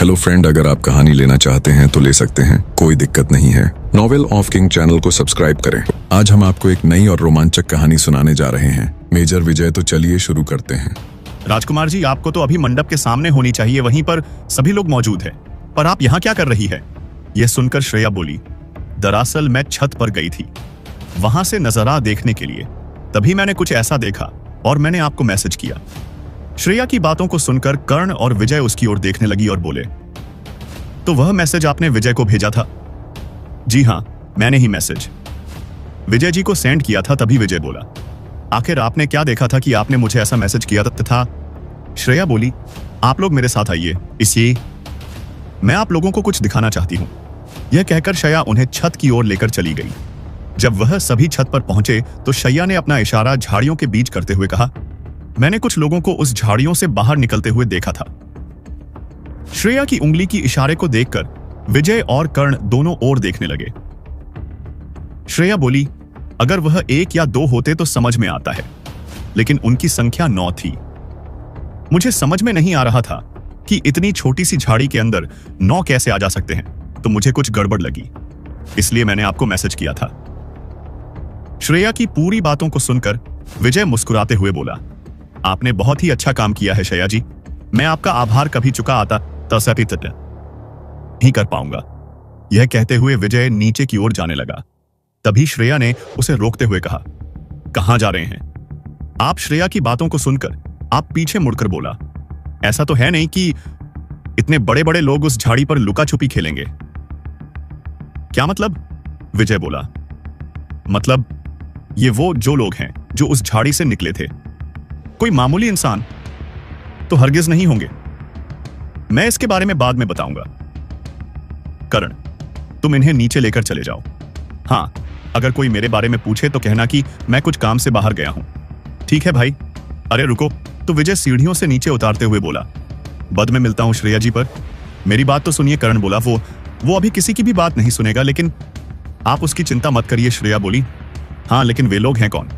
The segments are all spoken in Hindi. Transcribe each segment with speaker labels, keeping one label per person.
Speaker 1: हेलो फ्रेंड, अगर आप कहानी लेना चाहते हैं तो ले सकते हैं, कोई दिक्कत नहीं है। नॉवेल ऑफ किंग चैनल को सब्सक्राइब करें। आज हम आपको एक नई और रोमांचक कहानी सुनाने जा रहे हैं। मेजर विजय, तो चलिए शुरू करते हैं।
Speaker 2: राजकुमार जी, आपको तो अभी मंडप के सामने होनी चाहिए, वहीं पर सभी लोग मौजूद हैं। पर आप यहाँ क्या कर रही है? यह सुनकर श्रेया बोली, दरअसल मैं छत पर गई थी, वहां से नजारा देखने के लिए। तभी मैंने कुछ ऐसा देखा और मैंने आपको मैसेज किया। श्रेया की बातों को सुनकर कर्ण और विजय उसकी ओर देखने लगी और बोले, तो वह मैसेज आपने विजय को भेजा था? जी हां, मैंने ही मैसेज विजय जी को सेंड किया था। तभी विजय बोला, आखिर आपने क्या देखा था कि आपने मुझे ऐसा मैसेज किया था? श्रेया बोली, आप लोग मेरे साथ आइए, इसलिए मैं आप लोगों को कुछ दिखाना चाहती हूं। यह कहकर श्रेया उन्हें छत की ओर लेकर चली गई। जब वह सभी छत पर पहुंचे तो श्रेया ने अपना इशारा झाड़ियों के बीच करते हुए कहा, मैंने कुछ लोगों को उस झाड़ियों से बाहर निकलते हुए देखा था। श्रेया की उंगली की इशारे को देखकर विजय और कर्ण दोनों ओर देखने लगे। श्रेया बोली, अगर वह 1 या 2 होते तो समझ में आता है, लेकिन उनकी संख्या 9 थी। मुझे समझ में नहीं आ रहा था कि इतनी छोटी सी झाड़ी के अंदर 9 कैसे आ जा सकते हैं, तो मुझे कुछ गड़बड़ लगी, इसलिए मैंने आपको मैसेज किया था। श्रेया की पूरी बातों को सुनकर विजय मुस्कुराते हुए बोला, आपने बहुत ही अच्छा काम किया है श्रेया जी। मैं आपका आभार कभी चुका आता तसपित ही कर पाऊंगा। यह कहते हुए विजय नीचे की ओर जाने लगा। तभी श्रेया ने उसे रोकते हुए कहा, कहां जा रहे हैं आप? श्रेया की बातों को सुनकर आप पीछे मुड़कर बोला, ऐसा तो है नहीं कि इतने बड़े बड़े लोग उस झाड़ी पर लुका छुपी खेलेंगे। क्या मतलब? विजय बोला, मतलब ये वो जो लोग हैं जो उस झाड़ी से निकले थे, कोई मामूली इंसान तो हरगिज नहीं होंगे। मैं इसके बारे में बाद में बताऊंगा। कर्ण, तुम इन्हें नीचे लेकर चले जाओ। हां, अगर कोई मेरे बारे में पूछे तो कहना कि मैं कुछ काम से बाहर गया हूं। ठीक है भाई? अरे रुको, तो विजय सीढ़ियों से नीचे उतारते हुए बोला, बाद में मिलता हूं श्रेया जी, पर मेरी बात तो सुनिए। कर्ण बोला, वो अभी किसी की भी बात नहीं सुनेगा, लेकिन आप उसकी चिंता मत करिए। श्रेया बोली, हाँ, लेकिन वे लोग हैं कौन?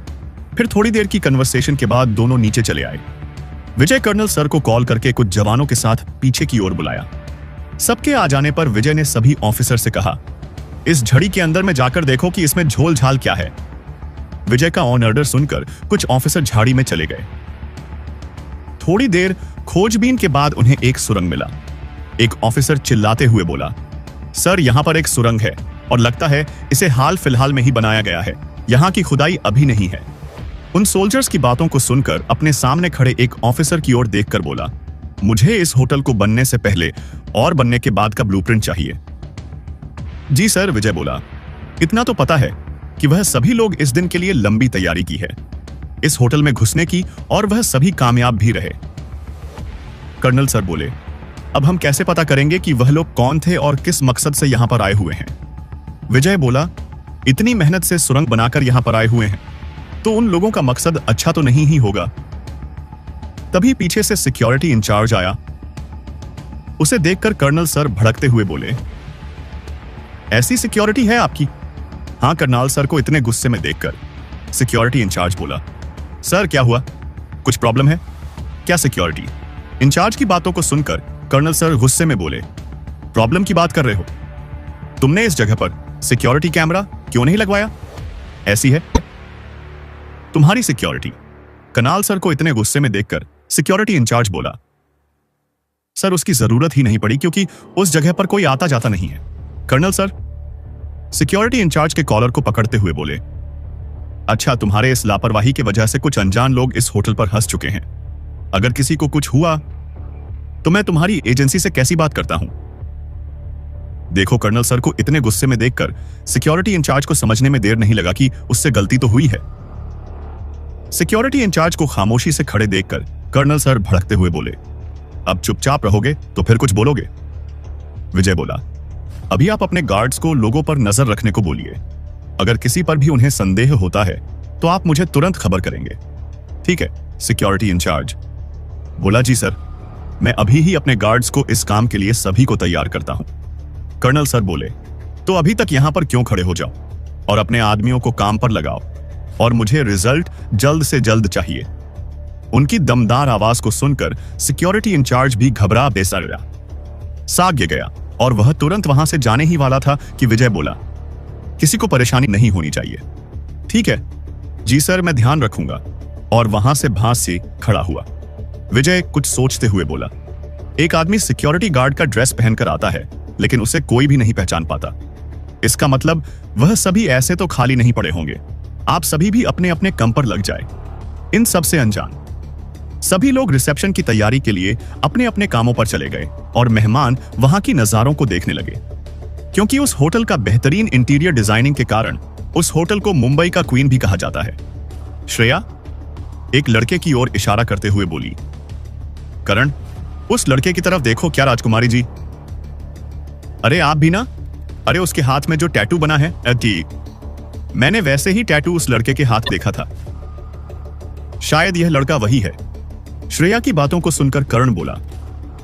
Speaker 2: फिर थोड़ी देर की कन्वर्सेशन के बाद दोनों नीचे चले आए। विजय कर्नल सर को कॉल करके कुछ जवानों के साथ पीछे की ओर बुलाया। सबके आ जाने पर विजय ने सभी ऑफिसर से कहा, इस झड़ी के अंदर में जाकर देखो कि इसमें झोल झाल क्या है। विजय का ऑन ऑर्डर सुनकर कुछ ऑफिसर झाड़ी में चले गए। थोड़ी देर खोजबीन के बाद उन्हें एक सुरंग मिला। एक ऑफिसर चिल्लाते हुए बोला, सर, यहां पर एक सुरंग है और लगता है इसे हाल फिलहाल में ही बनाया गया है, यहां की खुदाई अभी नहीं है। उन सोल्जर्स की बातों को सुनकर अपने सामने खड़े एक ऑफिसर की ओर देखकर बोला, मुझे इस होटल को बनने से पहले और बनने के बाद का ब्लूप्रिंट चाहिए। जी सर, विजय बोला, इतना तो पता है कि वह सभी लोग इस दिन के लिए लंबी तैयारी की है, इस होटल में घुसने की, और वह सभी कामयाब भी रहे। कर्नल सर बोले, अब हम कैसे पता करेंगे कि वह लोग कौन थे और किस मकसद से यहां पर आए हुए हैं? विजय बोला, इतनी मेहनत से सुरंग बनाकर यहां पर आए हुए हैं तो उन लोगों का मकसद अच्छा तो नहीं ही होगा। तभी पीछे से सिक्योरिटी इंचार्ज आया। उसे देखकर कर्नल सर भड़कते हुए बोले, ऐसी सिक्योरिटी है आपकी? हां, कर्नल सर को इतने गुस्से में देखकर सिक्योरिटी इंचार्ज बोला, सर क्या हुआ, कुछ प्रॉब्लम है क्या? सिक्योरिटी इंचार्ज की बातों को सुनकर कर्नल सर गुस्से में बोले, प्रॉब्लम की बात कर रहे हो? तुमने इस जगह पर सिक्योरिटी कैमरा क्यों नहीं लगवाया? ऐसी है तुम्हारी सिक्योरिटी। कर्नल सर को इतने गुस्से में देखकर सिक्योरिटी इंचार्ज बोला, सर उसकी जरूरत ही नहीं पड़ी क्योंकि उस जगह पर कोई आता जाता नहीं है। कर्नल सर सिक्योरिटी इंचार्ज के कॉलर को पकड़ते हुए बोले, अच्छा, तुम्हारे इस लापरवाही की वजह से कुछ अनजान लोग इस होटल पर हंस चुके हैं। अगर किसी को कुछ हुआ तो मैं तुम्हारी एजेंसी से कैसी बात करता हूं? देखो, कर्नल सर को इतने गुस्से में देखकर सिक्योरिटी इंचार्ज को समझने में देर नहीं लगा कि उससे गलती तो हुई है। सिक्योरिटी इंचार्ज को खामोशी से खड़े देखकर कर्नल सर भड़कते हुए बोले, अब चुपचाप रहोगे तो फिर कुछ बोलोगे? विजय बोला, अभी आप अपने गार्ड्स को लोगों पर नजर रखने को बोलिए। अगर किसी पर भी उन्हें संदेह होता है तो आप मुझे तुरंत खबर करेंगे। ठीक है? सिक्योरिटी इंचार्ज बोला, जी सर, मैं अभी ही अपने गार्ड्स को इस काम के लिए सभी को तैयार करता हूं। कर्नल सर बोले, तो अभी तक यहां पर क्यों खड़े हो जाओ और अपने आदमियों को काम पर लगाओ, और मुझे रिजल्ट जल्द से जल्द चाहिए। उनकी दमदार आवाज को सुनकर सिक्योरिटी इंचार्ज भी घबरा बेसर रहा। साग्य गया और वह तुरंत वहां से जाने ही वाला था कि विजय बोला, किसी को परेशानी नहीं होनी चाहिए। ठीक है जी सर, मैं ध्यान रखूंगा। और वहां से भांस से खड़ा हुआ। विजय कुछ सोचते हुए बोला, एक आदमी सिक्योरिटी गार्ड का ड्रेस पहनकर आता है लेकिन उसे कोई भी नहीं पहचान पाता। इसका मतलब वह सभी ऐसे तो खाली नहीं पड़े होंगे। आप सभी भी अपने अपने कम पर लग जाए। इन सब से अनजान सभी लोग रिसेप्शन की तैयारी के लिए अपने अपने कामों पर चले गए और मेहमान वहां की नजारों को देखने लगे। क्योंकि उस होटल का बेहतरीन इंटीरियर डिजाइनिंग के कारण उस होटल को मुंबई का क्वीन भी कहा जाता है। श्रेया एक लड़के की ओर इशारा करते हुए बोली, करण उस लड़के की तरफ देखो। क्या राजकुमारी जी? अरे आप भी ना? अरे उसके हाथ में जो टैटू बना है, मैंने वैसे ही टैटू उस लड़के के हाथ देखा था। शायद यह लड़का वही है। श्रेया की बातों को सुनकर करण बोला,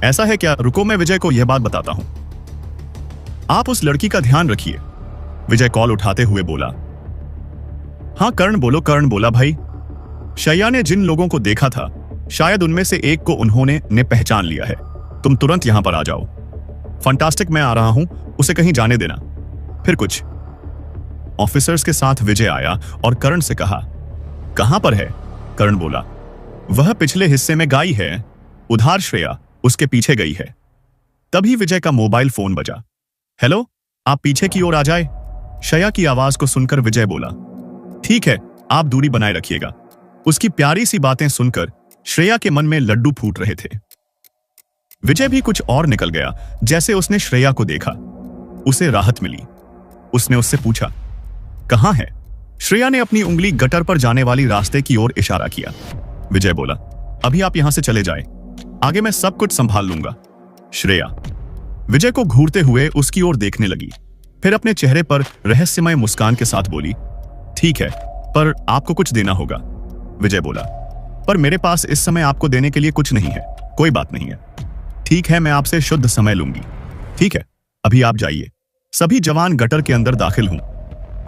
Speaker 2: ऐसा है क्या? रुको मैं विजय को यह बात बताता हूं। आप उस लड़की का ध्यान रखिए। विजय कॉल उठाते हुए बोला। हाँ करण बोलो। करण बोला, भाई शैया ने जिन लोगों को देखा था शायद उनमें से एक को उन्होंने पहचान लिया है। तुम तुरंत यहां पर आ जाओ। फंटास्टिक, मैं आ रहा हूं, उसे कहीं जाने देना। फिर कुछ ऑफिसर्स के साथ विजय आया और करण से कहा, कहां पर है? करण बोला, वह पिछले हिस्से में गाई है, उधार श्रेया उसके पीछे गई है। तभी विजय का मोबाइल फोन बजा। हेलो, आप पीछे की ओर आ जाए। श्रेया की आवाज को सुनकर विजय बोला, ठीक है, आप दूरी बनाए रखिएगा। उसकी प्यारी सी बातें सुनकर श्रेया के मन में लड्डू फूट रहे थे। विजय भी कुछ और निकल गया। जैसे उसने श्रेया को देखा उसे राहत मिली। उसने उससे पूछा, कहां है? श्रेया ने अपनी उंगली गटर पर जाने वाली रास्ते की ओर इशारा किया। विजय बोला, अभी आप यहां से चले जाएं, आगे मैं सब कुछ संभाल लूंगा। श्रेया विजय को घूरते हुए उसकी ओर देखने लगी, फिर अपने चेहरे पर रहस्यमय मुस्कान के साथ बोली, ठीक है, पर आपको कुछ देना होगा। विजय बोला, पर मेरे पास इस समय आपको देने के लिए कुछ नहीं है। कोई बात नहीं है, ठीक है, मैं आपसे शुद्ध समय लूंगी। ठीक है, अभी आप जाइए। सभी जवान गटर के अंदर दाखिल हुए।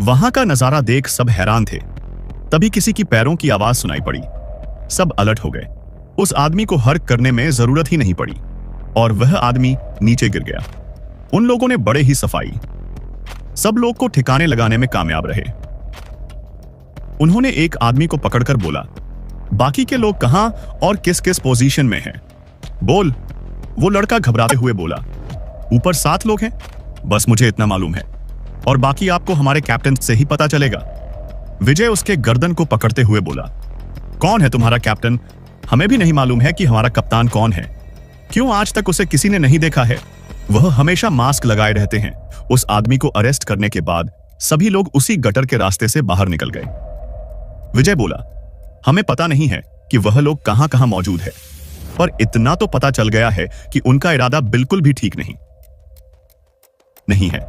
Speaker 2: वहां का नजारा देख सब हैरान थे। तभी किसी की पैरों की आवाज सुनाई पड़ी। सब अलर्ट हो गए। उस आदमी को हर्क करने में जरूरत ही नहीं पड़ी और वह आदमी नीचे गिर गया। उन लोगों ने बड़े ही सफाई सब लोग को ठिकाने लगाने में कामयाब रहे। उन्होंने एक आदमी को पकड़कर बोला, बाकी के लोग कहां और किस किस पोजीशन में हैं? बोल। वो लड़का घबराते हुए बोला, ऊपर 7 लोग हैं, बस मुझे इतना मालूम है, और बाकी आपको हमारे कैप्टन से ही पता चलेगा। विजय उसके गर्दन को पकड़ते हुए बोला, कौन है तुम्हारा कैप्टन? हमें भी नहीं मालूम है कि हमारा कप्तान कौन है। क्यों आज तक उसे किसी ने नहीं देखा है? वह हमेशा मास्क लगाए रहते हैं। उस आदमी को अरेस्ट करने के बाद सभी लोग उसी गटर के रास्ते से बाहर निकल गए। विजय बोला, हमें पता नहीं है कि वह लोग कहां कहां मौजूद है, पर इतना तो पता चल गया है कि उनका इरादा बिल्कुल भी ठीक नहीं है।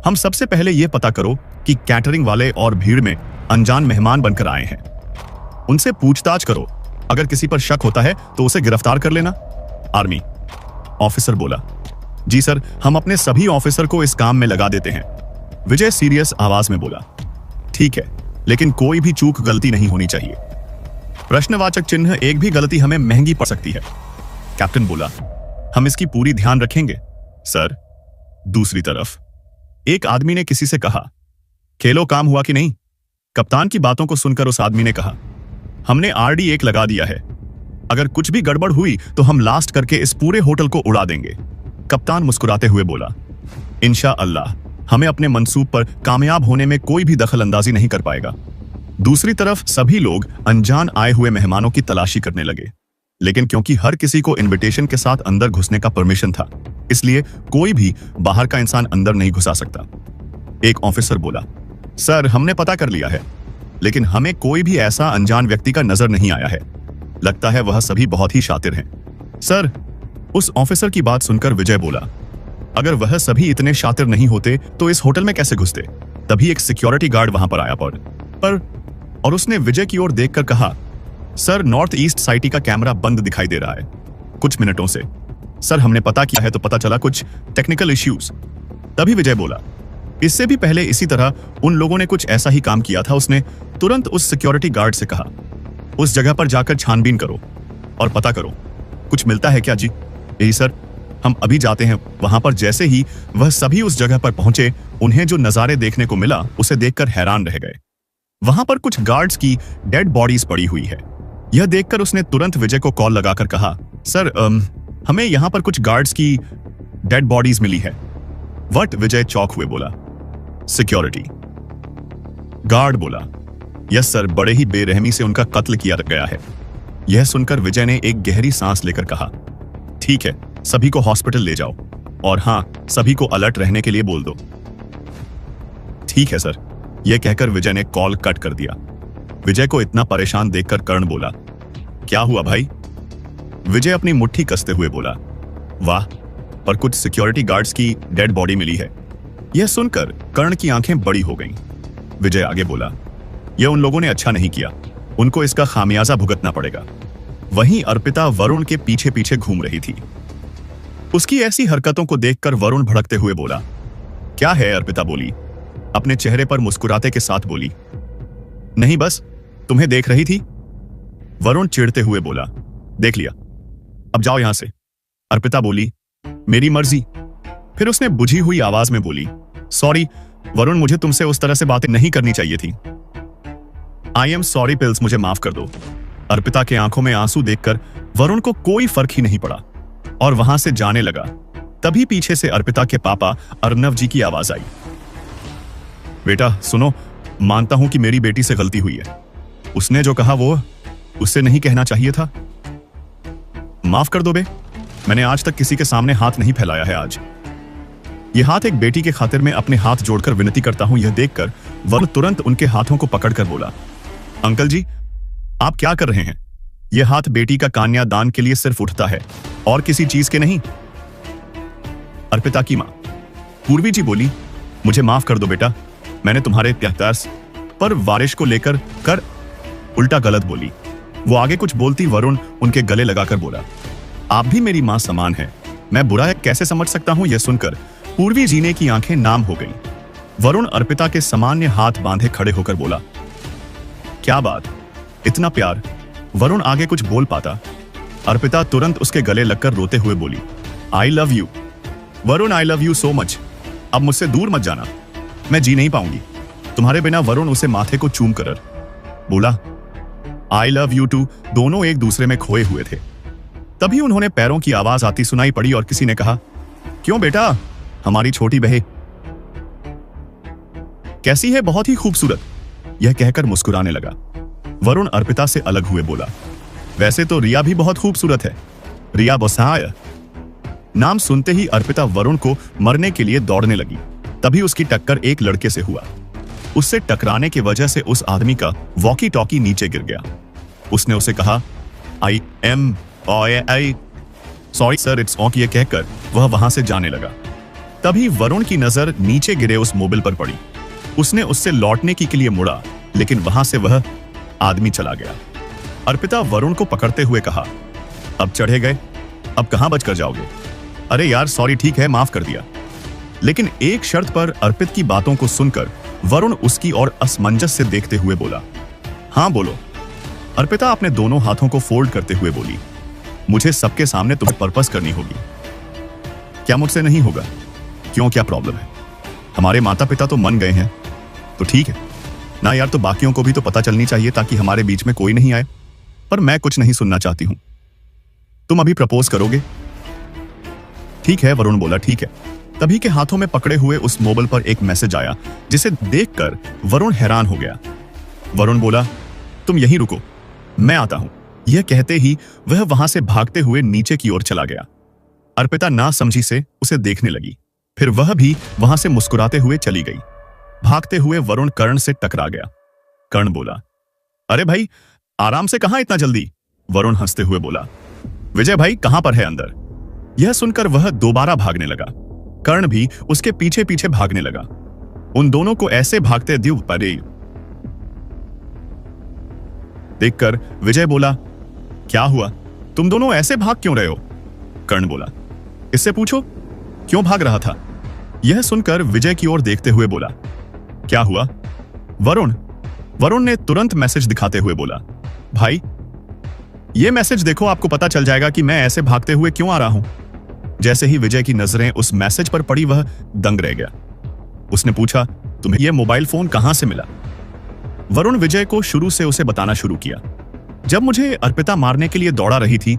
Speaker 2: हम सबसे पहले यह पता करो कि कैटरिंग वाले और भीड़ में अनजान मेहमान बनकर आए हैं। उनसे पूछताछ करो। अगर किसी पर शक होता है तो उसे गिरफ्तार कर लेना। आर्मी ऑफिसर बोला, जी सर, हम अपने सभी ऑफिसर को इस काम में लगा देते हैं। विजय सीरियस आवाज में बोला, ठीक है, लेकिन कोई भी चूक गलती नहीं होनी चाहिए। प्रश्नवाचक चिन्ह एक भी गलती हमें महंगी पड़ सकती है। कैप्टन बोला, हम इसकी पूरी ध्यान रखेंगे सर। दूसरी तरफ एक आदमी ने किसी से कहा, खेलो, काम हुआ कि नहीं? कप्तान की बातों को सुनकर उस आदमी ने कहा, हमने RD1 लगा दिया है। अगर कुछ भी गड़बड़ हुई तो हम लास्ट करके इस पूरे होटल को उड़ा देंगे। कप्तान मुस्कुराते हुए बोला, इंशाअल्लाह हमें अपने मंसूब पर कामयाब होने में कोई भी दखल अंदाजी नहीं कर पाएगा। दूसरी तरफ सभी लोग अनजान आए हुए मेहमानों की तलाशी करने लगे, लेकिन क्योंकि हर किसी को इनविटेशन के साथ अंदर घुसने का परमिशन था, इसलिए कोई भी बाहर का इंसान अंदर नहीं घुसा सकता। एक ऑफिसर बोला, सर, हमने पता कर लिया है, लेकिन हमें कोई भी ऐसा अनजान व्यक्ति का नजर नहीं आया है। लगता है वह सभी बहुत ही शातिर हैं। सर, उस ऑफिसर की बात सुनकर विजय बोला, अगर वह सभी इतने शातिर नहीं होते तो इस होटल में कैसे घुसते? तभी एक सिक्योरिटी गार्ड वहां पर आया और उसने विजय की ओर देखकर कहा, सर, नॉर्थ ईस्ट साइटी का कैमरा बंद दिखाई दे रहा है कुछ मिनटों से। सर, हमने पता किया है तो पता चला कुछ टेक्निकल इश्यूज। तभी विजय बोला, इससे भी पहले इसी तरह उन लोगों ने कुछ ऐसा ही काम किया था। उसने तुरंत उस सिक्योरिटी गार्ड से कहा, उस जगह पर जाकर छानबीन करो और पता करो कुछ मिलता है क्या? जी यही सर। हम अभी जाते हैं। वहां पर जैसे ही वह सभी उस जगह पर पहुंचे, उन्हें जो नजारे देखने को मिला उसे देखकर हैरान रह गए। वहां पर कुछ गार्ड्स की डेड बॉडीज पड़ी हुई है। यह देखकर उसने तुरंत विजय को कॉल लगाकर कहा, सर हमें यहां पर कुछ गार्ड्स की डेड बॉडीज मिली है। वट? विजय चौंक हुए बोला, सिक्योरिटी गार्ड बोला, यस सर, बड़े ही बेरहमी से उनका कत्ल किया गया है। यह सुनकर विजय ने एक गहरी सांस लेकर कहा, ठीक है, सभी को हॉस्पिटल ले जाओ और हां, सभी को अलर्ट रहने के लिए बोल दो। ठीक है सर। यह कहकर विजय ने कॉल कट कर दिया। विजय को इतना परेशान देखकर कर्ण बोला, क्या हुआ भाई? विजय अपनी मुट्ठी कसते हुए बोला, वाह, पर कुछ सिक्योरिटी गार्ड्स की डेड बॉडी मिली है। यह सुनकर कर्ण की आंखें बड़ी हो गईं। विजय आगे बोला, यह उन लोगों ने अच्छा नहीं किया, उनको इसका खामियाजा भुगतना पड़ेगा। वहीं अर्पिता वरुण के पीछे पीछे घूम रही थी। उसकी ऐसी हरकतों को देखकर वरुण भड़कते हुए बोला, क्या है? अर्पिता बोली, अपने चेहरे पर मुस्कुराते के साथ बोली, नहीं बस तुम्हें देख रही थी। वरुण चिढ़ते हुए बोला, देख लिया, अब जाओ यहां से। अर्पिता बोली, मेरी मर्जी। फिर उसने बुझी हुई आवाज में बोली, सॉरी वरुण, मुझे तुमसे उस तरह से बातें नहीं करनी चाहिए थी। आई एम सॉरी पिल्स, मुझे माफ कर दो। अर्पिता के आंखों में आंसू देखकर वरुण को कोई फर्क ही नहीं पड़ा और वहां से जाने लगा। तभी पीछे से अर्पिता के पापा अर्नव जी की आवाज आई, बेटा सुनो, मानता हूं कि मेरी बेटी से गलती हुई है। उसने जो कहा वो उससे नहीं कहना चाहिए था। माफ कर दो बे, मैंने आज तक किसी के सामने हाथ नहीं फैलाया है। आज ये हाथ एक बेटी के खातिर मैं अपने हाथ जोड़कर विनती करता हूं। यह देखकर वरुण तुरंत उनके हाथों को पकड़कर बोला, अंकल जी आप क्या कर रहे हैं? यह हाथ बेटी का कन्यादान के लिए सिर्फ उठता है और किसी चीज के नहीं। अर्पिता की मां पूर्वी जी बोली, मुझे माफ कर दो बेटा, मैंने तुम्हारे त्यागतास पर वारिश को लेकर कर उल्टा गलत बोली। वो आगे कुछ बोलती वरुण उनके गले लगाकर बोला, आप भी मेरी मां समान है, मैं बुरा कैसे समझ सकता हूं? यह सुनकर पूर्वी जीने की आंखें नाम हो गईं। वरुण अर्पिता के सामान्य हाथ बांधे खड़े होकर बोला, क्या बात, इतना प्यार? वरुण आगे कुछ बोल पाता, अर्पिता तुरंत उसके गले लगकर रोते हुए बोली, I love you Varun, I love you so much. अब मुझसे दूर मत जाना, मैं जी नहीं पाऊंगी तुम्हारे बिना। वरुण उसे माथे को चूम कर बोला, आई लव यू टू। दोनों एक दूसरे में खोए हुए थे। तभी उन्होंने पैरों की आवाज आती सुनाई पड़ी और किसी ने कहा, क्यों बेटा, हमारी छोटी बहन कैसी है? बहुत ही खूबसूरत। यह कहकर मुस्कुराने लगा। वरुण अर्पिता से अलग हुए बोला, वैसे तो रिया भी बहुत खूबसूरत है। रिया बसाय। नाम सुनते ही अर्पिता वरुण को मरने के लिए दौड़ने लगी। तभी उसकी टक्कर एक लड़के से हुआ। उससे टकराने की वजह से उस आदमी का वॉकी टॉकी नीचे गिर गया। उसने उसे कहा, I am I sorry sir, it's ऑक। ये कहकर वह वहां से जाने लगा। तभी वरुण की नजर नीचे गिरे उस मोबाइल पर पड़ी। उसने उससे लौटने के लिए मुड़ा, लेकिन वहां से वह आदमी चला गया। अर्पिता वरुण को पकड़ते हुए कहा, अब चढ़े गए, अब कहां बचकर जाओगे? अरे यार सॉरी, ठीक है, माफ कर दिया। लेकिन एक शर्त पर। अर्पित की बातों को सुनकर वरुण उसकी ओर असमंजस से देखते हुए बोला, हां बोलो। अर्पिता अपने दोनों हाथों को फोल्ड करते हुए बोली, मुझे सबके सामने तुम्हें पर्पस करनी होगी। क्या मुझसे नहीं होगा? क्यों, क्या प्रॉब्लम है? हमारे माता पिता तो मान गए हैं तो ठीक है ना यार, तो बाकियों को भी तो पता चलनी चाहिए ताकि हमारे बीच में कोई नहीं आए। पर मैं कुछ नहीं सुनना चाहती हूं। तुम अभी प्रपोज करोगे? ठीक है, वरुण बोला, ठीक है। तभी के हाथों में पकड़े हुए उस मोबाइल पर एक मैसेज आया, जिसे देखकर वरुण हैरान हो गया। वरुण बोला, तुम यहीं रुको, मैं आता हूं। यह कहते ही वह वहां से भागते हुए नीचे की ओर चला गया। अर्पिता ना समझी से उसे देखने लगी। फिर वह भी वहां से मुस्कुराते हुए चली गई। भागते हुए वरुण कर्ण से टकरा गया। कर्ण बोला, अरे भाई आराम से, कहां इतना जल्दी? वरुण हंसते हुए बोला, विजय भाई कहां पर है? अंदर। यह सुनकर वह दोबारा भागने लगा। कर्ण भी उसके पीछे पीछे भागने लगा। उन दोनों को ऐसे भागते देखकर विजय बोला, क्या हुआ, तुम दोनों ऐसे भाग क्यों रहे हो? कर्ण बोला, इससे पूछो क्यों भाग रहा था। यह सुनकर विजय की ओर देखते हुए बोला, क्या हुआ? वरुण ने तुरंत मैसेज दिखाते हुए बोला, भाई ये मैसेज देखो, आपको पता चल जाएगा कि मैं ऐसे भागते हुए क्यों आ रहा हूं। जैसे ही विजय की नजरें उस मैसेज पर पड़ी वह दंग रह गया। उसने पूछा, तुम्हें यह मोबाइल फोन कहां से मिला? वरुण विजय को शुरू से उसे बताना शुरू किया। जब मुझे अर्पिता मारने के लिए दौड़ा रही थी,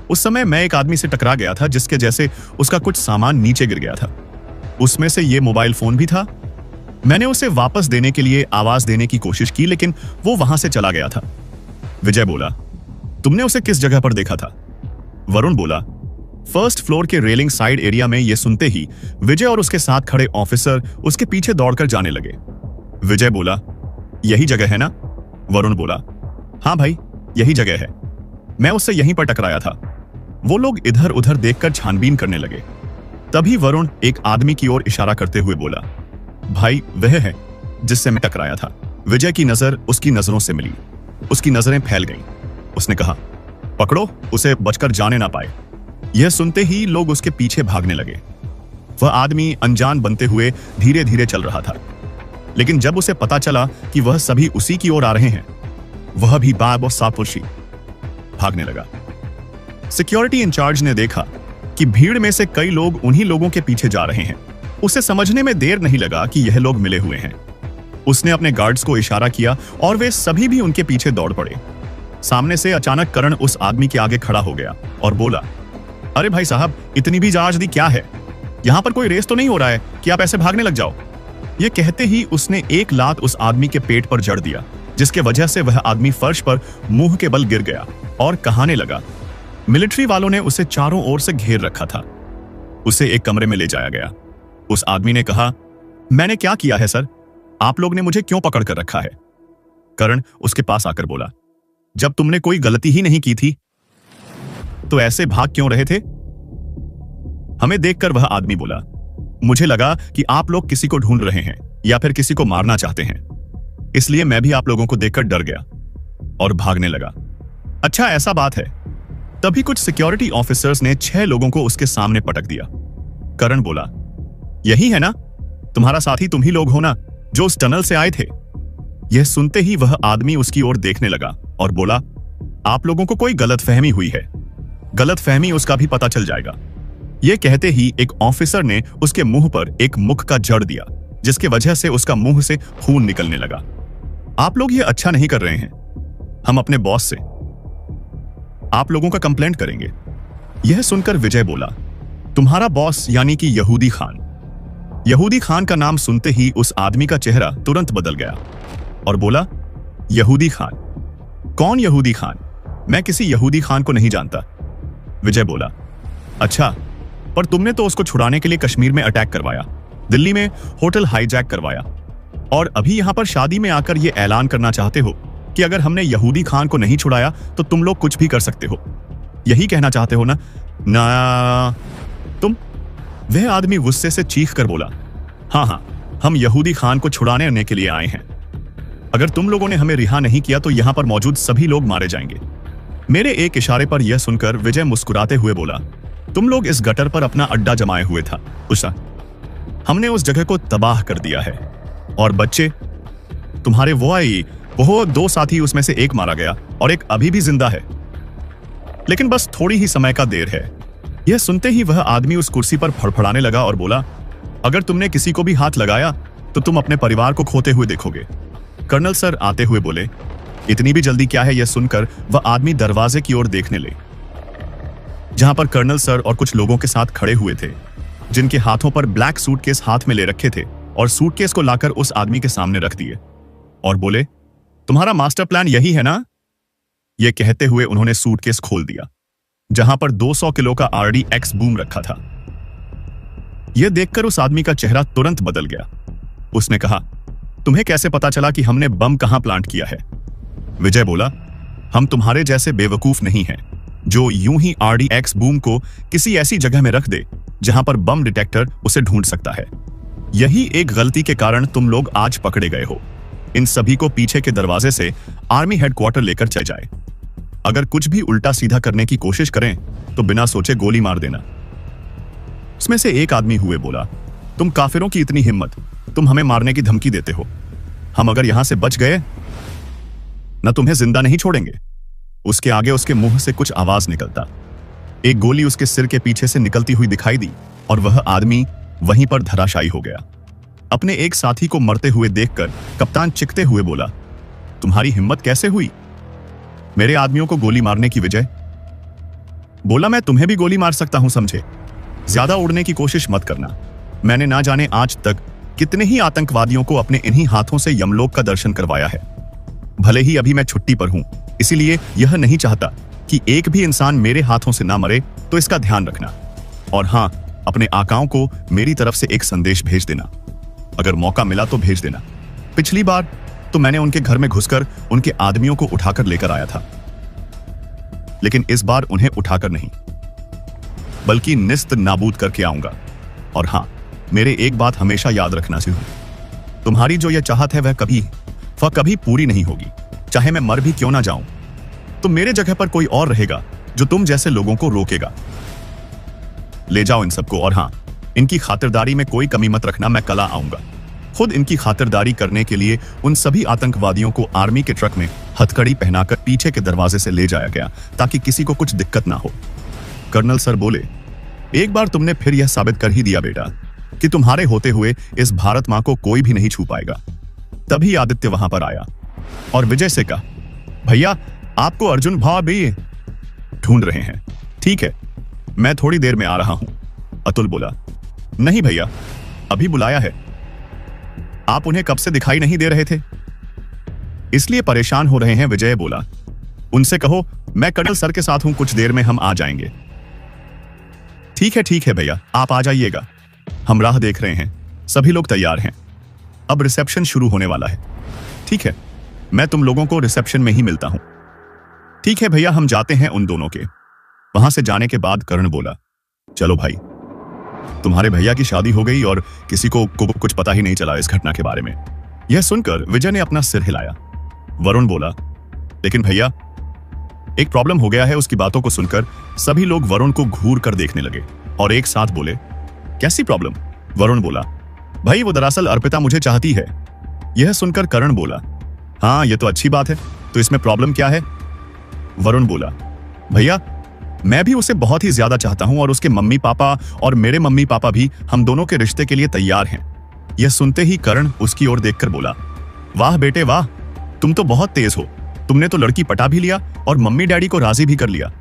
Speaker 2: उस समय मैं एक आदमी से टकरा गया था जिसके जैसे उसका कुछ सामान नीचे गिर गया था। उसमें से यह मोबाइल फोन भी था। मैंने उसे वापस देने के लिए आवाज देने की कोशिश की, लेकिन वो वहां से चला गया था। विजय बोला, तुमने उसे किस जगह पर देखा था? वरुण बोला, फर्स्ट फ्लोर के रेलिंग साइड एरिया में। यह सुनते ही विजय और उसके साथ खड़े ऑफिसर उसके पीछे दौड़कर जाने लगे। विजय बोला, यही जगह है ना? वरुण बोला, हाँ भाई, यही जगह है। मैं उससे यहीं पर टकराया था। वो लोग इधर उधर देखकर छानबीन करने लगे। तभी वरुण एक आदमी की ओर इशारा करते हुए बोला, भाई वह है जिससे मैं टकराया था। विजय की नजर उसकी नजरों से मिली। उसकी नजरें फैल गईं। उसने कहा, पकड़ो उसे, बचकर जाने ना पाए। यह सुनते ही लोग उसके पीछे भागने लगे। वह आदमी अनजान बनते हुए धीरे धीरे चल रहा था, लेकिन जब उसे पता चला कि वह सभी उसी की ओर आ रहे हैं, वह भी बाब और सापुर्शी भागने लगा। सिक्योरिटी इंचार्ज ने देखा कि भीड़ में से कई लोग उन्हीं लोगों के पीछे जा रहे हैं। उसे समझने में देर नहीं लगा कि यह लोग मिले हुए हैं। उसने अपने गार्ड्स को इशारा किया और वे सभी भी उनके पीछे दौड़ पड़े। सामने से अचानक करण उस आदमी के आगे खड़ा हो गया और बोला, अरे भाई साहब, इतनी भी जांच क्या है? यहां पर कोई रेस तो नहीं हो रहा है कि आप ऐसे भागने लग जाओ। यह कहते ही उसने एक लात उस आदमी के पेट पर जड़ दिया, जिसके वजह से वह आदमी फर्श पर मुंह के बल गिर गया और कहाने लगा। मिलिट्री वालों ने उसे चारों ओर से घेर रखा था। उसे एक कमरे में ले जाया गया। उस आदमी ने कहा, मैंने क्या किया है सर? आप लोग ने मुझे क्यों पकड़ कर रखा है? करण उसके पास आकर बोला, जब तुमने कोई गलती ही नहीं की थी तो ऐसे भाग क्यों रहे थे? हमें देखकर वह आदमी बोला, मुझे लगा कि आप लोग किसी को ढूंढ रहे हैं या फिर किसी को मारना चाहते हैं, इसलिए मैं भी आप लोगों को देखकर डर गया और भागने लगा। अच्छा, ऐसा बात है। तभी कुछ सिक्योरिटी ऑफिसर्स ने 6 लोगों को उसके सामने पटक दिया। करण बोला, यही है ना तुम्हारा साथी? तुम ही लोग हो ना जो उस टनल से आए थे? यह सुनते ही वह आदमी उसकी ओर देखने लगा और बोला, आप लोगों को कोई गलतफहमी हुई है। गलतफहमी उसका भी पता चल जाएगा। यह कहते ही एक ऑफिसर ने उसके मुंह पर एक मुख का जड़ दिया, जिसके वजह से उसका मुंह से खून निकलने लगा। आप लोग ये अच्छा नहीं कर रहे हैं। हम अपने बॉस से आप लोगों का कंप्लेंट करेंगे। यह सुनकर विजय बोला, तुम्हारा बॉस यानी कि यहूदी खान? यहूदी खान का नाम सुनते ही उस आदमी का चेहरा तुरंत बदल गया और बोला, यहूदी खान? कौन यहूदी खान? मैं किसी यहूदी खान को नहीं जानता। विजय बोला, अच्छा, पर तुमने तो उसको छुड़ाने के लिए कश्मीर में अटैक करवाया, दिल्ली में होटल हाईजैक करवाया, और अभी यहां पर शादी में आकर यह ऐलान करना चाहते हो कि अगर हमने यहूदी खान को नहीं छुड़ाया तो तुम लोग कुछ भी कर सकते हो। यही कहना चाहते हो ना? ना तुम? वह आदमी गुस्से से चीख कर बोला, हाँ, हम यहूदी खान को छुड़ाने के लिए आए हैं। अगर तुम लोगों ने हमें रिहा नहीं किया तो यहां पर मौजूद सभी लोग मारे जाएंगे। मेरे एक इशारे पर यह सुनकर विजय मुस्कुराते हुए बोला, तुम लोग इस गटर पर अपना अड्डा जमाए हुए था उषा। हमने उस जगह को तबाह कर दिया है, और बच्चे तुम्हारे वो 2 साथी, उसमें से एक मारा गया और एक अभी भी जिंदा है, लेकिन बस थोड़ी ही समय का देर है। यह सुनते ही वह आदमी उस कुर्सी पर फड़फड़ाने लगा और बोला, अगर तुमने किसी को भी हाथ लगाया तो तुम अपने परिवार को खोते हुए देखोगे। कर्नल सर आते हुए बोले, इतनी भी जल्दी क्या है? यह सुनकर वह आदमी दरवाजे की ओर देखने लगे, जहां पर कर्नल सर और कुछ लोगों के साथ खड़े हुए थे, जिनके हाथों पर ब्लैक सूटकेस हाथ में ले रखे थे, और सूटकेस को लाकर उस आदमी के सामने रख दिए और बोले, तुम्हारा मास्टर प्लान यही है ना? यह कहते हुए उन्होंने सूटकेस खोल दिया, जहां पर 200 किलो का RDX बूम रखा था। यह देखकर उस आदमी का चेहरा तुरंत बदल गया। उसने कहा, तुम्हें कैसे पता चला कि हमने बम कहां प्लांट किया है? विजय बोला, हम तुम्हारे जैसे बेवकूफ नहीं हैं जो यूं ही RDX बूम को किसी ऐसी जगह में रख दे जहां पर बम डिटेक्टर उसे ढूंढ सकता है। यही एक गलती के कारण तुम लोग आज पकड़े गए हो। इन सभी को पीछे के दरवाजे से आर्मी हेडक्वार्टर लेकर चल जाए। अगर कुछ भी उल्टा सीधा करने की कोशिश करें तो बिना सोचे गोली मार देना। उसमें से एक आदमी हुए बोला, तुम काफिरों की इतनी हिम्मत, तुम हमें मारने की धमकी देते हो। हम अगर यहां से बच गए न तुम्हें जिंदा नहीं छोड़ेंगे। उसके आगे उसके मुंह से कुछ आवाज निकलता। एक गोली उसके सिर के पीछे से निकलती हुई दिखाई दी और वह आदमी वहीं पर धराशायी हो गया। अपने एक साथी को मरते हुए देखकर कप्तान चिकते हुए बोला, तुम्हारी हिम्मत कैसे हुई मेरे आदमियों को गोली मारने की? विजय बोला, मैं तुम्हें भी गोली मार सकता हूं, समझे? ज्यादा उड़ने की कोशिश मत करना। मैंने ना जाने आज तक कितने ही आतंकवादियों को अपने इन्हीं हाथों से यमलोक का दर्शन करवाया है। भले ही अभी मैं छुट्टी पर हूं, इसीलिए यह नहीं चाहता कि एक भी इंसान मेरे हाथों से ना मरे, तो इसका ध्यान रखना। और हां, अपने आकाओं को मेरी तरफ से एक संदेश भेज देना। अगर मौका मिला तो भेज देना। पिछली बार तो मैंने उनके घर में घुसकर उनके आदमियों को उठाकर लेकर आया था, लेकिन इस बार उन्हें उठाकर नहीं, बल्कि निस्त नाबूद करके आऊंगा। और हां, मेरे एक बात हमेशा याद रखना सिंह, तुम्हारी जो यह चाहत है वह कभी पूरी नहीं होगी। चाहे मैं मर भी क्यों ना जाऊं, तो मेरे जगह पर कोई और रहेगा जो तुम जैसे लोगों को रोकेगा। ले जाओ इन सबको, और हां, इनकी खातिरदारी में कोई कमी मत रखना। मैं कल आऊंगा। खुद इनकी खातिरदारी करने के लिए उन सभी आतंकवादियों को आर्मी के ट्रक में हथकड़ी पहनाकर पीछे के दरवाजे से ले जाया गया, ताकि किसी को कुछ दिक्कत ना हो। कर्नल सर बोले, एक बार तुमने फिर यह साबित कर ही दिया बेटा कि तुम्हारे होते हुए इस भारत मां को कोई भी नहीं छू पाएगा। तभी आदित्य वहां पर आया और विजय से कहा, भैया आपको अर्जुन भाभी ढूंढ रहे हैं। ठीक है, मैं थोड़ी देर में आ रहा हूं। अतुल बोला, नहीं भैया, अभी बुलाया है। आप उन्हें कब से दिखाई नहीं दे रहे थे, इसलिए परेशान हो रहे हैं। विजय बोला, उनसे कहो मैं कर्नल सर के साथ हूं, कुछ देर में हम आ जाएंगे। ठीक है भैया, आप आ जाइएगा, हम राह देख रहे हैं। सभी लोग तैयार हैं, अब रिसेप्शन शुरू होने वाला है। ठीक है, मैं तुम लोगों को रिसेप्शन में ही मिलता हूं। ठीक है भैया, हम जाते हैं उन दोनों के। वहां से जाने के बाद कर्ण बोला, चलो भाई, तुम्हारे भैया की शादी हो गई और किसी को कुछ पता ही नहीं चला इस घटना के बारे में। यह सुनकर विजय ने अपना सिर हिलाया। वरुण बोला, लेकिन भैया एक प्रॉब्लम हो गया है। उसकी बातों को सुनकर सभी लोग वरुण को घूर कर देखने लगे और एक साथ बोले, कैसी प्रॉब्लम? वरुण बोला, भाई वो दरअसल अर्पिता मुझे चाहती है। यह सुनकर कर्ण बोला, हाँ ये तो अच्छी बात है, तो इसमें प्रॉब्लम क्या है? वरुण बोला, भैया मैं भी उसे बहुत ही ज्यादा चाहता हूं और उसके मम्मी पापा और मेरे मम्मी पापा भी हम दोनों के रिश्ते के लिए तैयार हैं। यह सुनते ही कर्ण उसकी ओर देखकर बोला, वाह बेटे वाह, तुम तो बहुत तेज हो। तुमने तो लड़की पटा भी लिया और मम्मी डैडी को राजी भी कर लिया।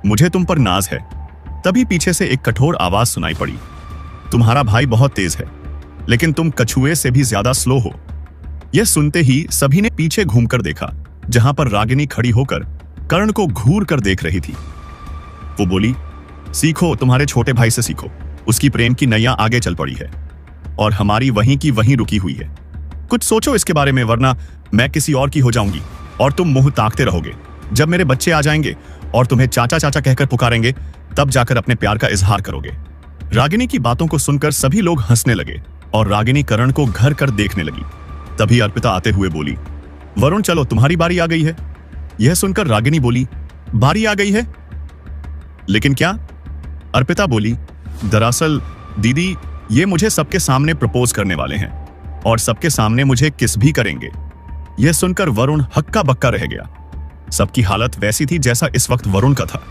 Speaker 2: मुझे तुम पर नाज है। तभी पीछे से एक कठोर आवाज सुनाई पड़ी, तुम्हारा भाई बहुत तेज है, लेकिन तुम कछुए से भी ज्यादा स्लो हो। यह सुनते ही सभी ने पीछे घूमकर देखा, जहां पर रागिनी खड़ी होकर कर्ण को घूर कर देख रही थी। वो बोली, सीखो, तुम्हारे छोटे भाई से सीखो। उसकी प्रेम की नैया आगे चल पड़ी है और हमारी वहीं की वहीं रुकी हुई है। कुछ सोचो इसके बारे में, वरना मैं किसी और की हो जाऊंगी और तुम मुंह ताकते रहोगे। जब मेरे बच्चे आ जाएंगे और तुम्हें चाचा चाचा कहकर पुकारेंगे, तब जाकर अपने प्यार का इजहार करोगे। रागिनी की बातों को सुनकर सभी लोग हंसने लगे और रागिनी कर्ण को घर कर देखने लगी। तभी अर्पिता आते हुए बोली, वरुण चलो, तुम्हारी बारी आ गई है। यह सुनकर रागिनी बोली, बारी आ गई है? लेकिन क्या? अर्पिता बोली, दरअसल दीदी ये मुझे सबके सामने प्रपोज करने वाले हैं और सबके सामने मुझे किस भी करेंगे। यह सुनकर वरुण हक्का बक्का रह गया। सबकी हालत वैसी थी जैसा इस वक्त वरुण का था।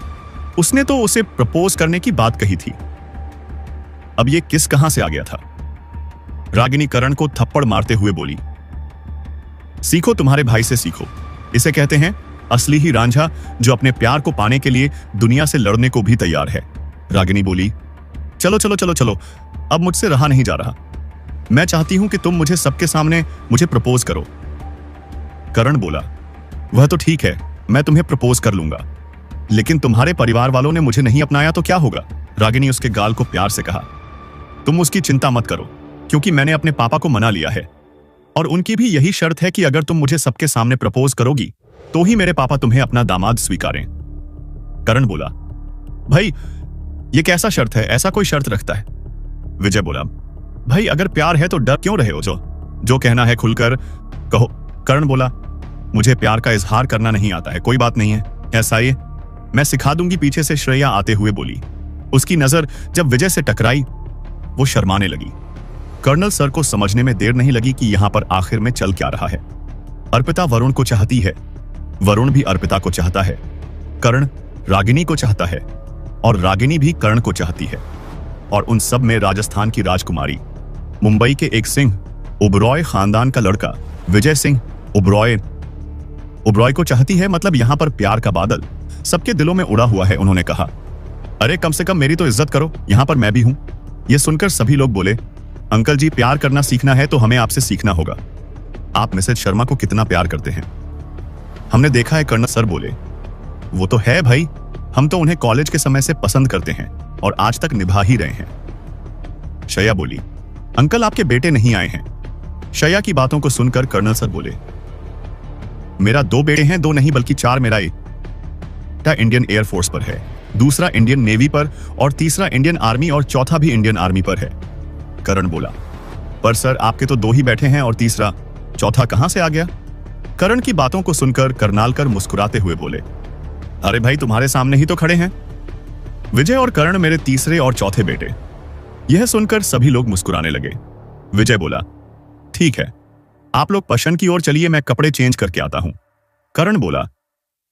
Speaker 2: उसने तो उसे प्रपोज करने की बात कही थी, अब ये किस कहां से आ गया था? रागिनी कर्ण को थप्पड़ मारते हुए बोली, सीखो, तुम्हारे भाई से सीखो। इसे कहते हैं असली ही रांझा, जो अपने प्यार को पाने के लिए दुनिया से लड़ने को भी तैयार है। रागिनी बोली, चलो चलो चलो चलो, अब मुझसे रहा नहीं जा रहा। मैं चाहती हूं कि तुम मुझे सबके सामने मुझे प्रपोज करो। कर्ण बोला, वह तो ठीक है, मैं तुम्हें प्रपोज कर लूंगा, लेकिन तुम्हारे परिवार वालों ने मुझे नहीं अपनाया तो क्या होगा? रागिनी उसके गाल को प्यार से कहा, तुम उसकी चिंता मत करो, क्योंकि मैंने अपने पापा को मना लिया है और उनकी भी यही शर्त है कि अगर तुम मुझे सबके सामने प्रपोज करोगी तो ही मेरे पापा तुम्हें अपना दामाद स्वीकारें। कर्ण बोला, भाई ये कैसा शर्त है? ऐसा कोई शर्त रखता है? विजय बोला, भाई अगर प्यार है तो डर क्यों रहे हो? जो कहना है खुलकर कहो। कर्ण बोला, मुझे प्यार का इजहार करना नहीं आता है। कोई बात नहीं है, ऐसा ये मैं सिखा दूंगी। पीछे से श्रेया आते हुए बोली। उसकी नजर जब विजय से टकराई, वो शर्माने लगी। कर्नल सर को समझने में देर नहीं लगी कि यहां पर आखिर में चल क्या रहा है। अर्पिता वरुण को चाहती है, वरुण भी अर्पिता को चाहता है, कर्ण रागिनी को चाहता है और रागिनी भी कर्ण को चाहती है। और उन सब में राजस्थान की राजकुमारी, मुंबई के एक सिंह ओबरॉय खानदान का लड़का विजय सिंह ओबरॉय को चाहती है। मतलब यहां पर प्यार का बादल सबके दिलों में उड़ा हुआ है। उन्होंने कहा, अरे कम से कम मेरी तो इज्जत करो, यहां पर मैं भी हूं। यह सुनकर सभी लोग बोले, अंकल जी, प्यार करना सीखना है तो हमें आपसे सीखना होगा। आप मिसेज शर्मा को कितना प्यार करते हैं। हमने देखा है, कर्ण सर बोले। वो तो है भाई, हम तो उन्हें कॉलेज के समय से पसंद करते हैं और आज तक निभा ही रहे हैं। शया बोली, अंकल आपके बेटे नहीं आए हैं। शया की बातों को सुनकर कर्नल सर बोले, मेरा 2 बेटे हैं, 2 नहीं बल्कि 4। मेरा एक इंडियन एयरफोर्स पर है, दूसरा इंडियन नेवी पर और तीसरा इंडियन आर्मी और चौथा भी इंडियन आर्मी पर है। करण बोला, पर सर आपके तो 2 ही बैठे हैं और तीसरा चौथा कहां से आ गया। करण की बातों को सुनकर करनालकर मुस्कुराते हुए बोले, अरे भाई तुम्हारे सामने ही तो खड़े हैं, विजय और करण मेरे तीसरे और चौथे बेटे। यह सुनकर सभी लोग मुस्कुराने लगे। विजय बोला, ठीक है, आप लोग पशन की ओर चलिए, मैं कपड़े चेंज करके आता हूं। करण बोला,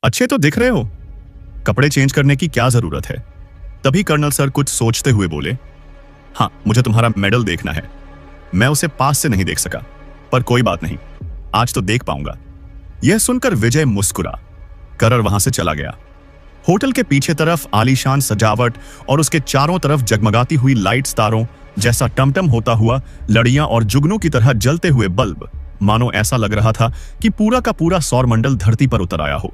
Speaker 2: अच्छे तो दिख रहे हो, कपड़े चेंज करने की क्या जरूरत है। तभी कर्नल सर कुछ सोचते हुए बोले, हाँ मुझे तुम्हारा मेडल देखना है। मैं उसे पास से नहीं देख सका, पर कोई बात नहीं, आज तो देख पाऊंगा। यह सुनकर विजय मुस्कुरा कर वहां से चला गया। होटल के पीछे तरफ आलीशान सजावट और उसके चारों तरफ जगमगाती हुई लाइट्स, तारों जैसा टमटम होता हुआ, लड़ियां और जुगनू की तरह जलते हुए बल्ब, मानो ऐसा लग रहा था कि पूरा का पूरा सौरमंडल धरती पर उतर आया हो।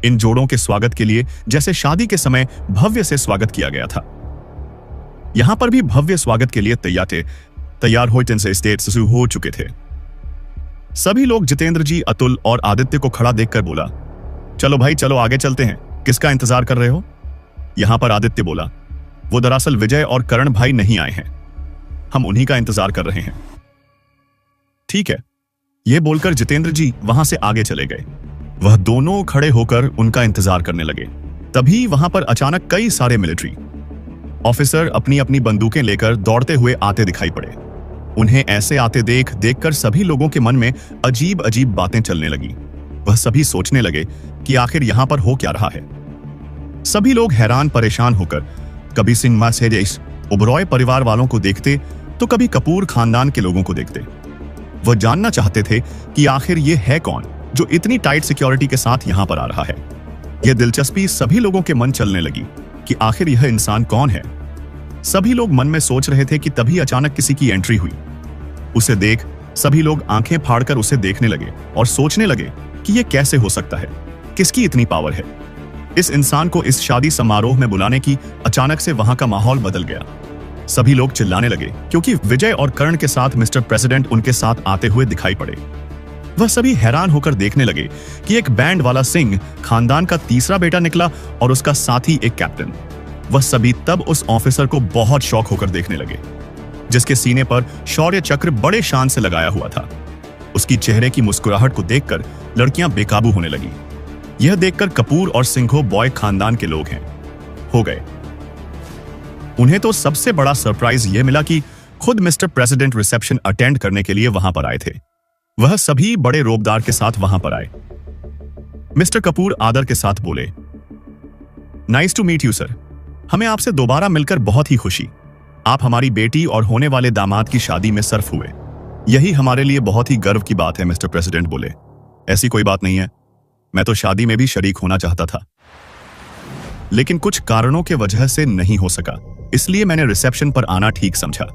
Speaker 2: इन जोड़ों के स्वागत के लिए जैसे शादी के समय भव्य से स्वागत किया गया था, यहां पर भी भव्य स्वागत के लिए तैयार हो चुके थे। सभी लोग जितेंद्र जी, अतुल और आदित्य को खड़ा देखकर बोला, चलो भाई चलो आगे चलते हैं, किसका इंतजार कर रहे हो। यहां पर आदित्य बोला, वो दरअसल विजय और करण भाई नहीं आए हैं, हम उन्हीं का इंतजार कर रहे हैं। ठीक है, यह बोलकर जितेंद्र जी वहां से आगे चले गए। वह दोनों खड़े होकर उनका इंतजार करने लगे। तभी वहां पर अचानक कई सारे मिलिट्री ऑफिसर अपनी अपनी बंदूकें लेकर दौड़ते हुए आते दिखाई पड़े। उन्हें ऐसे आते देखकर सभी लोगों के मन में अजीब अजीब बातें चलने लगी। वह सभी सोचने लगे कि आखिर यहां पर हो क्या रहा है। सभी लोग हैरान परेशान होकर कभी सिंह मैसेजेस ओबरॉय परिवार वालों को देखते तो कभी कपूर खानदान के लोगों को देखते। वह जानना चाहते थे कि आखिर ये है कौन जो इतनी टाइट सिक्योरिटी के साथ यहां पर आ रहा है। यह दिलचस्पी सभी लोगों के मन चलने लगी कि आखिर यह इंसान कौन है। सभी लोग मन में सोच रहे थे कि तभी अचानक किसी की एंट्री हुई। उसे देख सभी लोग आंखें फाड़कर उसे देखने लगे और सोचने लगे कि यह कैसे हो सकता है, किसकी इतनी पावर है। इस इंसान को इस शादी समारोह में बुलाने की अचानक से वहां का माहौल बदल गया। सभी लोग चिल्लाने लगे क्योंकि विजय और कर्ण के साथ मिस्टर प्रेसिडेंट उनके साथ आते हुए दिखाई पड़े। वह सभी हैरान होकर देखने लगे कि एक बैंड वाला सिंह खानदान का तीसरा बेटा निकला और उसका साथी एक कैप्टन। वह सभी तब उस ऑफिसर को बहुत शौक होकर देखने लगे जिसके सीने पर शौर्य चक्र बड़े शान से लगाया हुआ था। उसकी चेहरे की मुस्कुराहट को देखकर लड़कियां बेकाबू होने लगी। यह देखकर कपूर और सिंघो बॉय खानदान के लोग हैं हो गए। उन्हें तो सबसे बड़ा सरप्राइज यह मिला कि खुद मिस्टर प्रेसिडेंट रिसेप्शन अटेंड करने के लिए वहां पर आए थे। वह सभी बड़े रोबदार के साथ वहां पर आए। मिस्टर कपूर आदर के साथ बोले, nice to meet you sir, हमें आपसे दोबारा मिलकर बहुत ही खुशी। आप हमारी बेटी और होने वाले दामाद की शादी में सर्फ हुए, यही हमारे लिए बहुत ही गर्व की बात है। मिस्टर प्रेसिडेंट बोले, ऐसी कोई बात नहीं है, मैं तो शादी में भी शरीक होना चाहता था, लेकिन कुछ कारणों के वजह से नहीं हो सका, इसलिए मैंने रिसेप्शन पर आना ठीक समझा।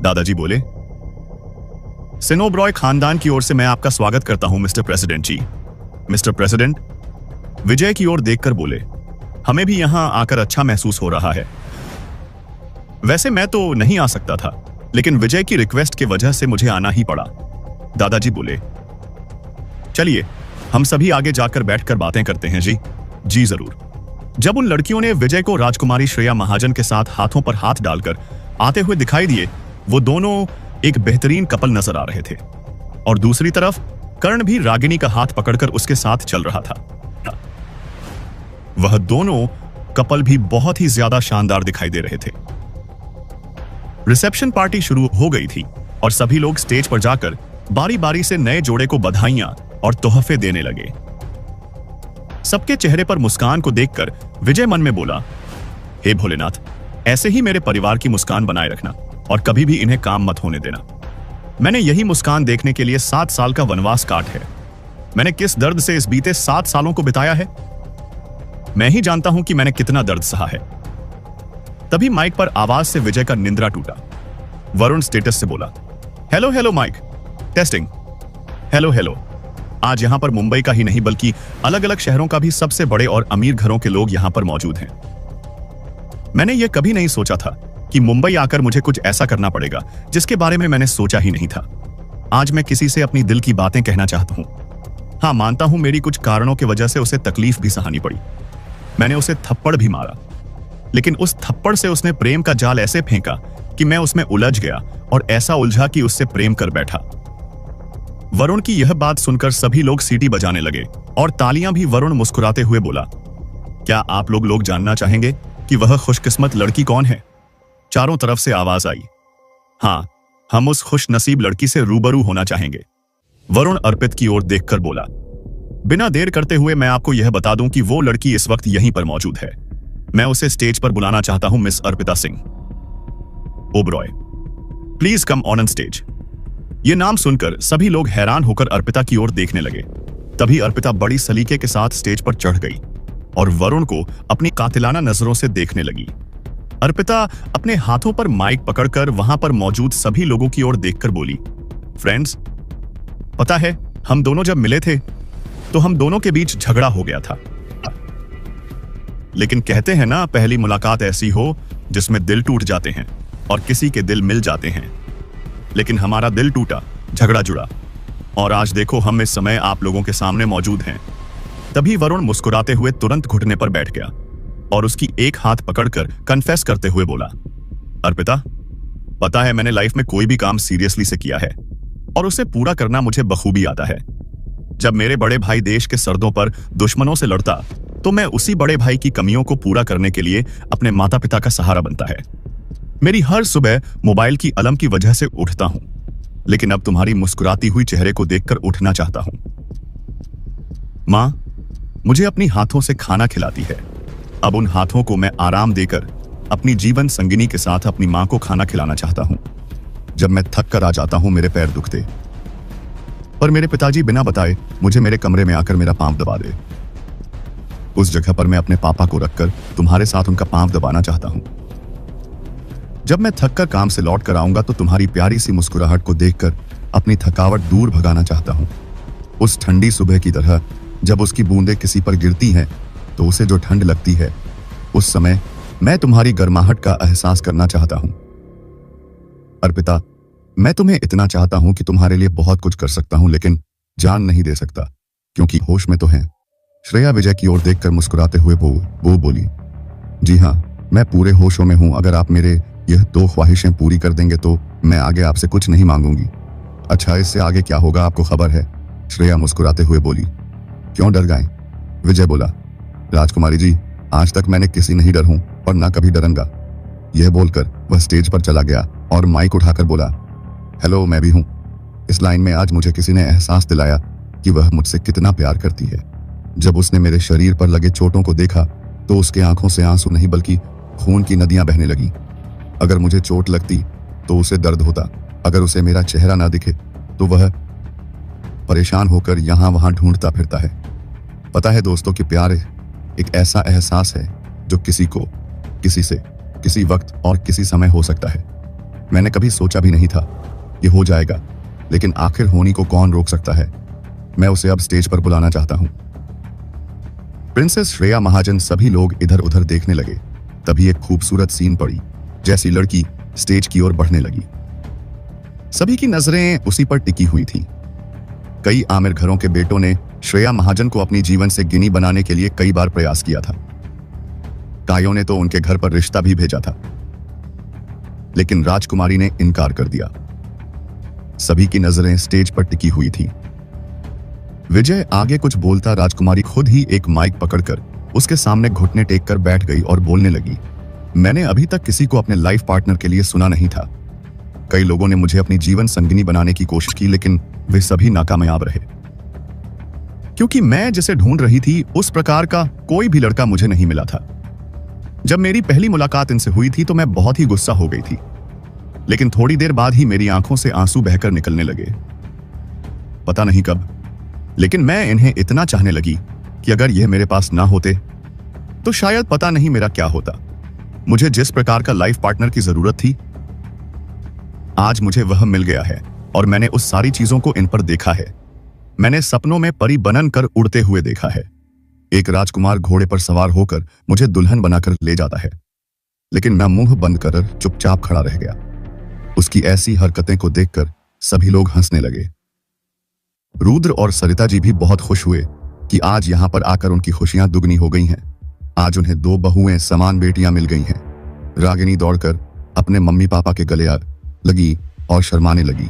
Speaker 2: दादाजी बोले, सिनोब्रॉय खानदान की ओर से मैं आपका स्वागत करता हूं मिस्टर प्रेसिडेंट जी। मिस्टर प्रेसिडेंट विजय की ओर देखकर बोले, हमें भी यहां आकर अच्छा महसूस हो रहा है। वैसे मैं तो नहीं आ सकता था, लेकिन विजय की रिक्वेस्ट की वजह से मुझे आना ही पड़ा। दादाजी बोले, चलिए हम सभी आगे जाकर बैठकर बातें करते हैं। जी जरूर। जब उन लड़कियों ने विजय को राजकुमारी श्रेया महाजन के साथ हाथों पर हाथ डालकर आते हुए दिखाई दिए, वो दोनों एक बेहतरीन कपल नजर आ रहे थे। और दूसरी तरफ कर्ण भी रागिनी का हाथ पकड़कर उसके साथ चल रहा था। वह दोनों कपल भी बहुत ही ज्यादा शानदार दिखाई दे रहे थे। रिसेप्शन पार्टी शुरू हो गई थी और सभी लोग स्टेज पर जाकर बारी बारी से नए जोड़े को बधाइयां और तोहफे देने लगे। सबके चेहरे पर मुस्कान को देखकर विजय मन में बोला, हे भोलेनाथ, ऐसे ही मेरे परिवार की मुस्कान बनाए रखना और कभी भी इन्हें काम मत होने देना। मैंने यही मुस्कान देखने के लिए 7 साल का वनवास काट है। मैंने किस दर्द से इस बीते 7 सालों को बिताया है, मैं ही जानता हूं कि मैंने कितना दर्द सहा है। तभी माइक पर आवाज से विजय का निंद्रा टूटा। वरुण स्टेटस से बोला, hello hello mic, testing, hello hello. आज यहां पर मुंबई का ही नहीं बल्कि अलग अलग शहरों का भी सबसे बड़े और अमीर घरों के लोग यहां पर मौजूद हैं। मैंने यह कभी नहीं सोचा था कि मुंबई आकर मुझे कुछ ऐसा करना पड़ेगा जिसके बारे में मैंने सोचा ही नहीं था। आज मैं किसी से अपनी दिल की बातें कहना चाहता हूं। हाँ, मानता हूं मेरी कुछ कारणों की वजह से उसे तकलीफ भी सहानी पड़ी। मैंने उसे थप्पड़ भी मारा, लेकिन उस थप्पड़ से उसने प्रेम का जाल ऐसे फेंका कि मैं उसमें उलझ गया और ऐसा उलझा कि उससे प्रेम कर बैठा। वरुण की यह बात सुनकर सभी लोग सीटी बजाने लगे और तालियां भी। वरुण मुस्कुराते हुए बोला, क्या आप लोग जानना चाहेंगे कि वह खुशकिस्मत लड़की कौन है? चारों तरफ से आवाज आई, हाँ, हम उस खुशनसीब लड़की से रूबरू होना चाहेंगे। वरुण अर्पित की ओर देखकर बोला, बिना देर करते हुए मैं आपको यह बता दूं कि वो लड़की इस वक्त यहीं पर मौजूद है। मैं उसे स्टेज पर बुलाना चाहता हूं, miss Arpita Singh Oberoi. Please come on stage. यह नाम सुनकर सभी लोग हैरान होकर अर्पिता की ओर देखने लगे। तभी अर्पिता बड़ी सलीके के साथ स्टेज पर चढ़ गई और वरुण को अपनी कातिलाना नजरों से देखने लगी। अर्पिता अपने हाथों पर माइक पकड़कर वहां पर मौजूद सभी लोगों की ओर देखकर बोली, फ्रेंड्स, पता है हम दोनों जब मिले थे तो हम दोनों के बीच झगड़ा हो गया था। लेकिन कहते हैं ना, पहली मुलाकात ऐसी हो जिसमें दिल टूट जाते हैं और किसी के दिल मिल जाते हैं। लेकिन हमारा दिल टूटा, झगड़ा जुड़ा, और आज देखो हम इस समय आप लोगों के सामने मौजूद हैं। तभी वरुण मुस्कुराते हुए तुरंत घुटने पर बैठ गया और उसकी एक हाथ पकड़कर कन्फेस करते हुए बोला, अर्पिता, पता है मैंने लाइफ में कोई भी काम सीरियसली से किया है और उसे पूरा करना मुझे बखूबी आता है। जब मेरे बड़े भाई देश के सरहदों पर दुश्मनों से लड़ता तो मैं उसी बड़े भाई की कमियों को पूरा करने के लिए अपने माता पिता का सहारा बनता है। मेरी हर सुबह मोबाइल की अलार्म की वजह से उठता हूं, लेकिन अब तुम्हारी मुस्कुराती हुई चेहरे को देखकर उठना चाहता हूं। मां मुझे अपनी हाथों से खाना खिलाती है। अब उन हाथों को मैं आराम देकर अपनी जीवन संगिनी के साथ अपनी मां को खाना खिलाना चाहता हूं। जब मैं थक कर आ जाता हूं मेरे पैर दुखते, पर मेरे पिताजी बिना बताए मुझे मेरे कमरे में आकर मेरा पांव दबा दे। उस जगह पर मैं अपने पापा को रखकर तुम्हारे साथ उनका पांव दबाना चाहता हूं। जब मैं थक कर काम से लौट कर आऊंगा तो तुम्हारी प्यारी सी मुस्कुराहट को देखकर अपनी थकावट दूर भगाना चाहता हूं। उस ठंडी सुबह की तरह जब उसकी बूंदें किसी पर गिरती हैं तो उसे जो ठंड लगती है, उस समय मैं तुम्हारी गर्माहट का एहसास करना चाहता हूं। अर्पिता, मैं तुम्हें इतना चाहता हूं कि तुम्हारे लिए बहुत कुछ कर सकता हूं, लेकिन जान नहीं दे सकता क्योंकि होश में तो हैं। श्रेया विजय की ओर देखकर मुस्कुराते हुए वो बोली, जी हाँ, मैं पूरे होशों में हूं। अगर आप मेरे यह 2 ख्वाहिशें पूरी कर देंगे तो मैं आगे आपसे कुछ नहीं मांगूंगी। अच्छा, इससे आगे क्या होगा आपको खबर है? श्रेया मुस्कुराते हुए बोली। क्यों डर गए? विजय बोला, राजकुमारी जी, आज तक मैंने किसी नहीं डर हूं और ना कभी डरूंगा। यह बोलकर वह स्टेज पर चला गया और माइक उठाकर बोला, हेलो, मैं भी हूं। इस लाइन में आज मुझे किसी ने एहसास दिलाया कि वह मुझसे कितना प्यार करती है। जब उसने मेरे शरीर पर लगे चोटों को देखा तो उसके आंखों से आंसू नहीं बल्कि खून की नदियां बहने लगी। अगर मुझे चोट लगती तो उसे दर्द होता, अगर उसे मेरा चेहरा ना दिखे तो वह परेशान होकर यहां वहां ढूंढता फिरता है। पता है दोस्तों कि प्यार एक ऐसा एहसास है जो किसी को, किसी से, किसी वक्त और किसी समय हो सकता है। मैंने कभी सोचा भी नहीं था ये हो जाएगा, लेकिन आखिर होनी को कौन रोक सकता है। मैं उसे अब स्टेज पर बुलाना चाहता हूं। प्रिंसेस श्रेया महाजन सभी लोग इधर उधर देखने लगे। तभी एक खूबसूरत सीन पड़ी। जैसी लड़की स्टेज की ओर बढ़ने लगी, सभी की नजरें उसी पर टिकी हुई थी। कई आमिर घरों के बेटों ने श्रेया महाजन को अपनी जीवन से गिनी बनाने के लिए कई बार प्रयास किया था। कायों ने तो उनके घर पर रिश्ता भी भेजा था, लेकिन राजकुमारी ने इनकार कर दिया। सभी की नजरें स्टेज पर टिकी हुई थी। विजय आगे कुछ बोलता, राजकुमारी खुद ही एक माइक पकड़कर उसके सामने घुटने टेक कर बैठ गई और बोलने लगी, मैंने अभी तक किसी को अपने लाइफ पार्टनर के लिए सुना नहीं था। कई लोगों ने मुझे अपनी जीवन संगिनी बनाने की कोशिश की, लेकिन वे सभी नाकामयाब रहे, क्योंकि मैं जिसे ढूंढ रही थी उस प्रकार का कोई भी लड़का मुझे नहीं मिला था। जब मेरी पहली मुलाकात इनसे हुई थी तो मैं बहुत ही गुस्सा हो गई थी, लेकिन थोड़ी देर बाद ही मेरी आंखों से आंसू बहकर निकलने लगे। पता नहीं कब, लेकिन मैं इन्हें इतना चाहने लगी कि अगर यह मेरे पास ना होते तो शायद पता नहीं मेरा क्या होता। मुझे जिस प्रकार का लाइफ पार्टनर की जरूरत थी, आज मुझे वह मिल गया है और मैंने उस सारी चीजों को इन पर देखा है। मैंने सपनों में परी बनन कर उड़ते हुए देखा है। एक राजकुमार घोड़े पर सवार होकर मुझे दुल्हन बनाकर ले जाता है, लेकिन मैं मुंह बंद कर चुपचाप खड़ा रह गया। उसकी ऐसी हरकतें को देखकर सभी लोग हंसने लगे। रुद्र और सरिता जी भी बहुत खुश हुए कि आज यहां पर आकर उनकी खुशियां दुगनी हो गई हैं। आज उन्हें 2 बहुएं समान बेटियां मिल गई हैं। रागिनी दौड़कर अपने मम्मी पापा के गले आ लगी और शर्माने लगी।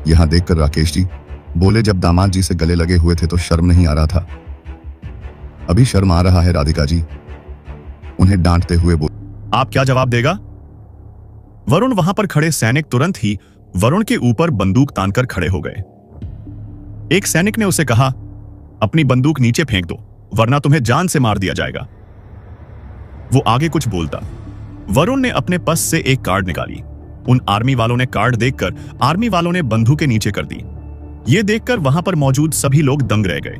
Speaker 2: यहां देखकर राकेश जी बोले, जब दामाद जी से गले लगे हुए थे तो शर्म नहीं आ रहा था, अभी शर्म आ रहा है राधिका जी। उन्हें डांटते हुए बोले,
Speaker 3: आप क्या जवाब देगा? वरुण वहां पर खड़े सैनिक तुरंत ही वरुण के ऊपर बंदूक तानकर खड़े हो गए। एक सैनिक ने उसे कहा, अपनी बंदूक नीचे फेंक दो वरना तुम्हें जान से मार दिया जाएगा। वो आगे कुछ बोलता, वरुण ने अपने पस से एक कार्ड निकाली। उन आर्मी वालों ने कार्ड देखकर आर्मी वालों ने बंदूकें नीचे कर दी। ये देखकर वहां पर मौजूद सभी लोग दंग रह गए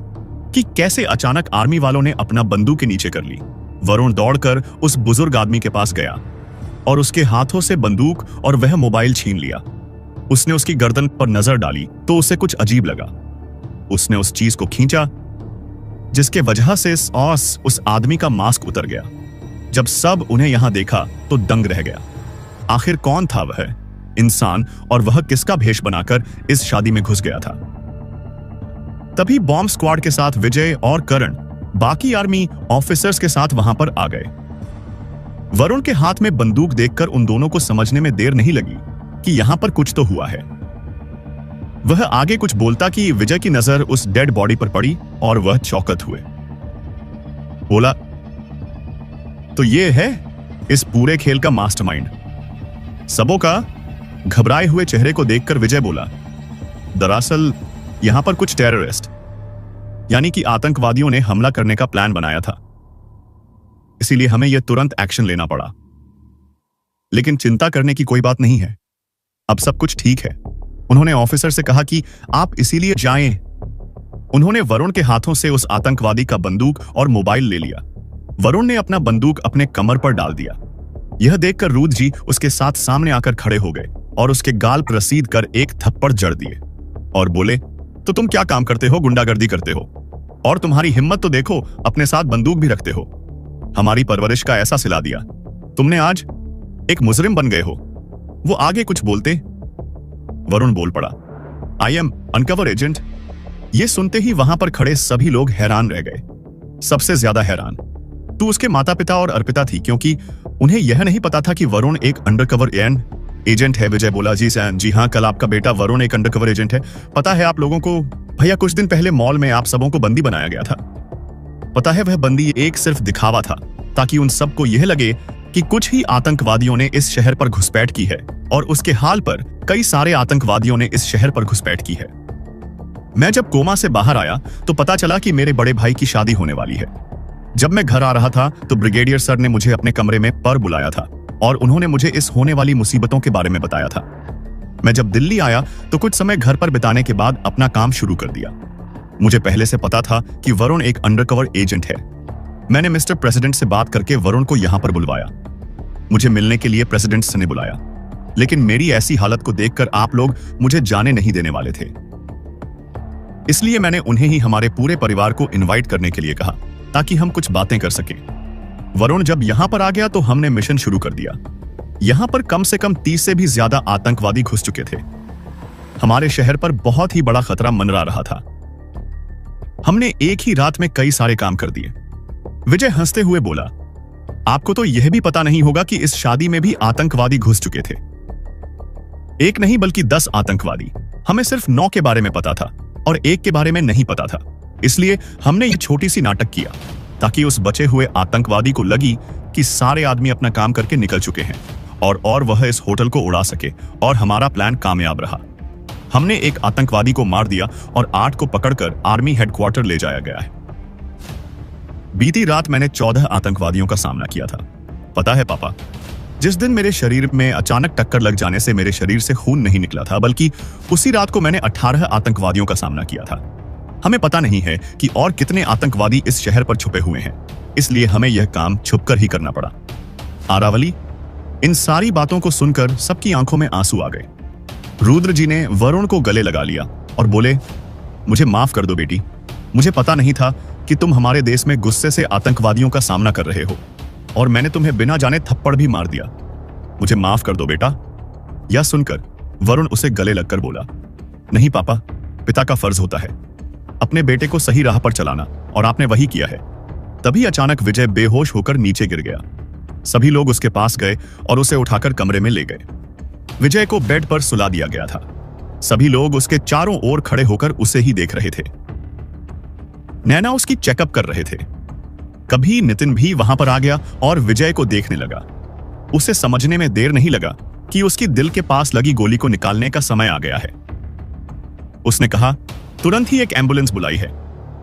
Speaker 3: कि कैसे अचानक आर्मी वालों ने अपना बंदूकें नीचे कर ली। वरुण दौड़कर उस बुजुर्ग आदमी के पास गया और उसके हाथों से बंदूक और वह मोबाइल छीन लिया। उसने उसकी गर्दन पर नजर डाली तो उसे कुछ अजीब लगा। उसने उस चीज को खींचा जिसके वजह से उस आदमी का मास्क उतर गया। जब सब उन्हें यहां देखा तो दंग रह गया। आखिर कौन था वह इंसान और वह किसका भेष बनाकर इस शादी में घुस गया था? तभी बॉम्ब स्क्वाड के साथ विजय और करण बाकी आर्मी ऑफिसर्स के साथ वहां पर आ गए। वरुण के हाथ में बंदूक देखकर उन दोनों को समझने में देर नहीं लगी कि यहां पर कुछ तो हुआ है। वह आगे कुछ बोलता कि विजय की नजर उस डेड बॉडी पर पड़ी और वह चौकत हुए। बोला, तो ये है इस पूरे खेल का मास्टरमाइंड। सबों का घबराए हुए चेहरे को देखकर विजय बोला, दरअसल यहां पर कुछ टेररिस्ट यानी कि आतंकवादियों ने हमला करने का प्लान बनाया था, इसीलिए हमें यह तुरंत एक्शन लेना पड़ा। लेकिन चिंता करने की कोई बात नहीं है, अब सब कुछ ठीक है। उन्होंने ऑफिसर से कहा कि आप इसीलिए जाएं। उन्होंने वरुण के हाथों से उस आतंकवादी का बंदूक और मोबाइल ले लिया। वरुण ने अपना बंदूक अपने कमर पर डाल दिया। यह देखकर रुद्र जी उसके साथ सामने आकर खड़े हो गए और उसके गाल पर रसीद कर एक थप्पड़ जड़ दिए और बोले, तो तुम क्या काम करते हो? गुंडागर्दी करते हो और तुम्हारी हिम्मत तो देखो, अपने साथ बंदूक भी रखते हो। हमारी परवरिश का ऐसा सिला दिया, तुमने आज एक मुजरिम बन गए हो। वो आगे कुछ बोलते वरुण बोल पड़ा, आई एम अनकवर एजेंट। ये सुनते ही वहां पर खड़े सभी लोग हैरान रह गए। सबसे ज्यादा हैरान तो उसके माता पिता और अर्पिता थी, क्योंकि उन्हें यह नहीं पता था कि वरुण एक अंडरकवर एजेंट है। विजय बोला, जी हाँ, कल आपका बेटा वरुण एक अंडरकवर एजेंट है। पता है आप लोगों को भैया, कुछ दिन पहले मॉल में आप सबों को बंदी बनाया गया था। पता है वह बंदी एक सिर्फ दिखावा था, ताकि उन सबको यह लगे कि कुछ ही आतंकवादियों ने इस शहर पर घुसपैठ की है और उसके हाल पर कई सारे आतंकवादियों ने इस शहर पर घुसपैठ की है। मैं जब कोमा से बाहर आया तो पता चला कि मेरे बड़े भाई की शादी होने वाली है। जब मैं घर आ रहा था तो ब्रिगेडियर सर ने मुझे अपने कमरे में पर बुलाया था और उन्होंने मुझे इस होने वाली मुसीबतों के बारे में बताया था। मैं जब दिल्ली आया तो कुछ समय घर पर बिताने के बाद अपना काम शुरू कर दिया। मुझे पहले से पता था कि वरुण एक अंडरकवर एजेंट है। मैंने मिस्टर प्रेसिडेंट से बात करके वरुण को यहां पर बुलवाया। मुझे मिलने के लिए प्रेसिडेंट ने बुलाया, लेकिन मेरी ऐसी हालत को देखकर आप लोग मुझे जाने नहीं देने वाले थे। इसलिए मैंने उन्हें ही हमारे पूरे परिवार को इनवाइट करने के लिए कहा, ताकि हम कुछ बातें कर सकें। वरुण जब यहां पर आ गया तो हमने मिशन शुरू कर दिया। यहां पर कम से कम 30 से भी ज्यादा आतंकवादी घुस चुके थे। हमारे शहर पर बहुत ही बड़ा खतरा मंडरा रहा था। हमने एक ही रात में कई सारे काम कर दिए। विजय हंसते हुए बोला, आपको तो यह भी पता नहीं होगा कि इस शादी में भी आतंकवादी घुस चुके थे। एक नहीं बल्कि 10 आतंकवादी। हमें सिर्फ 9 के बारे में पता था और एक के बारे में नहीं पता था। इसलिए हमने ये छोटी सी नाटक किया ताकि उस बचे हुए आतंकवादी को लगी कि सारे आदमी अपना काम करके निकल चुके हैं और वह इस होटल को उड़ा सके, और हमारा प्लान कामयाब रहा। हमने एक आतंकवादी को मार दिया और 8 को पकड़कर आर्मी हेडक्वार्टर ले जाया गया है। बीती रात मैंने 14 आतंकवादियों का सामना किया था।
Speaker 2: पता है पापा, जिस दिन मेरे शरीर में अचानक टक्कर लग जाने से मेरे शरीर से खून नहीं निकला था, बल्कि उसी रात को मैंने 18 आतंकवादियों का सामना किया था। हमें पता नहीं है कि और कितने आतंकवादी इस शहर पर छुपे हुए हैं, इसलिए हमें यह काम छुपकर ही करना पड़ा। आरावली, इन सारी बातों को सुनकर सबकी आंखों में आंसू आ गए। रुद्र जी ने वरुण को गले लगा लिया और बोले, मुझे माफ कर दो बेटी, मुझे पता नहीं था कि तुम हमारे देश में गुस्से से आतंकवादियों का सामना कर रहे हो और मैंने तुम्हें बिना जाने थप्पड़ भी मार दिया। मुझे माफ कर दो बेटा। यह सुनकर वरुण उसे गले लगकर बोला, नहीं पापा, पिता का फर्ज होता है अपने बेटे को सही राह पर चलाना, और आपने वही किया है। तभी अचानक विजय बेहोश होकर नीचे गिर गया। सभी लोग उसके पास गए और उसे उठाकर कमरे में ले गए। विजय को बेड पर सुला दिया गया था। सभी लोग उसके चारों ओर खड़े होकर उसे ही देख रहे थे। नैना उसकी चेकअप कर रहे थे। कभी नितिन भी वहां पर आ गया और विजय को देखने लगा। उसे समझने में देर नहीं लगा कि उसकी दिल के पास लगी गोली को निकालने का समय आ गया है। उसने कहा, तुरंत ही एक एम्बुलेंस बुलाई है,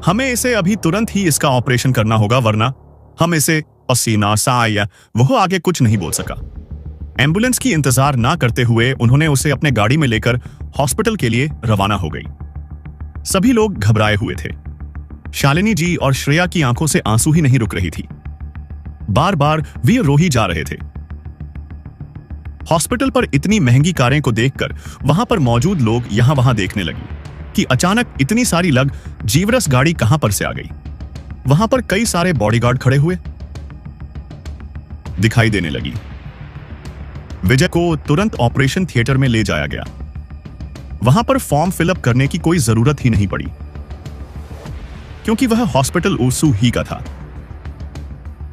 Speaker 2: हमें इसे अभी तुरंत ही इसका ऑपरेशन करना होगा, वरना हम इसे पसीना सा या वह आगे कुछ नहीं बोल सका। एम्बुलेंस की इंतजार ना करते हुए उन्होंने उसे अपने गाड़ी में लेकर हॉस्पिटल के लिए रवाना हो गई। सभी लोग घबराए हुए थे। शालिनी जी और श्रेया की आंखों से आंसू ही नहीं रुक रही थी। बार बार वे रो ही जा रहे थे। हॉस्पिटल पर इतनी महंगी कारें को देखकर वहां पर मौजूद लोग यहां वहां देखने लगे कि अचानक इतनी सारी जीवरस गाड़ी कहां पर से आ गई। वहां पर कई सारे बॉडीगार्ड खड़े हुए दिखाई देने लगी। विजय को तुरंत ऑपरेशन थिएटर में ले जाया गया। वहां पर फॉर्म फिलअप करने की कोई जरूरत ही नहीं पड़ी, क्योंकि वह हॉस्पिटल ओसू ही का था।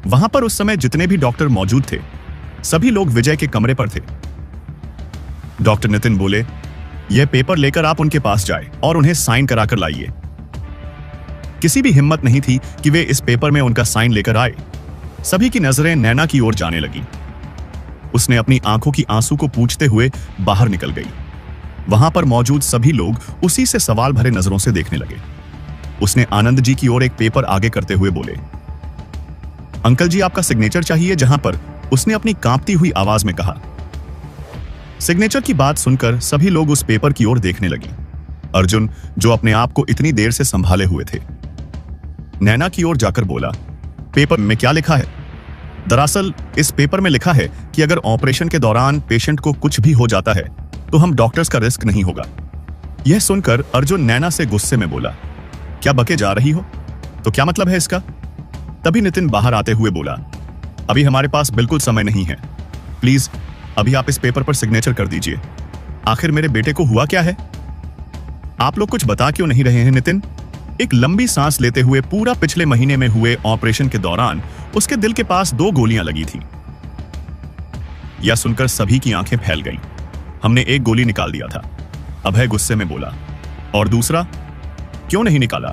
Speaker 2: वहां पर उस समय जितने भी डॉक्टर मौजूद थे, सभी लोग विजय के कमरे पर थे। डॉक्टर नितिन बोले, यह पेपर लेकर आप उनके पास जाए और उन्हें साइन कराकर लाइए। किसी भी हिम्मत नहीं थी कि वे इस पेपर में उनका साइन लेकर आए। सभी की नजरें नैना की ओर जाने लगी। उसने अपनी आंखों की आंसू को पूछते हुए बाहर निकल गई। वहां पर मौजूद सभी लोग उसी से सवाल भरे नजरों से देखने लगे। उसने आनंद जी की ओर एक पेपर आगे करते हुए बोले, अंकल जी, आपका सिग्नेचर चाहिए, जहां पर उसने अपनी कांपती हुई आवाज में कहा। सिग्नेचर की बात सुनकर सभी लोग उस पेपर की ओर देखने लगी। अर्जुन, जो अपने आप को इतनी देर से संभाले हुए थे, नैना की ओर जाकर बोला, पेपर में क्या लिखा है? दरअसल इस पेपर में लिखा है कि अगर ऑपरेशन के दौरान पेशेंट को कुछ भी हो जाता है तो हम डॉक्टर्स का रिस्क नहीं होगा। यह सुनकर अर्जुन नैना से गुस्से में बोला, क्या बके जा रही हो? तो क्या मतलब है इसका? तभी नितिन बाहर आते हुए बोला, अभी हमारे पास बिल्कुल समय नहीं है, प्लीज अभी आप इस पेपर पर सिग्नेचर कर दीजिए। आखिर मेरे बेटे को हुआ क्या है? आप लोग कुछ बता क्यों नहीं रहे हैं? नितिन एक लंबी सांस लेते हुए, पूरा पिछले महीने में हुए ऑपरेशन के दौरान उसके दिल के पास 2 गोलियां लगी थी। यह सुनकर सभी की आंखें फैल गईं। हमने एक गोली निकाल दिया था, अभय गुस्से में बोला। और दूसरा क्यों नहीं निकाला?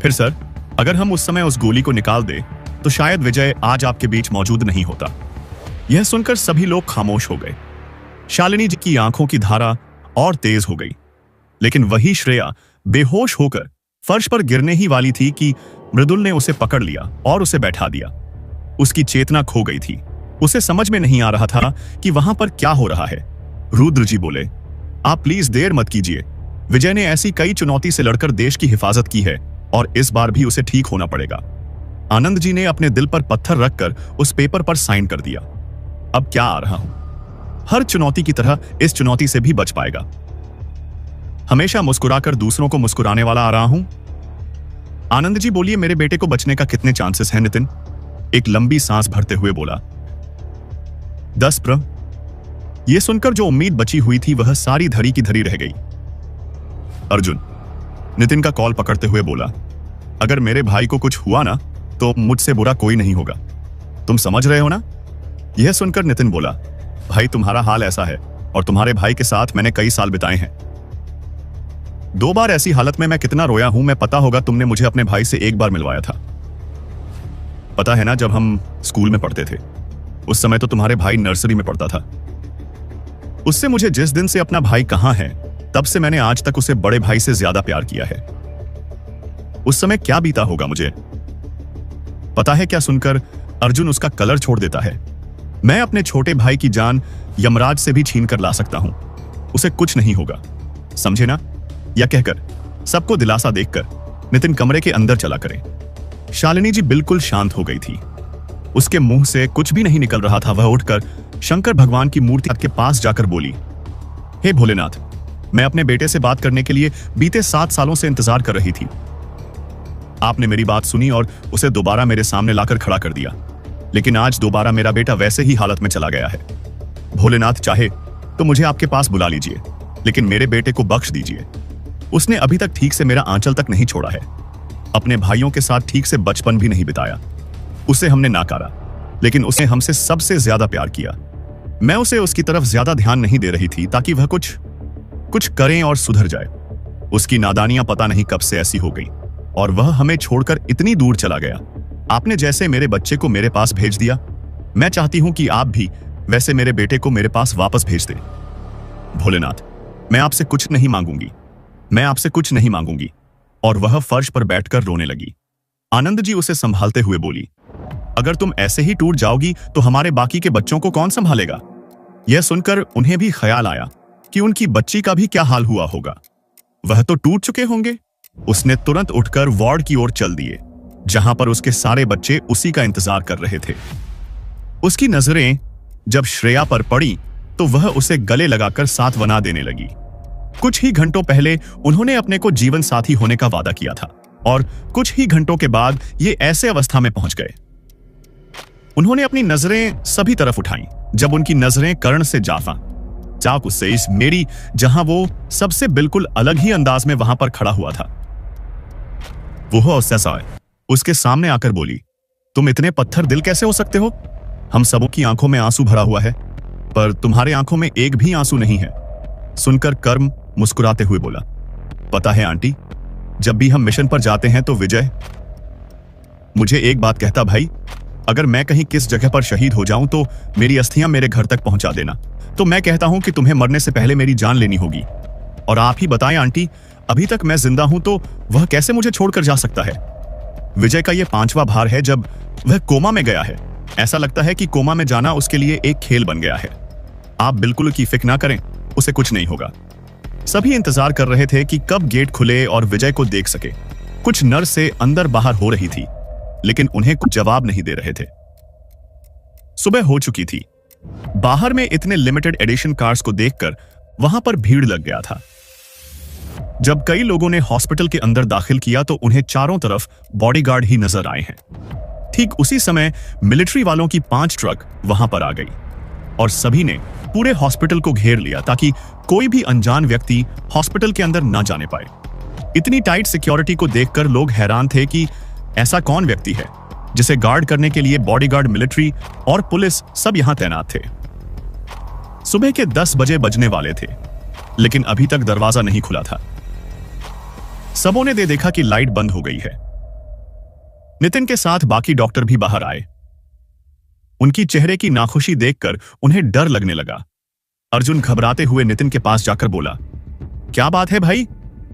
Speaker 2: फिर सर, अगर हम उस समय उस गोली को निकाल दे तो शायद विजय आज आपके बीच मौजूद नहीं होता। यह सुनकर सभी लोग खामोश हो गए। शालिनी जी की आंखों की धारा और तेज हो गई, लेकिन वही श्रेया बेहोश होकर फर्श पर गिरने ही वाली थी कि मृदुल ने उसे पकड़ लिया और उसे बैठा दिया। उसकी चेतना खो गई थी। उसे समझ में नहीं आ रहा था कि वहां पर क्या हो रहा है। रुद्र जी बोले, आप प्लीज देर मत कीजिए। विजय ने ऐसी कई चुनौती से लड़कर देश की हिफाजत की है और इस बार भी उसे ठीक होना पड़ेगा। आनंद जी ने अपने दिल पर पत्थर रखकर उस पेपर पर साइन कर दिया। अब क्या आ रहा हूं, हर चुनौती की तरह इस चुनौती से भी बच पाएगा। हमेशा मुस्कुराकर दूसरों को मुस्कुराने वाला आ रहा हूं। आनंद जी बोलिए, मेरे बेटे को बचने का कितने चांसेस हैं? नितिन एक लंबी सांस भरते हुए बोला, 10%। यह सुनकर जो उम्मीद बची हुई थी वह सारी धरी की धरी रह गई। अर्जुन नितिन का कॉल पकड़ते हुए बोला, अगर मेरे भाई को कुछ हुआ ना तो मुझसे बुरा कोई नहीं होगा, तुम समझ रहे हो ना? यह सुनकर नितिन बोला, भाई तुम्हारा हाल ऐसा है और तुम्हारे भाई के साथ मैंने कई साल बिताए हैं। 2 बार ऐसी हालत में मैं कितना रोया हूं, मैं पता होगा तुमने मुझे अपने भाई से 1 बार मिलवाया था। पता है ना, जब हम स्कूल में पढ़ते थे उस समय तो तुम्हारे भाई नर्सरी में पढ़ता था। उससे मुझे जिस दिन से अपना भाई कहां है तब से मैंने आज तक उसे बड़े भाई से ज्यादा प्यार किया है। उस समय क्या बीता होगा मुझे पता है क्या? सुनकर अर्जुन उसका कलर छोड़ देता है मैं अपने छोटे भाई की जान यमराज से भी छीन कर ला सकता हूं, उसे कुछ नहीं होगा, समझे ना? या कहकर सबको दिलासा देकर नितिन कमरे के अंदर चला करे। शालिनी जी बिल्कुल शांत हो गई थी। उसके मुंह से कुछ भी नहीं निकल रहा था। वह उठकर शंकर भगवान की मूर्ति के पास जाकर बोली, हे भोलेनाथ, मैं अपने बेटे से बात करने के लिए बीते 7 सालों से इंतजार कर रही थी। आपने मेरी बात सुनी और उसे दोबारा मेरे सामने लाकर खड़ा कर दिया, लेकिन आज दोबारा मेरा बेटा वैसे ही हालत में चला गया है। भोलेनाथ चाहे तो मुझे आपके पास बुला लीजिए, लेकिन मेरे बेटे को बख्श दीजिए। उसने अभी तक ठीक से मेरा आंचल तक नहीं छोड़ा है, अपने भाइयों के साथ ठीक से बचपन भी नहीं बिताया। उसे हमने नाकारा, लेकिन उसने हमसे सबसे ज्यादा प्यार किया। मैं उसे उसकी तरफ ज्यादा ध्यान नहीं दे रही थी ताकि वह कुछ करें और सुधर जाए। उसकी नादानियां पता नहीं कब से ऐसी हो गई और वह हमें छोड़कर इतनी दूर चला गया। आपने जैसे मेरे बच्चे को मेरे पास भेज दिया, मैं चाहती हूं कि आप भी वैसे मेरे बेटे को मेरे पास वापस भेज दें। भोलेनाथ, मैं आपसे कुछ नहीं मांगूंगी, मैं आपसे कुछ नहीं मांगूंगी। और वह फर्श पर बैठकर रोने लगी। आनंद जी उसे संभालते हुए बोली, अगर तुम ऐसे ही टूट जाओगी तो हमारे बाकी के बच्चों को कौन संभालेगा? यह सुनकर उन्हें भी ख्याल आया कि उनकी बच्ची का भी क्या हाल हुआ होगा। वह तो टूट चुके होंगे। उसने तुरंत उठकर वार्ड की ओर चल दिए, जहां पर उसके सारे बच्चे उसी का इंतजार कर रहे थे। उसकी नजरें जब श्रेया पर पड़ी तो वह उसे गले लगाकर सांत्वना देने लगी। कुछ ही घंटों पहले उन्होंने अपने को जीवन साथी होने का वादा किया था और कुछ ही घंटों के बाद ये ऐसे अवस्था में पहुंच गए। उन्होंने अपनी नजरें सभी तरफ उठाई जब उनकी नजरें कर्ण से चाक उससे इस मेरी, जहां वो सबसे बिल्कुल अलग ही अंदाज में वहां पर खड़ा हुआ था। वो उसके सामने आकर बोली, तुम इतने पत्थर दिल कैसे हो सकते हो? हम सबों की आंखों में आंसू भरा हुआ है, पर तुम्हारे आंखों में एक भी आंसू नहीं है। सुनकर कर्म मुस्कुराते हुए बोला, पता है आंटी, जब भी हम मिशन पर जाते हैं तो विजय मुझे एक बात कहता, भाई अगर मैं कहीं किस जगह पर शहीद हो जाऊं तो मेरी अस्थियां मेरे घर तक पहुंचा देना। तो मैं कहता हूं कि तुम्हें मरने से पहले मेरी जान लेनी होगी। और आप ही बताएं आंटी, अभी तक मैं जिंदा हूं तो वह कैसे मुझे छोड़कर जा सकता है? विजय का यह 5वां बार है जब वह कोमा में गया है। ऐसा लगता है कि कोमा में जाना उसके लिए एक खेल बन गया है। आप बिल्कुल की फिक्र ना करें, उसे कुछ नहीं होगा। सभी इंतजार कर रहे थे कि कब गेट खुले और विजय को देख सके। कुछ नर्स से अंदर बाहर हो रही थी, लेकिन उन्हें कुछ जवाब नहीं दे रहे थे। सुबह हो चुकी थी। बाहर में इतने लिमिटेड एडिशन कार्स को देखकर वहां पर भीड़ लग गया था। जब कई लोगों ने हॉस्पिटल के अंदर दाखिल किया तो उन्हें चारों तरफ बॉडीगार्ड ही नजर आए हैं। ठीक उसी समय मिलिट्री वालों की 5 ट्रक वहां पर आ गई और सभी ने पूरे हॉस्पिटल को घेर लिया ताकि कोई भी अनजान व्यक्ति हॉस्पिटल के अंदर ना जाने पाए। इतनी टाइट सिक्योरिटी को देखकर लोग हैरान थे कि ऐसा कौन व्यक्ति है जिसे गार्ड करने के लिए बॉडीगार्ड, मिलिट्री और पुलिस सब यहां तैनात थे। सुबह के 10 बजे बजने वाले थे, लेकिन अभी तक दरवाजा नहीं खुला था। सबों ने देखा कि लाइट बंद हो गई है। नितिन के साथ बाकी डॉक्टर भी बाहर आए। उनकी चेहरे की नाखुशी देखकर उन्हें डर लगने लगा। अर्जुन घबराते हुए नितिन के पास जाकर बोला, क्या बात है भाई,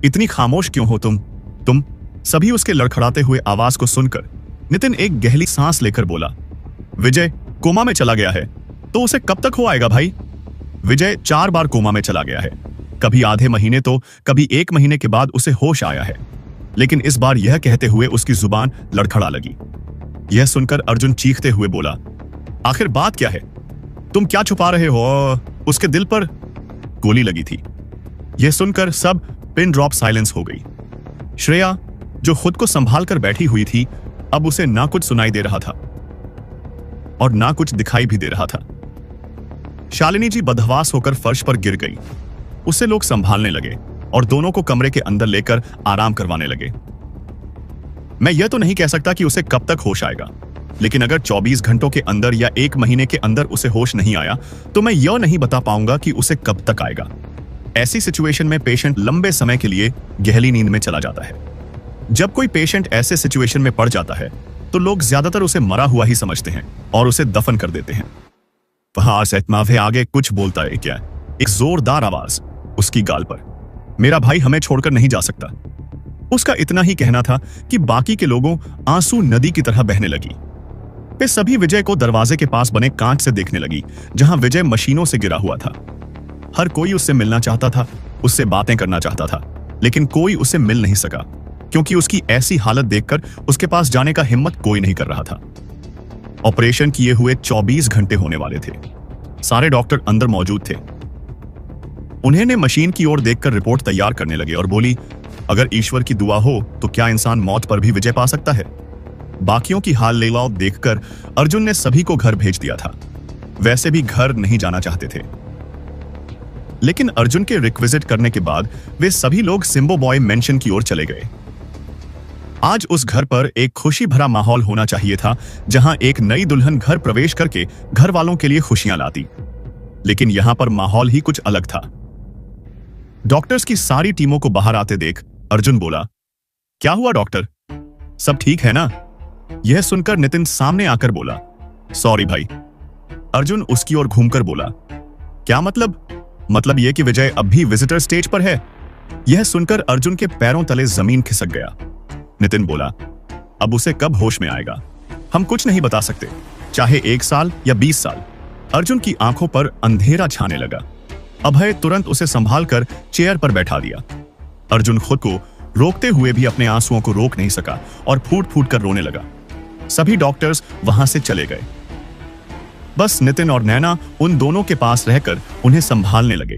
Speaker 2: इतनी खामोश क्यों हो तुम? सभी उसके लड़खड़ाते हुए आवाज को सुनकर नितिन एक गहरी सांस लेकर बोला, विजय कोमा में चला गया है, तो उसे कब तक हो आएगा भाई? विजय 4 बार कोमा में चला गया है, कभी आधे महीने तो कभी 1 महीने के बाद उसे होश आया है। लेकिन इस बार यह कहते हुए उसकी जुबान लड़खड़ा लगी। यह सुनकर अर्जुन चीखते हुए बोला, आखिर बात क्या है? तुम क्या छुपा रहे हो? उसके दिल पर गोली लगी थी। यह सुनकर सब पिन ड्रॉप साइलेंस हो गई। श्रेया जो खुद को संभाल कर बैठी हुई थी, अब उसे ना कुछ सुनाई दे रहा था और ना कुछ दिखाई भी दे रहा था। शालिनी जी बदहवास होकर फर्श पर गिर गई। उसे लोग संभालने लगे और दोनों को कमरे के अंदर लेकर आराम करवाने लगे। मैं यह तो नहीं कह सकता कि उसे कब तक होश आएगा, लेकिन अगर 24 घंटों के अंदर या 1 महीने के अंदर उसे होश नहीं आया तो मैं यह नहीं बता पाऊंगा कि उसे कब तक आएगा। ऐसी सिचुएशन में पेशेंट लंबे समय के लिए गहरी नींद में चला जाता है। जब कोई पेशेंट ऐसे सिचुएशन में पड़ जाता है तो लोग ज्यादातर उसे मरा हुआ ही समझते हैं और उसे दफन कर देते हैं। वहां से आगे कुछ बोलता है क्या? एक जोरदार आवाज उसकी गाल पर। मेरा भाई हमें छोड़कर नहीं जा सकता। उसका इतना ही कहना था कि बाकी के लोगों आंसू नदी की तरह बहने लगी।
Speaker 3: वे सभी विजय को दरवाजे के पास बने कांच से देखने लगी, जहां विजय मशीनों से गिरा हुआ था। हर कोई उससे मिलना चाहता था, उससे बातें करना चाहता था, लेकिन कोई उसे मिल नहीं सका, क्योंकि उसकी ऐसी हालत देखकर उसके पास जाने का हिम्मत कोई नहीं कर रहा था। ऑपरेशन किए हुए 24 घंटे होने वाले थे। सारे डॉक्टर अंदर मौजूद थे। उन्हें ने मशीन की ओर देखकर रिपोर्ट तैयार करने लगे और बोली, अगर ईश्वर की दुआ हो तो क्या इंसान मौत पर भी विजय पा सकता है? बाकियों की हाल लेलाओ देखकर अर्जुन ने सभी को घर भेज दिया था। वैसे भी घर नहीं जाना चाहते थे, लेकिन अर्जुन के रिक्विजिट करने के बाद वे सभी लोग सिम्बो बॉय मेंशन की ओर चले गए। आज उस घर पर एक खुशी भरा माहौल होना चाहिए था, जहां एक नई दुल्हन घर प्रवेश करके घर वालों के लिए खुशियां लाती, लेकिन यहां पर माहौल ही कुछ अलग था। डॉक्टर्स की सारी टीमों को बाहर आते देख अर्जुन बोला, क्या हुआ डॉक्टर, सब ठीक है ना? यह सुनकर नितिन सामने आकर बोला, सॉरी भाई। अर्जुन उसकी ओर घूमकर बोला, क्या मतलब यह कि विजय अब भी विजिटर स्टेज पर है? यह सुनकर अर्जुन के पैरों तले जमीन खिसक गया। नितिन बोला, अब उसे कब होश में आएगा? हम कुछ नहीं बता सकते, चाहे 1 साल या 20 साल। अर्जुन की आंखों पर अंधेरा छाने लगा। अभय तुरंत उसे संभालकर चेयर पर बैठा दिया। अर्जुन खुद को रोकते हुए भी अपने आंसुओं को रोक नहीं सका और फूट फूट कर रोने लगा। सभी डॉक्टर्स वहां से चले गए। बस नितिन और नैना उन दोनों के पास रहकर उन्हें संभालने लगे।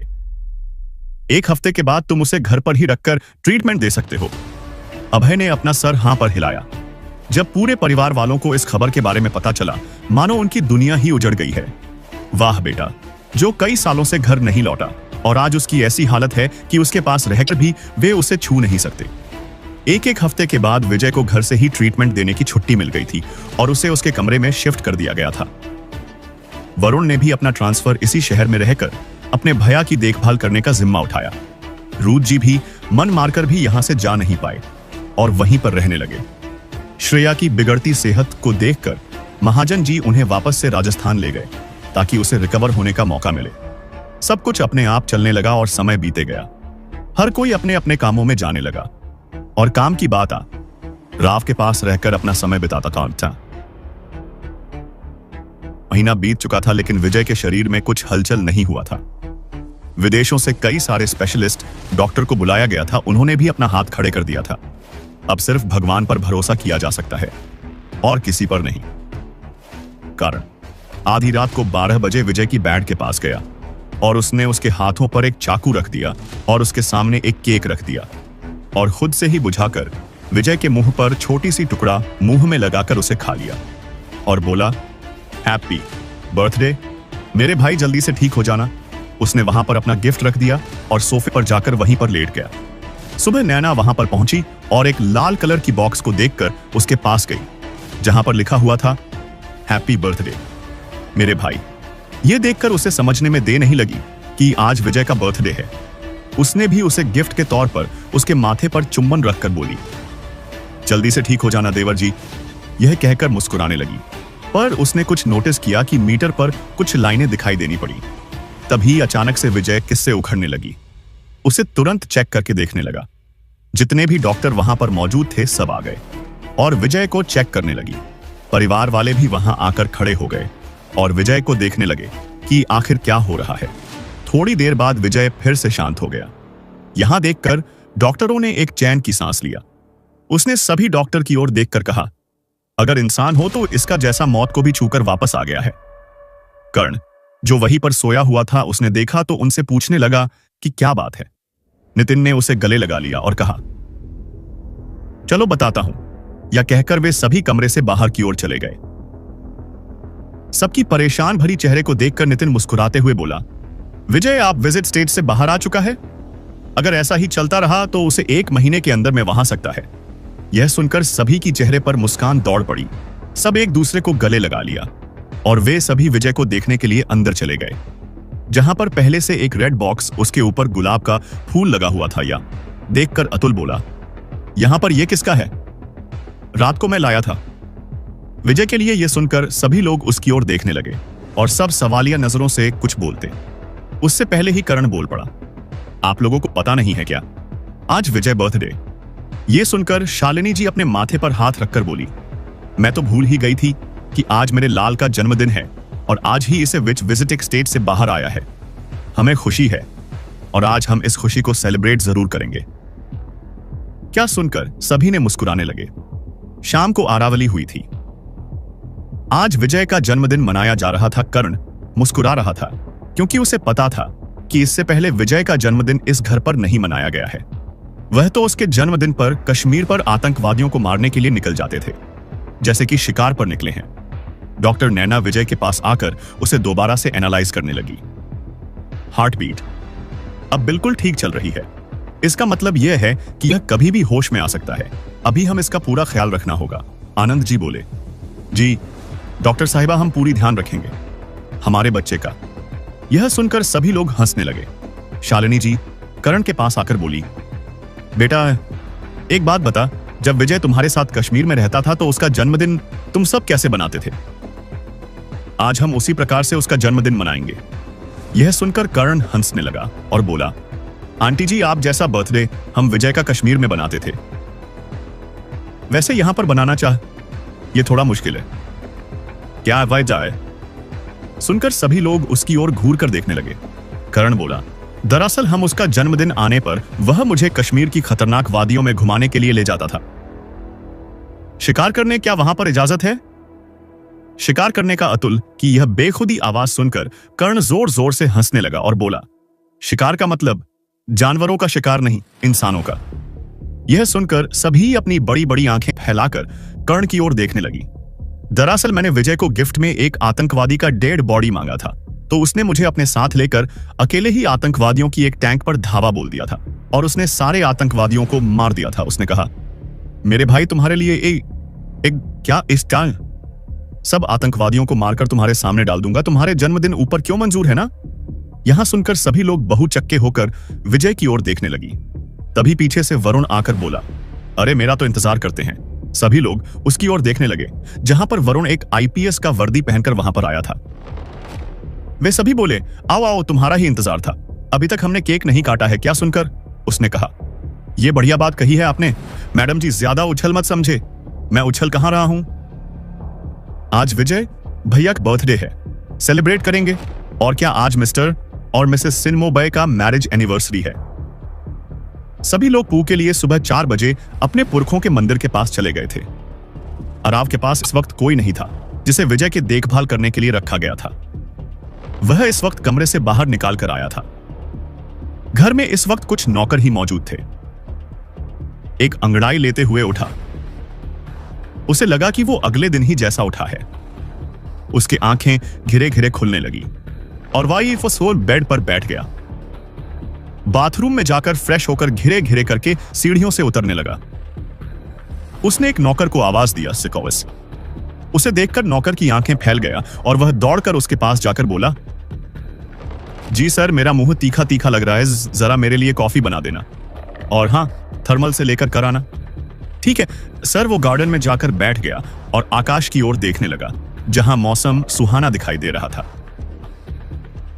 Speaker 3: 1 हफ्ते के बाद तुम उसे घर पर ही रखकर ट्रीटमेंट दे सकते हो। अभय ने अपना सर हां पर हिलाया। जब पूरे परिवार वालों को इस खबर के बारे में पता चला, मानो उनकी दुनिया ही उजड़ गई है। वाह बेटा, जो कई सालों से घर नहीं लौटा और आज उसकी ऐसी हालत है कि उसके पास रहकर भी वे उसे छू नहीं सकते। 1 हफ्ते के बाद विजय को घर से ही ट्रीटमेंट देने की छुट्टी मिल गई थी और उसे उसके कमरे में शिफ्ट कर दिया गया था। वरुण ने भी अपना ट्रांसफर इसी शहर में रहकर अपने भैया की देखभाल करने का जिम्मा उठाया। रूद जी भी मन मारकर भी यहां से जा नहीं पाए और वहीं पर रहने लगे। श्रेया की बिगड़ती सेहत को देखकर महाजन जी उन्हें वापस से राजस्थान ले गए ताकि उसे रिकवर होने का मौका मिले। सब कुछ अपने आप चलने लगा और समय बीते गया। हर कोई अपने अपने कामों में जाने लगा और काम की बात आ, राव के पास रहकर अपना समय बिताता था। महीना बीत चुका था, लेकिन विजय के शरीर में कुछ हलचल नहीं हुआ था। विदेशों से कई सारे स्पेशलिस्ट डॉक्टर को बुलाया गया था, उन्होंने भी अपना हाथ खड़े कर दिया था। अब सिर्फ भगवान पर भरोसा किया जा सकता है और किसी पर नहीं। कारण आधी रात को 12 बजे विजय की बेड के पास गया और उसने उसके हाथों पर एक चाकू रख दिया और उसके सामने एक केक रख दिया और खुद से ही बुझाकर विजय के मुंह पर छोटी सी टुकड़ा मुंह में लगाकर उसे खा लिया और बोला, हैप्पी बर्थडे मेरे भाई, जल्दी से ठीक हो जाना। उसने वहां पर अपना गिफ्ट रख दिया और सोफे पर जाकर वहीं पर लेट गया। सुबह नैना वहां पर पहुंची और एक लाल कलर की बॉक्स को देखकर उसके पास गई, जहां पर लिखा हुआ था, हैप्पी बर्थडे मेरे भाई। यह देखकर उसे समझने में देर नहीं लगी कि आज विजय का बर्थडे है। उसने भी उसे गिफ्ट के तौर पर उसके माथे पर चुम्बन रखकर बोली, जल्दी से ठीक हो जाना देवर जी। यह कहकर मुस्कुराने लगी, पर उसने कुछ नोटिस किया कि मीटर पर कुछ लाइनें दिखाई देनी पड़ी। तभी अचानक से विजय किस्से उखड़ने लगी। उसे तुरंत चेक करके देखने लगा। जितने भी डॉक्टर वहां पर मौजूद थे सब आ गए और विजय को चेक करने लगी। परिवार वाले भी वहां आकर खड़े हो गए और विजय को देखने लगे कि आखिर क्या हो रहा है। थोड़ी देर बाद विजय फिर से शांत हो गया। यहां देखकर डॉक्टरों ने एक चैन की सांस लिया। उसने सभी डॉक्टर की ओर देखकर कहा, अगर इंसान हो तो इसका जैसा मौत को भी छूकर वापस आ गया है। कर्ण, जो वहीं पर सोया हुआ था, उसने देखा तो उनसे पूछने लगा कि क्या बात है। नितिन ने उसे गले लगा लिया और कहा, चलो बताता हूं। यह कहकर वे सभी कमरे से बाहर की ओर चले गए। सबकी परेशान भरी चेहरे को देखकर नितिन मुस्कुराते हुए बोला, विजय आप विजिट स्टेज से बाहर आ चुका है। अगर ऐसा ही चलता रहा तो उसे 1 महीने के अंदर में वहां सकता है। यह सुनकर सभी की चेहरे पर मुस्कान दौड़ पड़ी। सब एक दूसरे को गले लगा लिया और वे सभी विजय को देखने के लिए अंदर चले गए, जहां पर पहले से एक रेड बॉक्स, उसके ऊपर गुलाब का फूल लगा हुआ था। या देखकर अतुल बोला, यहां पर यह किसका है? रात को मैं लाया था। विजय के लिए यह सुनकर सभी लोग उसकी ओर देखने लगे और सब सवालिया नजरों से कुछ बोलते। उससे पहले ही करण बोल पड़ा, आप लोगों को पता नहीं है क्या, आज विजय बर्थडे। यह सुनकर शालिनी जी अपने माथे पर हाथ रखकर बोली, मैं तो भूल ही गई थी, कि आज मेरे लाल का जन्मदिन है और आज ही इसे विजिटिंग स्टेट से बाहर आया है। हमें खुशी है और आज हम इस खुशी को सेलिब्रेट जरूर करेंगे। क्या सुनकर सभी ने मुस्कुराने लगे। शाम को आरावली हुई थी। आज विजय का जन्मदिन मनाया जा रहा था। कर्ण मुस्कुरा रहा था क्योंकि उसे पता था कि इससे पहले विजय का जन्मदिन इस घर पर नहीं मनाया गया है। वह तो उसके जन्मदिन पर कश्मीर पर आतंकवादियों को मारने के लिए निकल जाते थे, जैसे कि शिकार पर निकले हैं। डॉक्टर नैना विजय के पास आकर उसे दोबारा से एनालाइज करने लगी। हार्ट बीट अब बिल्कुल ठीक चल रही है। इसका मतलब यह है कि यह कभी भी होश में आ सकता है। अभी हम इसका पूरा ख्याल रखना होगा। आनंद जी बोले। जी डॉक्टर साहिबा, हम पूरी ध्यान रखेंगे हमारे बच्चे का। यह सुनकर सभी लोग हंसने लगे। शालिनी जी करण के पास आकर बोली, बेटा एक बात बता, जब विजय तुम्हारे साथ कश्मीर में रहता था तो उसका जन्मदिन तुम सब कैसे बनाते थे? आज हम उसी प्रकार से उसका जन्मदिन मनाएंगे। यह सुनकर कर्ण हंसने लगा और बोला, आंटी जी आप जैसा बर्थडे हम विजय का कश्मीर में बनाते थे, वैसे यहां पर बनाना यह थोड़ा मुश्किल है। क्या वजह है? सुनकर सभी लोग उसकी ओर घूर कर देखने लगे। कर्ण बोला, दरअसल हम उसका जन्मदिन आने पर वह मुझे कश्मीर की खतरनाक वादियों में घुमाने के लिए ले जाता था। शिकार करने क्या वहां पर इजाजत है? शिकार करने का अतुल की यह बेखुदी आवाज सुनकर कर्ण जोर जोर से हंसने लगा और बोला, शिकार का मतलब जानवरों का शिकार नहीं, इंसानों का। यह सुनकर सभी अपनी बड़ी बड़ी आंखें फैलाकर कर्ण की ओर देखने लगी। दरअसल मैंने विजय को गिफ्ट में एक आतंकवादी का डेड बॉडी मांगा था, तो उसने मुझे अपने साथ लेकर अकेले ही आतंकवादियों की एक टैंक पर धावा बोल दिया था और उसने सारे आतंकवादियों को मार दिया था। उसने कहा, मेरे भाई तुम्हारे लिए एक क्या इस टाइम सब आतंकवादियों को मारकर तुम्हारे सामने डाल दूंगा। तुम्हारे जन्मदिन ऊपर क्यों मंजूर है ना? यहां सुनकर सभी लोग बहुचक्के होकर विजय की ओर देखने लगी। तभी पीछे से वरुण आकर बोला, अरे मेरा तो इंतजार करते हैं। सभी लोग उसकी ओर देखने लगे जहां पर वरुण एक आईपीएस का वर्दी पहनकर वहां पर आया था। वे सभी बोले, आओ आओ, तुम्हारा ही इंतजार था, अभी तक हमने केक नहीं काटा है क्या? सुनकर उसने कहा, यह बढ़िया बात कही है आपने। मैडम जी ज्यादा उछल मत समझे, मैं उछल कहां रहा हूं। आज विजय भैया का बर्थडे है, सेलिब्रेट करेंगे। और क्या आज मिस्टर और मिसेस सिन्मोबे का मैरिज एनिवर्सरी है। सभी लोग पू के लिए सुबह 4 बजे अपने पुरखों के मंदिर के पास चले गए थे। अराव के पास इस वक्त कोई नहीं था जिसे विजय की देखभाल करने के लिए रखा गया था। वह इस वक्त कमरे से बाहर निकाल कर आया था। घर में इस वक्त कुछ नौकर ही मौजूद थे। एक अंगड़ाई लेते हुए उठा। उसे लगा कि वो अगले दिन ही जैसा उठा है। उसकी आंखें घिरे घिरे खुलने लगी और वाइफ सोल बेड पर बैठ गया। बाथरूम में जाकर फ्रेश होकर घिरे घिरे करके सीढ़ियों से उतरने लगा। उसने एक नौकर को आवाज दिया, सिकोविस। उसे देखकर नौकर की आंखें फैल गया और वह दौड़कर उसके पास जाकर बोला, जी सर, मेरा मुंह तीखा तीखा लग रहा है, जरा मेरे लिए कॉफी बना देना, और हाँ थर्मल से लेकर कराना। ठीक है सर। वो गार्डन में जाकर बैठ गया और आकाश की ओर देखने लगा जहां मौसम सुहाना दिखाई दे रहा था।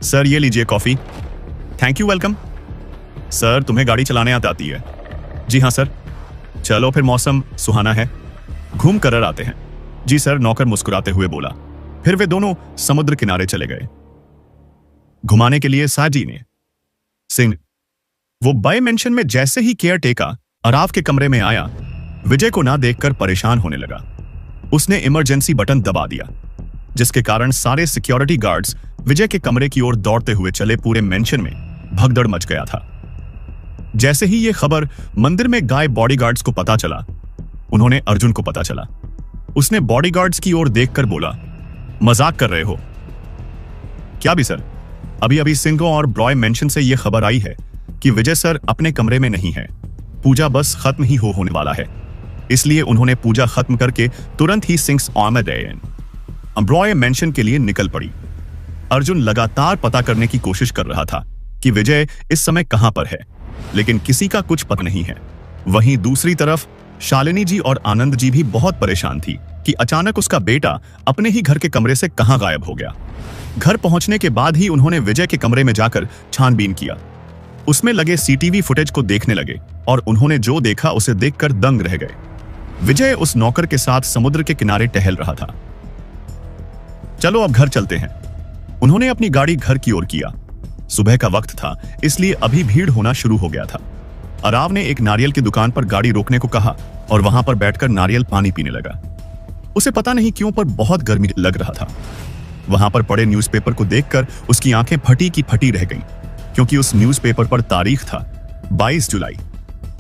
Speaker 3: सर ये लीजिए coffee. Thank you, welcome. Sir तुम्हें गाड़ी चलाने आती है? जी हाँ सर। चलो फिर मौसम सुहाना है, घूम कर आते हैं। जी सर, नौकर मुस्कुराते हुए बोला। फिर वे दोनों समुद्र किनारे चले गए घुमाने के लिए। साजी ने सिंह वो बाय मेंशन में जैसे ही केयर टेका अराव के कमरे में आया, विजय को ना देखकर परेशान होने लगा। उसने इमरजेंसी बटन दबा दिया, जिसके कारण सारे सिक्योरिटी गार्ड्स विजय के कमरे की ओर दौड़ते हुए चले। पूरे मेंशन में भगदड़ मच गया था। जैसे ही यह खबर मंदिर में गाय बॉडीगार्ड्स को पता चला, उन्होंने अर्जुन को पता चला। उसने बॉडीगार्ड्स की ओर देखकर बोला, मजाक कर रहे हो क्या? भी सर, अभी अभी सिंह और ब्रॉय मेंशन से यह खबर आई है कि विजय सर अपने कमरे में नहीं है। पूजा बस खत्म ही होने वाला है, इसलिए उन्होंने पूजा खत्म करके तुरंत ही सिंग्स ऑर्मर ब्रॉय मेंशन के लिए निकल पड़ी। अर्जुन लगातार पता करने की कोशिश कर रहा था कि विजय इस समय कहां पर है, लेकिन किसी का कुछ पता नहीं है। वहीं दूसरी तरफ शालिनी जी और आनंद जी भी बहुत परेशान थी कि अचानक उसका बेटा अपने ही घर के कमरे से कहां गायब हो गया। घर पहुंचने के बाद ही उन्होंने विजय के कमरे में जाकर छानबीन किया। उसमें लगे सीटीवी फुटेज को देखने लगे और उन्होंने जो देखा उसे देखकर दंग रह गए। विजय उस नौकर के साथ समुद्र के किनारे टहल रहा था।
Speaker 2: चलो अब घर चलते हैं। उन्होंने अपनी गाड़ी घर की ओर किया। सुबह का वक्त था, इसलिए अभी भीड़ होना शुरू हो गया था। अराव ने एक नारियल की दुकान पर गाड़ी रोकने को कहा और वहां पर बैठकर नारियल पानी पीने लगा। उसे पता नहीं क्यों पर बहुत गर्मी लग रहा था। वहां पर पड़े न्यूज़पेपर को देखकर उसकी आंखें फटी की फटी रह गईं, क्योंकि उस न्यूज़पेपर पर तारीख था 22 जुलाई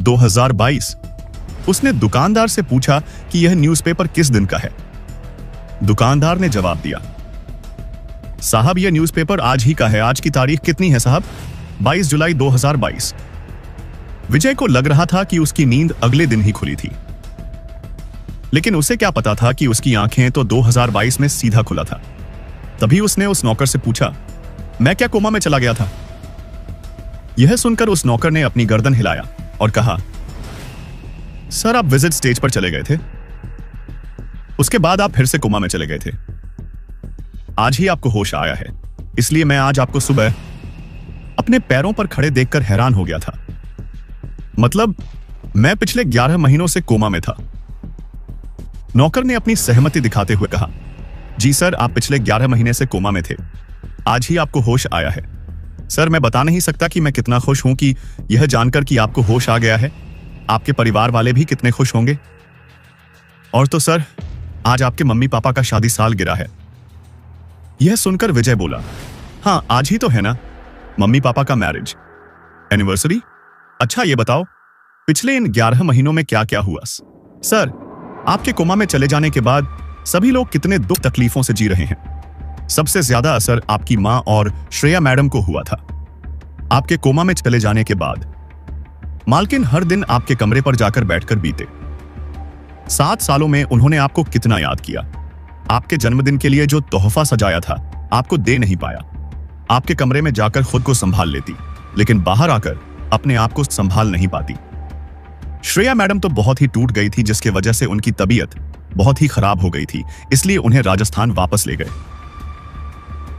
Speaker 2: 2022। उसने दुकानदार से पूछा कि यह न्यूज़पेपर किस दिन का है। दुकानदार ने जवाब दिया, साहब यह न्यूज़पेपर आज ही का है। आज की तारीख कितनी है साहब? 22 जुलाई 2022। विजय को लग रहा था कि उसकी नींद अगले दिन ही खुली थी, लेकिन उसे क्या पता था कि उसकी आंखें तो 2022 में सीधा खुला था। तभी उसने उस नौकर से पूछा, मैं क्या कोमा में चला गया था? यह सुनकर उस नौकर ने अपनी गर्दन हिलाया और कहा, सर आप विजिट स्टेज पर चले गए थे, उसके बाद आप फिर से कोमा में चले गए थे। आज ही आपको होश आया है, इसलिए मैं आज आपको सुबह अपने पैरों पर खड़े देखकर हैरान हो गया था। मतलब मैं पिछले 11 महीनों से कोमा में था। नौकर ने अपनी सहमति दिखाते हुए कहा, जी सर आप पिछले 11 महीने से कोमा में थे, आज ही आपको होश आया है। सर मैं बता नहीं सकता कि मैं कितना खुश हूं कि यह जानकर कि आपको होश आ गया है। आपके परिवार वाले भी कितने खुश होंगे। और तो सर आज आपके मम्मी पापा का शादी साल गिरा है। यह सुनकर विजय बोला, हाँ आज ही तो है ना, मम्मी पापा का मैरिज एनिवर्सरी। अच्छा ये बताओ पिछले इन 11 महीनों में क्या क्या हुआ? सर आपके कोमा में चले जाने के बाद सभी लोग कितने दुख तकलीफों से जी रहे हैं। सबसे ज्यादा असर आपकी मां और श्रेया मैडम को हुआ था। आपके कोमा में चले जाने के बाद मालकिन हर दिन आपके कमरे पर जाकर बैठकर बीते। 7 सालों में उन्होंने आपको कितना याद किया। आपके जन्मदिन के लिए जो तोहफा सजाया था आपको दे नहीं पाया। आपके कमरे में जाकर खुद को संभाल लेती, लेकिन बाहर आकर अपने आप को संभाल नहीं पाती। श्रेया मैडम तो बहुत ही टूट गई थी, जिसके वजह से उनकी तबीयत बहुत ही खराब हो गई थी, इसलिए उन्हें राजस्थान वापस ले गए।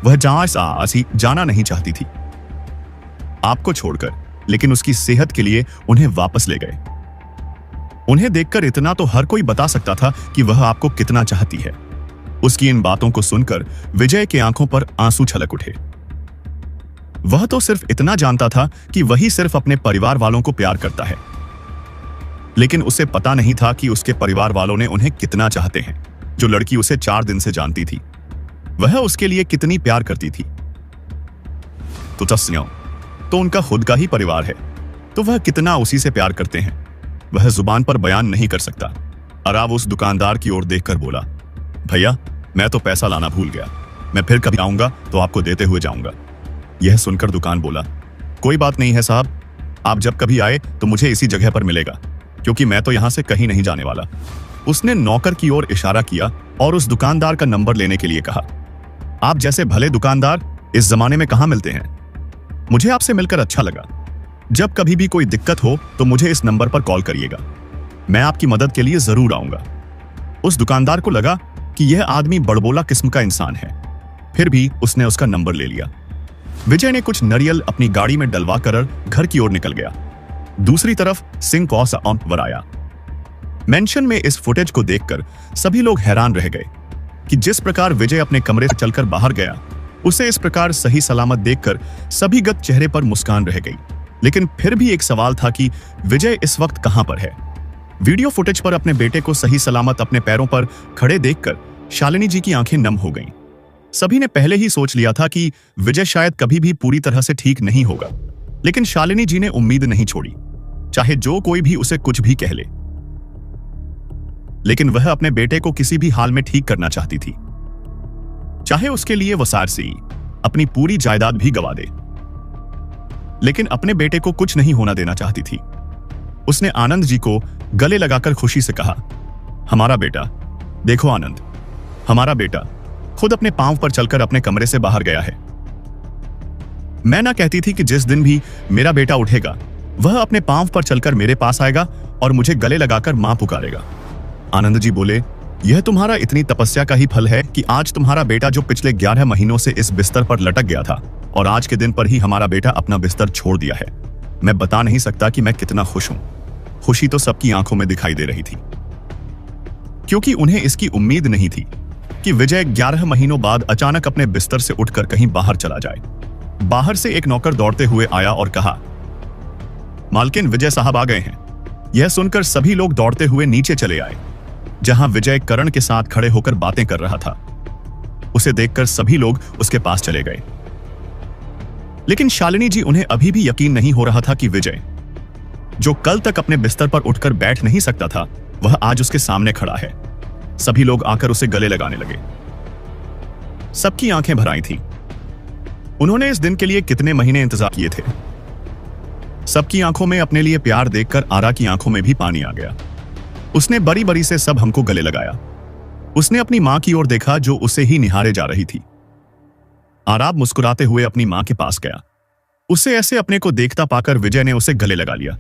Speaker 2: वह जहां से जाना नहीं चाहती थी आपको छोड़कर, लेकिन उसकी सेहत के लिए उन्हें वापस ले गए। उन्हें देखकर इतना तो हर कोई बता सकता था कि वह आपको कितना चाहती है। उसकी इन बातों को सुनकर विजय के आंखों पर आंसू छलक उठे। वह तो सिर्फ इतना जानता था कि वही सिर्फ अपने परिवार वालों को प्यार करता है, लेकिन उसे पता नहीं था कि उसके परिवार वालों ने उन्हें कितना चाहते हैं। जो लड़की उसे 4 दिन से जानती थी, वह उसके लिए कितनी प्यार करती थी। तो तस्न्यों तो उनका खुद का ही परिवार है, तो वह कितना उसी से प्यार करते हैं, वह जुबान पर बयान नहीं कर सकता। अराव उस दुकानदार की ओर देखकर बोला, भैया मैं तो पैसा लाना भूल गया, मैं फिर कभी आऊंगा तो आपको देते हुए जाऊंगा। यह सुनकर दुकान बोला, कोई बात नहीं है साहब, आप जब कभी आए तो मुझे इसी जगह पर मिलेगा, क्योंकि मैं तो यहां से कहीं नहीं जाने वाला। उसने नौकर की ओर इशारा किया और उस दुकानदार का नंबर लेने के लिए कहा, आप जैसे भले दुकानदार इस जमाने में कहां मिलते हैं। मुझे आपसे मिलकर अच्छा लगा। जब कभी भी कोई दिक्कत हो तो मुझे इस नंबर पर कॉल करिएगा, मैं आपकी मदद के लिए जरूर आऊंगा। उस दुकानदार को लगा कि यह आदमी बड़बोला किस्म का इंसान है, फिर भी उसने उसका नंबर ले लिया। विजय ने कुछ नारियल अपनी गाड़ी में डलवा कर घर की ओर निकल गया। दूसरी तरफ सिंह कौसा वर आया। मेंशन में इस फुटेज को देखकर सभी लोग हैरान रह गए कि जिस प्रकार विजय अपने कमरे से चलकर बाहर गया, उसे इस प्रकार सही सलामत देखकर सभी गत चेहरे पर मुस्कान रह गई। लेकिन फिर भी एक सवाल था कि विजय इस वक्त कहां पर है। वीडियो फुटेज पर अपने बेटे को सही सलामत अपने पैरों पर खड़े देखकर शालिनी जी की आंखें नम हो गईं। सभी ने पहले ही सोच लिया था कि विजय शायद कभी भी पूरी तरह से ठीक नहीं होगा, लेकिन शालिनी जी ने उम्मीद नहीं छोड़ी, चाहे जो कोई भी उसे कुछ भी कह ले। लेकिन वह अपने बेटे को किसी भी हाल में ठीक करना चाहती थी, चाहे उसके लिए वो सारसी अपनी पूरी जायदाद भी गवा दे, लेकिन अपने बेटे को कुछ नहीं होना देना चाहती थी। उसने आनंद जी को गले लगाकर खुशी से कहा, हमारा बेटा, देखो आनंद, हमारा बेटा खुद अपने पांव पर चलकर अपने कमरे से बाहर गया है। मैं ना कहती थी कि जिस दिन भी मेरा बेटा उठेगा वह अपने पांव पर चलकर मेरे पास आएगा और मुझे गले लगाकर मां पुकारेगा। आनंद जी बोले, यह तुम्हारा इतनी तपस्या का ही फल है कि आज तुम्हारा बेटा जो पिछले 11 महीनों से इस बिस्तर पर लटक गया था, और आज के दिन पर ही हमारा बेटा अपना बिस्तर छोड़ दिया है। मैं बता नहीं सकता कि मैं कितना खुश हूं। खुशी तो सबकी आंखों में दिखाई दे रही थी, क्योंकि उन्हें इसकी उम्मीद नहीं थी कि विजय 11 महीनों बाद अचानक अपने बिस्तर से उठकर कहीं बाहर चला जाए। बाहर से एक नौकर दौड़ते हुए आया और कहा, मालकिन, विजय साहब आ गए हैं। यह सुनकर सभी लोग दौड़ते हुए नीचे चले आए, जहां विजय करण के साथ खड़े होकर बातें कर रहा था। उसे देखकर सभी लोग उसके पास चले गए, लेकिन शालिनी जी उन्हें अभी भी यकीन नहीं हो रहा था कि विजय, जो कल तक अपने बिस्तर पर उठकर बैठ नहीं सकता था, वह आज उसके सामने खड़ा है। सभी लोग आकर उसे गले लगाने लगे। सबकी आंखें भर आई थीं। उन्होंने इस दिन के लिए कितने महीने इंतजार किए थे। सबकी आंखों में अपने लिए प्यार देखकर आरा की आंखों में भी पानी आ गया। उसने बरी बरी से सब हमको गले लगाया। उसने अपनी मां की ओर देखा, जो उसे ही निहारे जा रही थी। आराब मुस्कुराते हुए अपनी मां के पास गया। उसे ऐसे अपने को देखता पाकर विजय ने उसे गले लगा लिया।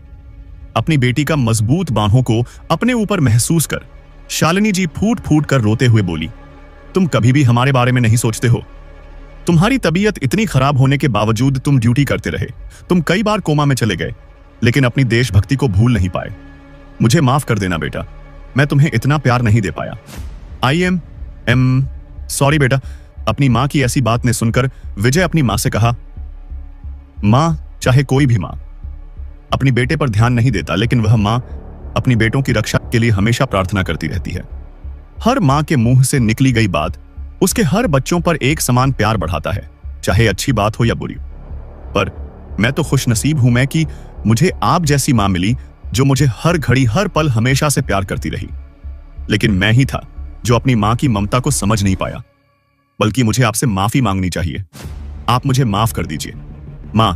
Speaker 2: अपनी बेटी का मजबूत बाहों को अपने ऊपर महसूस कर शालिनी जी फूट फूट कर रोते हुए बोली, तुम कभी भी हमारे बारे में नहीं सोचते हो। तुम्हारी तबीयत इतनी खराब होने के बावजूद तुम ड्यूटी करते रहे। तुम कई बार कोमा में चले गए, लेकिन अपनी देशभक्ति को भूल नहीं पाए। मुझे माफ कर देना बेटा, मैं तुम्हें इतना प्यार नहीं दे पाया। आई एम सॉरी बेटा। अपनी मां की ऐसी बात ने सुनकर विजय अपनी मां से कहा, मां, चाहे कोई भी मां अपनी बेटे पर ध्यान नहीं देता, लेकिन वह मां अपनी बेटों की रक्षा के लिए हमेशा प्रार्थना करती रहती है। हर मां के मुंह से निकली गई बात उसके हर बच्चों पर एक समान प्यार बढ़ाता है, चाहे अच्छी बात हो या बुरी। पर मैं तो खुशनसीब हूं मैं कि मुझे आप जैसी मां मिली, जो मुझे हर घड़ी हर पल हमेशा से प्यार करती रही। लेकिन मैं ही था जो अपनी मां की ममता को समझ नहीं पाया। बल्कि मुझे आपसे माफी मांगनी चाहिए। आप मुझे माफ कर दीजिए मां,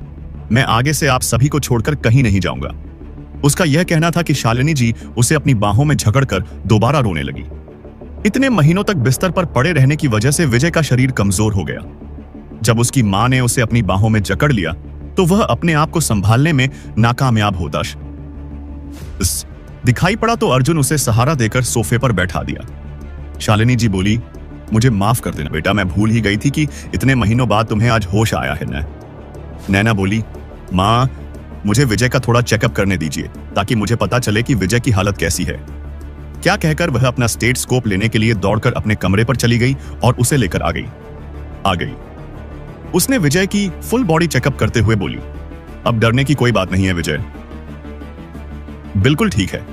Speaker 2: मैं आगे से आप सभी को छोड़कर कहीं नहीं जाऊंगा। उसका यह कहना था कि शालिनी जी उसे अपनी बाहों में झगड़कर दोबारा रोने लगी। इतने महीनों तक बिस्तर पर पड़े रहने की वजह से विजय का शरीर कमजोर हो गया। जब उसकी मां ने उसे अपनी बाहों में जकड़ लिया, तो वह अपने आप को संभालने में नाकामयाब होता दिखाई पड़ा, तो अर्जुन उसे सहारा देकर सोफे पर बैठा दिया। शालिनी जी बोली, मुझे माफ कर देना बेटा, मैं भूल ही गई थी कि इतने महीनों बाद तुम्हें आज होश आया है ना। नैना बोली, मां, मुझे विजय का थोड़ा चेकअप करने दीजिए, ताकि मुझे पता चले कि विजय की हालत कैसी है। क्या कहकर वह अपना स्टेथोस्कोप लेने के लिए दौड़कर अपने कमरे पर चली गई और उसे लेकर आ गई। उसने विजय की फुल बॉडी चेकअप करते हुए बोली, अब डरने की कोई बात नहीं है विजय, बिल्कुल ठीक है।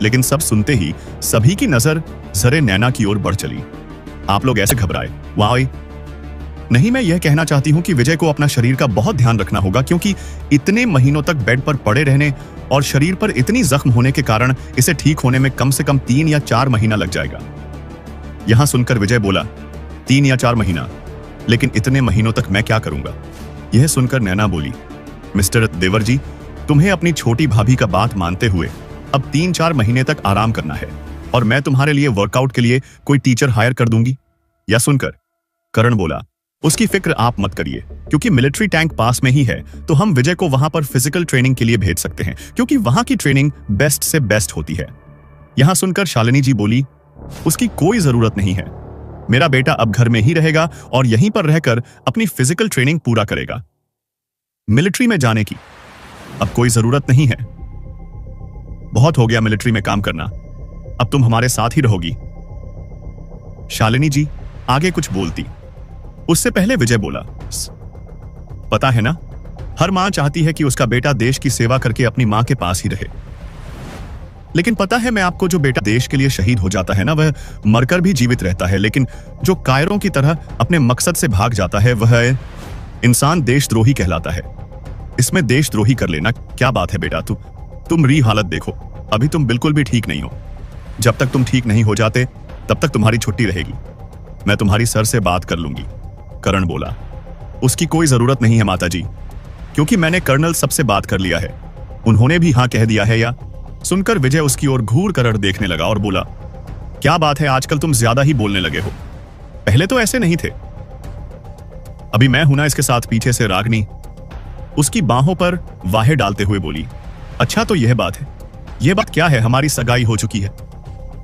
Speaker 2: लेकिन सब सुनते ही सभी की नजर जरे नैना की ओर बढ़ चली। आप लोग ऐसे घबराए, वाह नहीं, मैं यह कहना चाहती हूं कि विजय को अपना शरीर का बहुत ध्यान रखना होगा, क्योंकि इतने महीनों तक बेड पर पड़े रहने और शरीर पर इतनी जख्म होने के कारण इसे ठीक होने में कम से कम 3 या 4 महीना लग जाएगा। यहां सुनकर विजय बोला, 3 या 4 महीना, लेकिन इतने महीनों तक मैं क्या करूंगा। यह सुनकर नैना बोली, मिस्टर देवर जी, तुम्हें अपनी छोटी भाभी का बात मानते हुए अब 3-4 महीने तक आराम करना है, और मैं तुम्हारे लिए वर्कआउट के लिए कोई टीचर हायर कर दूंगी। यह सुनकर करण बोला, उसकी फिक्र आप मत करिए, क्योंकि मिलिट्री टैंक पास में ही है, तो हम विजय को वहां पर फिजिकल ट्रेनिंग के लिए भेज सकते हैं, क्योंकि वहां की ट्रेनिंग बेस्ट से बेस्ट होती है। यहां सुनकर शालिनी जी बोली, उसकी कोई जरूरत नहीं है। मेरा बेटा अब घर में ही रहेगा और यहीं पर रहकर अपनी फिजिकल ट्रेनिंग पूरा करेगा। मिलिट्री में जाने की अब कोई जरूरत नहीं है। बहुत हो गया मिलिट्री में काम करना, अब तुम हमारे साथ ही रहोगी। शालिनी जी आगे कुछ बोलती, उससे पहले विजय बोला, पता है ना, हर मां चाहती है कि उसका बेटा देश की सेवा करके अपनी मां के पास ही रहे। लेकिन पता है, मैं आपको, जो बेटा देश के लिए शहीद हो जाता है ना, वह मरकर भी जीवित रहता है, लेकिन जो कायरों की तरह अपने मकसद से भाग जाता है, वह इंसान देशद्रोही कहलाता है। इसमें देशद्रोही कर लेना क्या बात है बेटा। तुम री हालत देखो, अभी तुम बिल्कुल भी ठीक नहीं हो। जब तक तुम ठीक नहीं हो जाते, तब तक तुम्हारी छुट्टी रहेगी। मैं तुम्हारी सर से बात कर लूंगी। करण बोला, उसकी कोई जरूरत नहीं है माताजी, क्योंकि मैंने कर्नल सबसे बात कर लिया है, उन्होंने भी हां कह दिया है। या सुनकर विजय उसकी ओर घूर कर देखने लगा और बोला, क्या बात है, आजकल तुम ज्यादा ही बोलने लगे हो, पहले तो ऐसे नहीं थे। अभी मैं हूं ना इसके साथ। पीछे से रागनी उसकी बाहों पर वाहे डालते हुए बोली, अच्छा तो यह बात है। यह बात क्या है, हमारी सगाई हो चुकी है,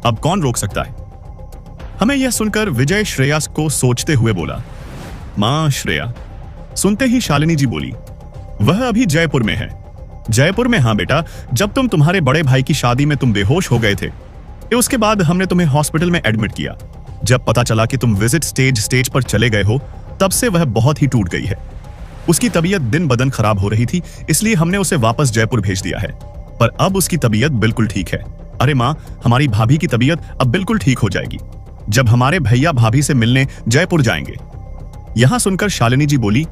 Speaker 2: अब कौन रोक सकता है हमें। यह सुनकर विजय श्रेया को सोचते हुए बोला, मां श्रेया। सुनते ही शालिनी जी बोली, वह अभी जयपुर में है। जयपुर में? हाँ बेटा, जब तुम्हारे बड़े भाई की शादी में तुम बेहोश हो गए थे, उसके बाद हमने तुम्हें हॉस्पिटल में एडमिट किया। जब पता चला कि तुम विजिट स्टेज पर चले गए हो, तब से वह बहुत ही टूट गई है। उसकी तबीयत दिन बदन खराब हो रही थी, इसलिए हमने उसे वापस जयपुर भेज दिया है। पर अब उसकी तबीयत बिल्कुल ठीक है। अरे माँ, हमारी भाभी की तबीयत अब बिल्कुल ठीक हो जाएगी जब हमारे भैया भाभी से मिलने जयपुर जाएंगे। यहां सुनकर शालिनी जी बोली,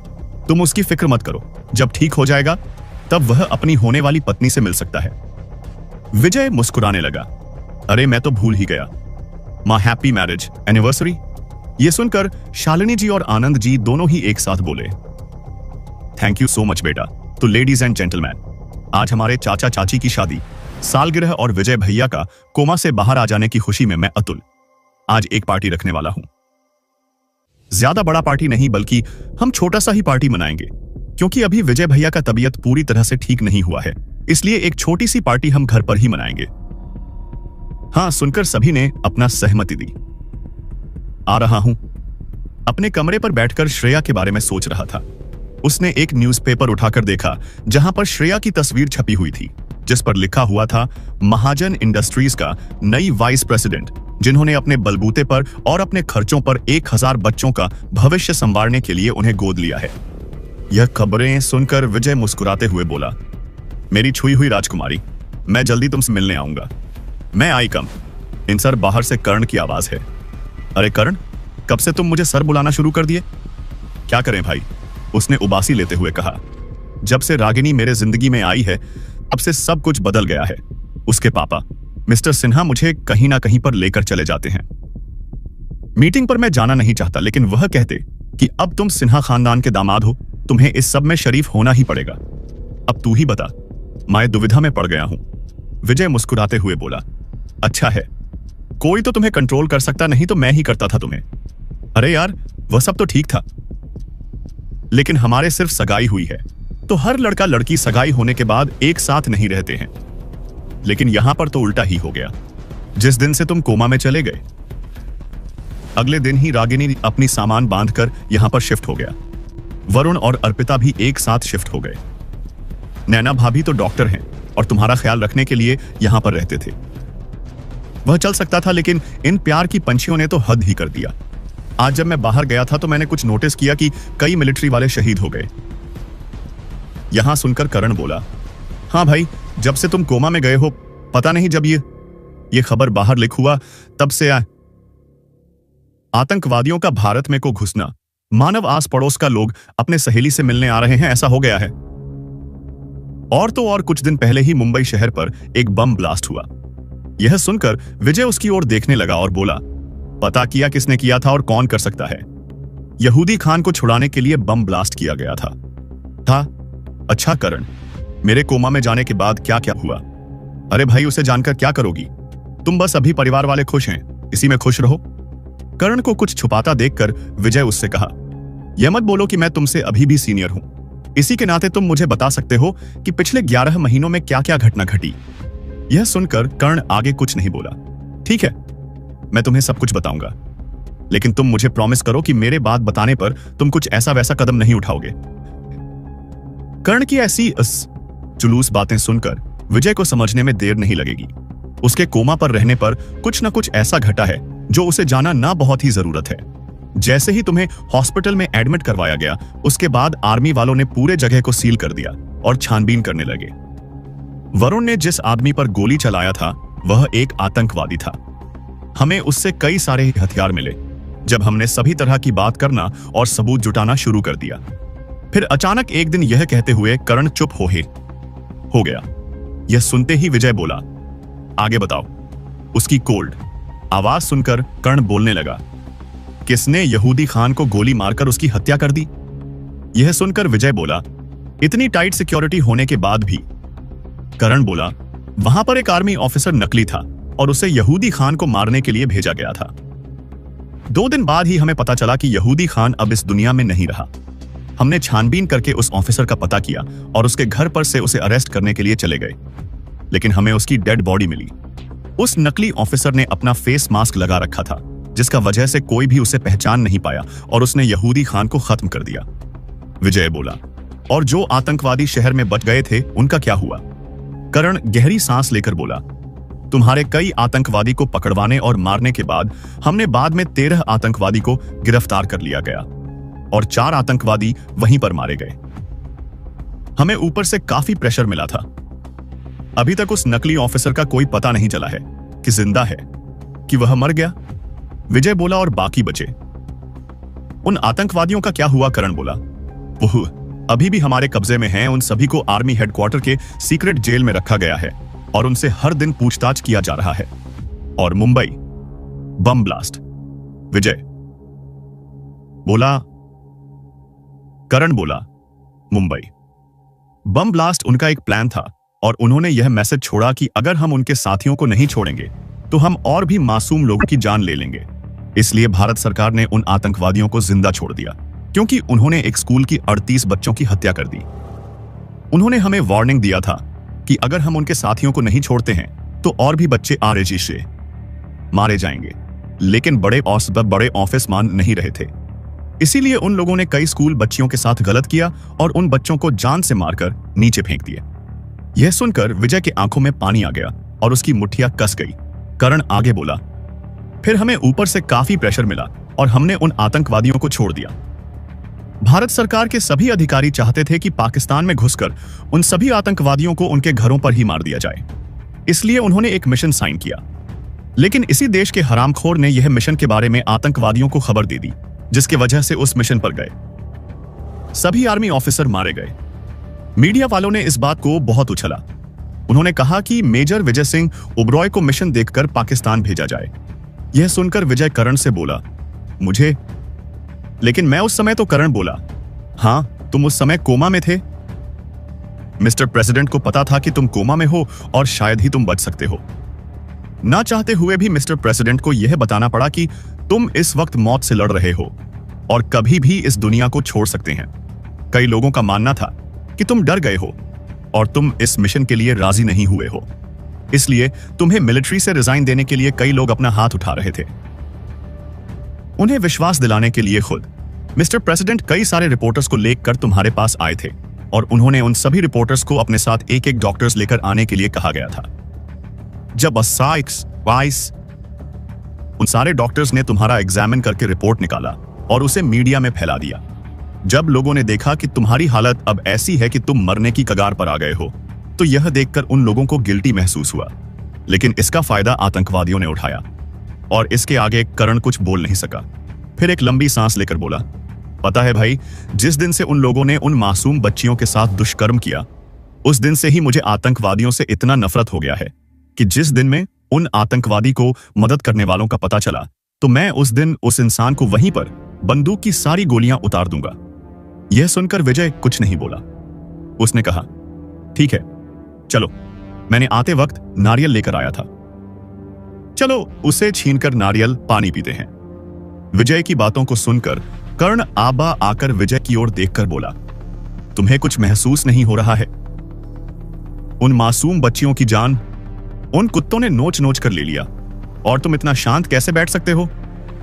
Speaker 2: तुम उसकी फिक्र मत करो, जब ठीक हो जाएगा तब वह अपनी होने वाली पत्नी से मिल सकता है। विजय मुस्कुराने लगा। अरे मैं तो भूल ही गया, माँ हैप्पी मैरिज एनिवर्सरी। यह सुनकर शालिनी जी और आनंद जी दोनों ही एक साथ बोले, थैंक यू सो मच बेटा। तो लेडीज एंड जेंटलमैन, आज हमारे चाचा चाची की शादी, सालगिरह और विजय भैया का कोमा से बाहर आ जाने की खुशी में मैं अतुल आज एक पार्टी रखने वाला हूं। ज्यादा बड़ा पार्टी नहीं, बल्कि हम छोटा सा ही पार्टी मनाएंगे, क्योंकि अभी विजय भैया का तबीयत पूरी तरह से ठीक नहीं हुआ है, इसलिए एक छोटी सी पार्टी हम घर पर ही मनाएंगे। हां, सुनकर सभी ने अपना सहमति दी। आ रहा हूं। अपने कमरे पर बैठकर श्रेया के बारे में सोच रहा था। उसने एक न्यूज़पेपर उठाकर देखा जहां पर श्रेया की तस्वीर छपी हुई थी, जिस पर लिखा हुआ था महाजन इंडस्ट्रीज का नई वाइस प्रेसिडेंट, जिन्होंने अपने बलबूते पर और अपने खर्चों पर 1000 बच्चों का भविष्य संवारने के लिए उन्हें गोद लिया है। यह खबरें सुनकर विजय मुस्कुराते हुए बोला, मेरी छुई हुई राजकुमारी, मैं जल्दी तुमसे मिलने आऊंगा। मैं आई कम। इन सर बाहर से कर्ण की आवाज है। अरे कर्ण, कब से तुम मुझे सर बुलाना शुरू कर दिए? क्या करें भाई, उसने उबासी लेते हुए कहा। जब से रागिनी मेरे जिंदगी में आई है, अब से सब कुछ बदल गया है। उसके पापा मिस्टर सिन्हा मुझे कहीं ना कहीं पर लेकर चले जाते हैं। मीटिंग पर मैं जाना नहीं चाहता, लेकिन वह कहते कि अब तुम सिन्हा खानदान के दामाद हो, तुम्हें इस सब में शरीफ होना ही पड़ेगा। अब तू ही बता। मैं दुविधा में पड़ गया हूं। विजय मुस्कुराते हुए बोला, अच्छा है, कोई तो तुम्हें कंट्रोल कर सकता, नहीं तो मैं ही करता था तुम्हें। अरे यार, वह सब तो ठीक था, लेकिन हमारे सिर्फ सगाई हुई है, तो हर लड़का लड़की सगाई होने के बाद एक साथ नहीं रहते हैं। लेकिन यहां पर तो उल्टा ही हो गया। जिस दिन से तुम कोमा में चले गए, अगले दिन ही रागिनी अपनी सामान बांधकर यहां पर शिफ्ट हो गया। वरुण और अर्पिता भी एक साथ शिफ्ट हो गए। नैना भाभी तो डॉक्टर हैं और तुम्हारा ख्याल रखने के लिए यहां पर रहते थे। वह चल सकता था, लेकिन इन प्यार की पंछियों ने तो हद ही कर दिया। आज जब मैं बाहर गया था तो मैंने कुछ नोटिस किया कि कई मिलिट्री वाले शहीद हो गए। यहां सुनकर करण बोला, हां भाई, जब से तुम कोमा में गए हो, पता नहीं, जब ये खबर बाहर लीक हुआ तब से आतंकवादियों का भारत में को घुसना, मानव आस पड़ोस का लोग अपने सहेली से मिलने आ रहे हैं, ऐसा हो गया है। और तो और कुछ दिन पहले ही मुंबई शहर पर एक बम ब्लास्ट हुआ। यह सुनकर विजय उसकी ओर देखने लगा और बोला, पता किया किसने किया था और कौन कर सकता है? यहूदी खान को छुड़ाने के लिए बम ब्लास्ट किया गया था। अच्छा करण, मेरे कोमा में जाने के बाद क्या क्या हुआ? अरे भाई, उसे जानकर क्या करोगी? तुम बस अभी परिवार वाले खुश हैं, इसी में खुश रहो। करण को कुछ छुपाता देखकर विजय उससे कहा, यह मत बोलो कि मैं तुमसे अभी भी सीनियर हूं। इसी के नाते तुम मुझे बता सकते हो कि पिछले 11 महीनों में क्या क्या घटना घटी। यह सुनकर कर्ण आगे कुछ नहीं बोला। ठीक है, मैं तुम्हें सब कुछ बताऊंगा, लेकिन तुम मुझे प्रॉमिस करो कि मेरे बात बताने पर तुम कुछ ऐसा वैसा कदम नहीं उठाओगे। कर्ण की ऐसी जुलूस बातें सुनकर विजय को समझने में देर नहीं लगेगी। उसके कोमा पर रहने पर कुछ न कुछ ऐसा घटा है जो उसे जाना ना बहुत ही जरूरत है। जैसे ही तुम्हें हॉस्पिटल में एडमिट करवाया गया, उसके बाद आर्मी वालों ने पूरे जगह को सील कर दिया और छानबीन करने लगे। वरुण ने जिस आदमी पर गोली चलाया था, वह एक आतंकवादी था। हमें उससे कई सारे हथियार मिले। जब हमने सभी तरह की बात करना और सबूत जुटाना शुरू कर दिया, फिर अचानक एक दिन यह कहते हुए कर्ण चुप हो गया। यह सुनते ही विजय बोला, आगे बताओ। उसकी कोल्ड आवाज सुनकर कर्ण बोलने लगा, किसने यहूदी खान को गोली मारकर उसकी हत्या कर दी? यह सुनकर विजय बोला, इतनी टाइट सिक्योरिटी होने के बाद भी। करण बोला, वहां पर एक आर्मी ऑफिसर नकली था और उसे यहूदी खान को मारने के लिए भेजा गया था। 2 दिन बाद ही हमें पता चला कि यहूदी खान अब इस दुनिया में नहीं रहा। हमने छानबीन करके उस ऑफिसर का पता किया और उसके घर पर से उसे अरेस्ट करने के लिए चले गए, लेकिन हमें उसकी डेड बॉडी मिली। उस नकली ऑफिसर ने अपना फेस मास्क लगा रखा था, जिसका वजह से कोई भी उसे पहचान नहीं पाया और उसने यहूदी खान को खत्म कर दिया। विजय बोला, और जो आतंकवादी शहर में बच गए थे, उनका क्या हुआ? करण गहरी सांस लेकर बोला, तुम्हारे कई आतंकवादी को पकड़वाने और मारने के बाद हमने बाद में 13 आतंकवादी को गिरफ्तार कर लिया गया और 4 आतंकवादी वहीं पर मारे गए। हमें ऊपर से काफी प्रेशर मिला था। अभी तक उस नकली ऑफिसर का कोई पता नहीं चला है कि जिंदा है कि वह मर गया, विजय बोला, और बाकी बचे। उन आतंकवादियों का क्या हुआ? करण बोला। वो अभी भी हमारे कब्जे में हैं। उन सभी को आर्मी हेडक्वार्टर के सीक्रेट जेल में रखा गया है और उनसे हर दिन पूछताछ किया जा रहा है। और मुंबई बम ब्लास्ट, विजय बोला। करण बोला, मुंबई बम ब्लास्ट उनका एक प्लान था और उन्होंने यह मैसेज छोड़ा कि अगर हम उनके साथियों को नहीं छोड़ेंगे तो हम और भी मासूम लोगों की जान ले लेंगे। इसलिए भारत सरकार ने उन आतंकवादियों को जिंदा छोड़ दिया क्योंकि उन्होंने एक स्कूल की 38 बच्चों की हत्या कर दी। उन्होंने हमें वार्निंग दिया था कि अगर हम उनके साथियों को नहीं छोड़ते हैं तो और भी बच्चे आरएजी से मारे जाएंगे, लेकिन बड़े ऑफिस मान नहीं रहे थे। इसीलिए उन लोगों ने कई स्कूल बच्चियों के साथ गलत किया और उन बच्चों को जान से मारकर नीचे फेंक दिए। यह सुनकर विजय की आंखों में पानी आ गया और उसकी मुट्ठियां कस गई। करण आगे बोला, फिर हमें ऊपर से काफी प्रेशर मिला और हमने उन आतंकवादियों को छोड़ दिया। भारत सरकार के सभी अधिकारी चाहते थे कि पाकिस्तान में घुसकर उन सभी आतंकवादियों को उनके घरों पर ही मार दिया जाए। इसलिए उन्होंने एक मिशन साइन किया, लेकिन इसी देश के हरामखोर ने यह मिशन के बारे में आतंकवादियों को खबर दे दी, जिसकी वजह से उस मिशन पर गए सभी आर्मी ऑफिसर मारे गए। मीडिया वालों ने इस बात को बहुत उछला। उन्होंने कहा कि मेजर विजय सिंह ओबरॉय को मिशन देखकर पाकिस्तान भेजा जाए। यह सुनकर विजय करण से बोला, मुझे, लेकिन मैं उस समय तो। करण बोला, हां, तुम उस समय कोमा में थे। मिस्टर प्रेसिडेंट को पता था कि तुम कोमा में हो और शायद ही तुम बच सकते हो। ना चाहते हुए भी मिस्टर प्रेसिडेंट को यह बताना पड़ा कि तुम इस वक्त मौत से लड़ रहे हो और कभी भी इस दुनिया को छोड़ सकते हैं। कई लोगों का मानना था कि तुम डर गए हो और तुम इस मिशन के लिए राजी नहीं हुए हो, इसलिए तुम्हें मिलिट्री से रिजाइन देने के लिए कई लोग अपना हाथ उठा रहे थे। उन्हें विश्वास दिलाने के लिए खुद मिस्टर प्रेसिडेंट कई सारे रिपोर्टर्स को लेकर तुम्हारे पास आए थे और उन्होंने उन सभी रिपोर्टर्स को अपने साथ एक एक डॉक्टर्स लेकर आने के लिए कहा गया था। जब उन सारे डॉक्टर्स ने तुम्हारा एग्जामिन करके रिपोर्ट निकाला और उसे मीडिया में फैला दिया। जब लोगों ने देखा कि तुम्हारी हालत अब ऐसी है कि तुम मरने की कगार पर आ गए हो, तो यह देखकर उन लोगों को गिल्टी महसूस हुआ, लेकिन इसका फायदा आतंकवादियों ने उठाया और इसके आगे करण कुछ बोल नहीं सका। फिर एक लंबी सांस लेकर बोला, पता है भाई, जिस दिन से उन लोगों ने उन मासूम बच्चियों के साथ दुष्कर्म किया, उस दिन से ही मुझे आतंकवादियों से इतना नफरत हो गया है कि जिस दिन में उन आतंकवादी को मदद करने वालों का पता चला, तो मैं उस दिन उस इंसान को वहीं पर बंदूक की सारी गोलियां उतार दूंगा। यह सुनकर विजय कुछ नहीं बोला। उसने कहा, ठीक है, चलो, मैंने आते वक्त नारियल लेकर आया था, चलो उसे छीनकर नारियल पानी पीते हैं। विजय की बातों को सुनकर कर्ण आबा आकर विजय की ओर देखकर बोला, तुम्हें कुछ महसूस नहीं हो रहा है? उन मासूम बच्चियों की जान उन कुत्तों ने नोच नोच कर ले लिया और तुम इतना शांत कैसे बैठ सकते हो?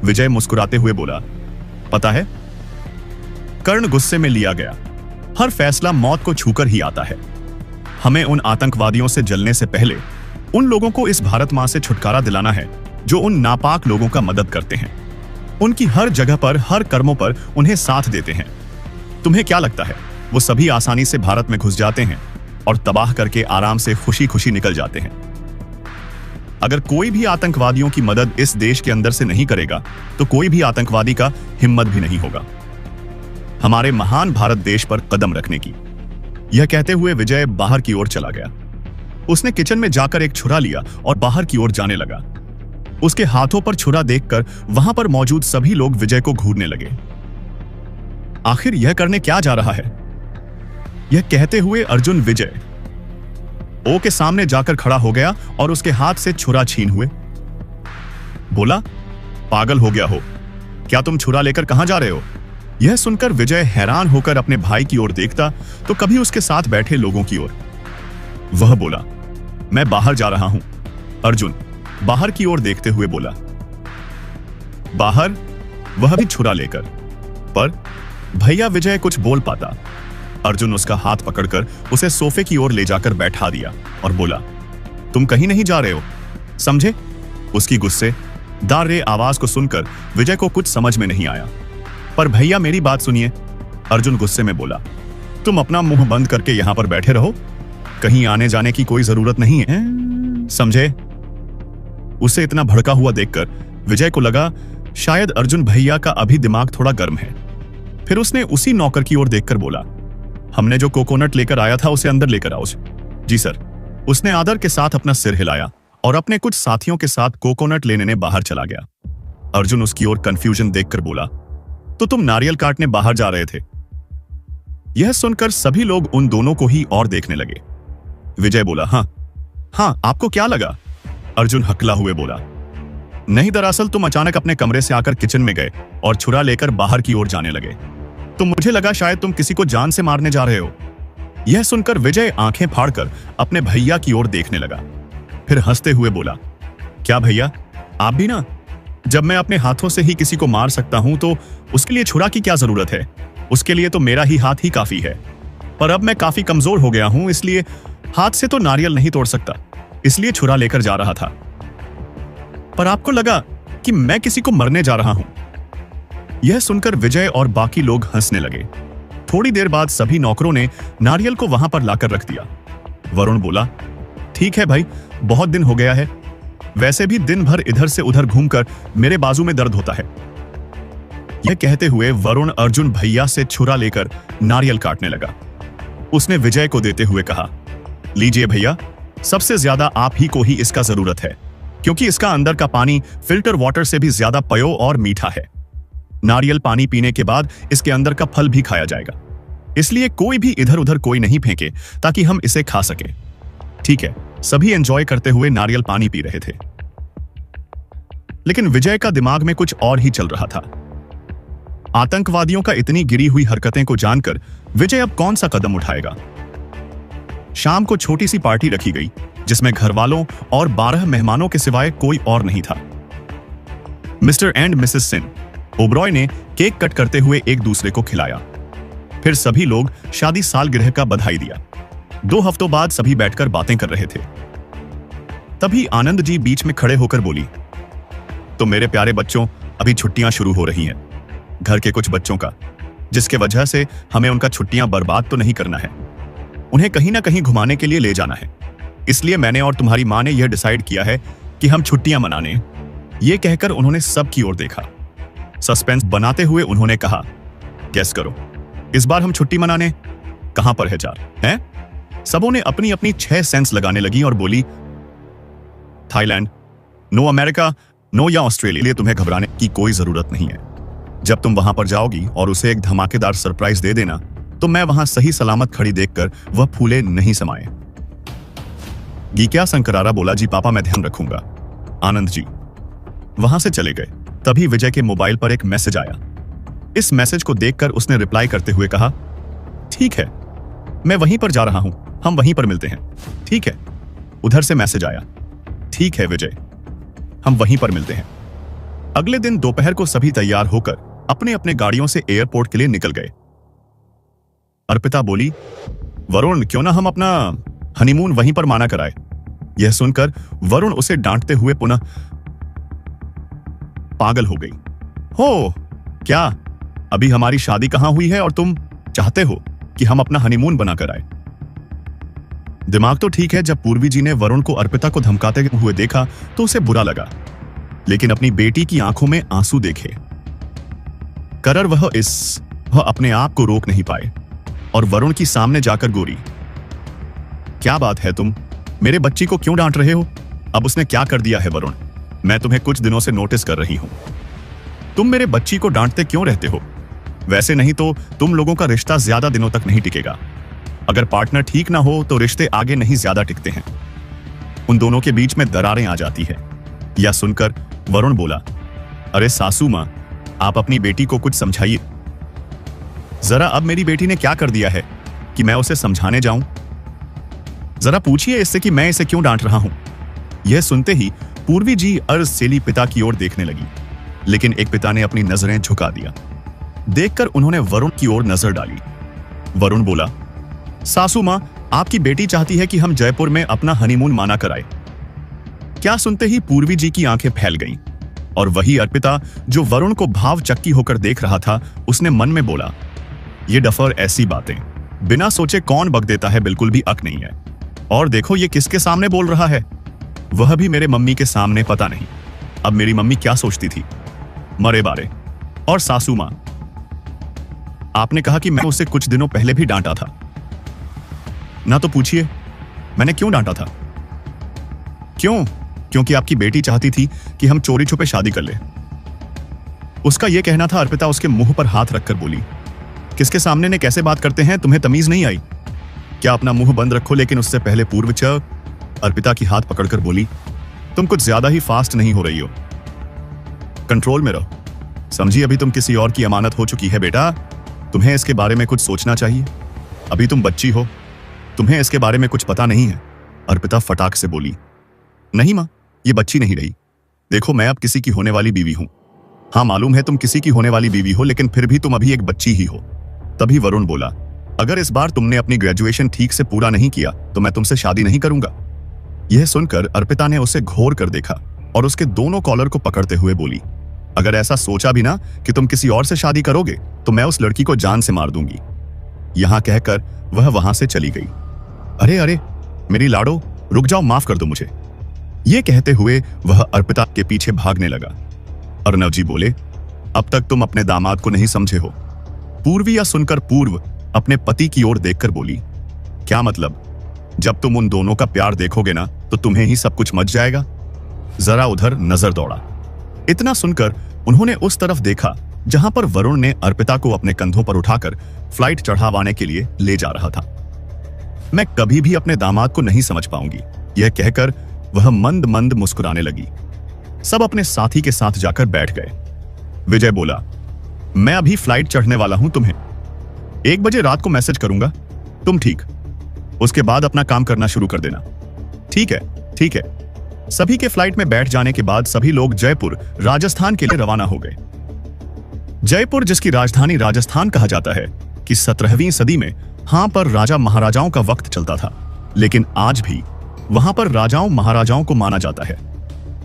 Speaker 2: विजय मुस्कुराते हुए बोला, पता है, कर्ण गुस्से में लिया गया। हर फैसला मौत को छूकर ही आता है। हमें उन आतंकवादियों से जलने से पहले उन लोगों को इस भारत मां से छुटकारा दिलाना है जो उन नापाक लोगों का मदद करते हैं, उनकी हर जगह पर, हर कर्मों पर उन्हें साथ देते हैं। तुम्हें क्या लगता है वो सभी आसानी से भारत में घुस जाते हैं और तबाह करके आराम से खुशी खुशी निकल जाते हैं? अगर कोई भी आतंकवादियों की मदद इस देश के अंदर से नहीं करेगा तो कोई भी आतंकवादी का हिम्मत भी नहीं होगा हमारे महान भारत देश पर कदम रखने की। यह कहते हुए विजय बाहर की ओर चला गया। उसने किचन में जाकर एक छुरा लिया और बाहर की ओर जाने लगा। उसके हाथों पर छुरा देखकर वहां पर मौजूद सभी लोग विजय को घूरने लगे। आखिर यह करने क्या जा रहा है? यह कहते हुए अर्जुन विजय ओ के सामने जाकर खड़ा हो गया और उसके हाथ से छुरा छीन हुए। बोला, पागल हो गया हो क्या? तुम छुरा लेकर कहां जा रहे हो? यह सुनकर विजय हैरान होकर अपने भाई की ओर देखता तो कभी उसके साथ बैठे लोगों की ओर। वह बोला, मैं बाहर जा रहा हूं। अर्जुन बाहर की ओर देखते हुए बोला, बाहर? वह भी छुरा लेकर। पर भैया विजय कुछ बोल पाता। अर्जुन उसका हाथ पकड़कर उसे सोफे की ओर ले जाकर बैठा दिया और बोला, तुम कहीं नहीं जा रहे हो, समझे? उसकी गुस्से दार आवाज को सुनकर विजय को कुछ समझ में नहीं आया। पर भैया मेरी बात सुनिए, अर्जुन गुस्से में बोला। तुम अपना मुंह बंद करके यहां पर बैठे रहो, कहीं आने जाने की कोई जरूरत नहीं है, समझे? उसे इतना भड़का हुआ देखकर विजय को लगा शायद अर्जुन भैया का अभी दिमाग थोड़ा गर्म है। फिर उसने उसी नौकर की ओर देखकर बोला, हमने जो कोकोनट लेकर आया था उसे अंदर लेकर आओ। जी सर। उसने आदर के साथ अपना सिर हिलाया और अपने कुछ साथियों के साथ कोकोनट लेने बाहर चला गया। अर्जुन उसकी ओर कंफ्यूजन देखकर बोला, तो तुम नारियल काटने बाहर जा रहे थे? यह सुनकर सभी लोग उन दोनों को ही और देखने लगे। विजय बोला, हाँ, आपको क्या लगा? अर्जुन हकला हुए बोला, नहीं, दरअसल तुम अचानक अपने कमरे से आकर किचन में गए और छुरा लेकर बाहर की ओर जाने लगे, तो मुझे लगा शायद तुम किसी को जान से मारने जा रहे हो। यह सुनकर विजय आंखें फाड़कर अपने भैया की ओर देखने लगा, फिर हंसते हुए बोला, क्या भैया आप भी ना? जब मैं अपने हाथों से ही किसी को मार सकता हूं तो उसके लिए छुरा की क्या जरूरत है? उसके लिए तो मेरा ही हाथ ही काफी है। पर अब मैं काफी कमजोर हो गया हूं, इसलिए हाथ से तो नारियल नहीं तोड़ सकता, इसलिए छुरा लेकर जा रहा था। पर आपको लगा कि मैं किसी को मरने जा रहा हूं। यह सुनकर विजय और बाकी लोग हंसने लगे। थोड़ी देर बाद सभी नौकरों ने नारियल को वहां पर लाकर रख दिया। वरुण बोला, ठीक है भाई, बहुत दिन हो गया है, वैसे भी दिन भर इधर से उधर घूमकर मेरे बाजू में दर्द होता है। यह कहते हुए वरुण अर्जुन भैया से छुरा लेकर नारियल काटने लगा। उसने विजय को देते हुए कहा, लीजिए भैया, सबसे ज्यादा आप ही को ही इसका जरूरत है, क्योंकि इसका अंदर का पानी फिल्टर वाटर से भी ज्यादा पयो और मीठा है। नारियल पानी पीने के बाद इसके अंदर का फल भी खाया जाएगा, इसलिए कोई भी इधर उधर कोई नहीं फेंके ताकि हम इसे खा सके। ठीक है। सभी एंजॉय करते हुए नारियल पानी पी रहे थे, लेकिन विजय का दिमाग में कुछ और ही चल रहा था। आतंकवादियों का इतनी गिरी हुई हरकतें को जानकर विजय अब कौन सा कदम उठाएगा? शाम को छोटी सी पार्टी रखी गई जिसमें घर वालों और 12 मेहमानों के सिवाय कोई और नहीं था। मिस्टर एंड मिसेस सिन ओब्रॉय ने केक कट करते हुए एक दूसरे को खिलाया। फिर सभी लोग शादी सालगिरह का बधाई दिया। 2 हफ्तों बाद सभी बैठकर बातें कर रहे थे। तभी आनंद जी बीच में खड़े होकर बोली, तो मेरे प्यारे बच्चों, अभी छुट्टियां शुरू हो रही हैं घर के कुछ बच्चों का, जिसके वजह से हमें उनका छुट्टियां बर्बाद तो नहीं करना है, उन्हें कहीं ना कहीं घुमाने के लिए ले जाना है। इसलिए मैंने और तुम्हारी मां ने यह डिसाइड किया है कि हम छुट्टियां मनाने। यह कहकर उन्होंने सब की ओर देखा। सस्पेंस बनाते हुए उन्होंने कहा, गेस करो, इस बार हम छुट्टी मनाने कहां पर है चार हैं? सबों ने अपनी अपनी 6 सेंस लगाने लगी और बोली, थाईलैंड, नो अमेरिका, नो या ऑस्ट्रेलिया। तुम्हें घबराने की कोई जरूरत नहीं है। जब तुम वहां पर जाओगी और उसे एक धमाकेदार सरप्राइज दे देना, तो मैं वहां सही सलामत खड़ी देखकर वह फूले नहीं समाए। गीक्या शंकरारा बोला, जी पापा, मैं ध्यान रखूंगा। आनंद जी वहां से चले गए। तभी विजय के मोबाइल पर एक मैसेज आया। इस मैसेज को देखकर उसने रिप्लाई करते हुए कहा, ठीक है, मैं वहीं पर जा रहा हूं, हम वहीं पर मिलते हैं। ठीक है। उधर से मैसेज आया, ठीक है विजय, हम वहीं पर मिलते हैं। अगले दिन दोपहर को सभी तैयार होकर अपने अपने गाड़ियों से एयरपोर्ट के लिए निकल गए। अर्पिता बोली, वरुण, क्यों ना हम अपना हनीमून वहीं पर माना कराए। यह सुनकर वरुण उसे डांटते हुए पुनः पागल हो गई। हो क्या, अभी हमारी शादी कहां हुई है और तुम चाहते हो कि हम अपना हनीमून बनाकर आए? दिमाग तो ठीक है। जब पूर्वी जी ने वरुण को अर्पिता को धमकाते हुए देखा तो उसे बुरा लगा, लेकिन अपनी बेटी की आंखों में आंसू देखे करर वह अपने आप को रोक नहीं पाए और वरुण की सामने जाकर गोरी, क्या बात है, तुम मेरे बच्ची को क्यों डांट रहे हो? अब उसने क्या कर दिया है वरुण? मैं तुम्हें कुछ दिनों से नोटिस कर रही हूं। तुम मेरे बच्ची को डांटते क्यों रहते हो? वैसे नहीं तो तुम लोगों का रिश्ता ज्यादा दिनों तक नहीं टिकेगा। अगर पार्टनर ठीक ना हो तो रिश्ते आगे नहीं ज्यादा टिकते हैं। उन दोनों के बीच में दरारें आ जाती है। यह सुनकर वरुण बोला, अरे सासू मां, आप अपनी बेटी को कुछ समझाइए जरा। अब मेरी बेटी ने क्या कर दिया है कि मैं उसे समझाने जाऊं? जरा पूछिए इससे कि मैं इसे क्यों डांट रहा हूं। यह सुनते ही पूर्वी जी अर्ज सेली पिता की ओर देखने लगी, लेकिन एक पिता ने अपनी नजरें झुका दिया। देखकर उन्होंने वरुण की ओर नजर डाली। वरुण बोला, सासू मां, आपकी बेटी चाहती है कि हम जयपुर में अपना हनीमून माना कराए। क्या सुनते ही पूर्वी जी की आंखें फैल गईं और वही अर्पिता जो वरुण को भाव चक्की होकर देख रहा था, उसने मन में बोला, ये डफर ऐसी बातें बिना सोचे कौन बक देता है, बिल्कुल भी अक नहीं है। और देखो ये किसके सामने बोल रहा है, वह भी मेरे मम्मी के सामने। पता नहीं अब मेरी मम्मी क्या सोचती थी, मरे बारे। और सासू मां, आपने कहा कि मैं उसे कुछ दिनों पहले भी डांटा था ना, तो पूछिए मैंने क्यों डांटा था? क्यों? क्योंकि आपकी बेटी चाहती थी कि हम चोरी छुपे शादी कर ले। उसका यह कहना था। अर्पिता उसके मुंह पर हाथ रखकर बोली, किसके सामने ने कैसे बात करते हैं, तुम्हें तमीज नहीं आई क्या? अपना मुंह बंद रखो। लेकिन उससे पहले पूर्व अर्पिता की हाथ पकड़कर बोली, तुम कुछ ज्यादा ही फास्ट नहीं हो रही हो, कंट्रोल में रहो। समझी, अभी तुम किसी और की अमानत हो चुकी है बेटा, तुम्हें इसके बारे में कुछ सोचना चाहिए। अभी तुम बच्ची हो, तुम्हें इसके बारे में कुछ पता नहीं है। अर्पिता फटाक से बोली, नहीं मां, ये बच्ची नहीं रही। देखो मैं अब किसी की होने वाली बीवी हूं। हाँ मालूम है तुम किसी की होने वाली बीवी हो, लेकिन फिर भी तुम अभी एक बच्ची ही हो। तभी वरुण बोला, अगर इस बार तुमने अपनी ग्रेजुएशन ठीक से पूरा नहीं किया तो मैं तुमसे शादी नहीं करूंगा। यह सुनकर अर्पिता ने उसे घोर कर देखा और उसके दोनों कॉलर को पकड़ते हुए बोली, अगर ऐसा सोचा भी ना कि तुम किसी और से शादी करोगे तो मैं उस लड़की को जान से मार दूंगी। यहां कहकर वह वहां से चली गई। अरे अरे मेरी लाडो, रुक जाओ, माफ कर दो मुझे। यह कहते हुए वह अर्पिता के पीछे भागने लगा। अर्णव जी बोले, अब तक तुम अपने दामाद को नहीं समझे हो। पूर्वी यह सुनकर पूर्व अपने पति की ओर देखकर बोली, क्या मतलब? जब तुम उन दोनों का प्यार देखोगे ना तो तुम्हें ही सब कुछ मच जाएगा। जरा उधर नजर दौड़ा। इतना सुनकर उन्होंने उस तरफ देखा जहां पर वरुण ने अर्पिता को अपने कंधों पर उठाकर फ्लाइट चढ़ावाने के लिए ले जा रहा था। मैं कभी भी अपने दामाद को नहीं समझ पाऊंगी, यह कहकर वह मंद मंद मुस्कुराने लगी। सब अपने साथी के साथ जाकर बैठ गए। विजय बोला, मैं अभी फ्लाइट चढ़ने वाला हूं, तुम्हें 1 बजे रात को मैसेज करूंगा, तुम ठीक उसके बाद अपना काम करना शुरू कर देना। ठीक है, ठीक है। सभी के फ्लाइट में बैठ जाने के बाद सभी लोग जयपुर राजस्थान के लिए रवाना हो गए। जयपुर, जिसकी राजधानी राजस्थान कहा जाता है, कि 17वीं सदी में हां पर राजा महाराजाओं का वक्त चलता था, लेकिन आज भी वहां पर राजाओं महाराजाओं को माना जाता है।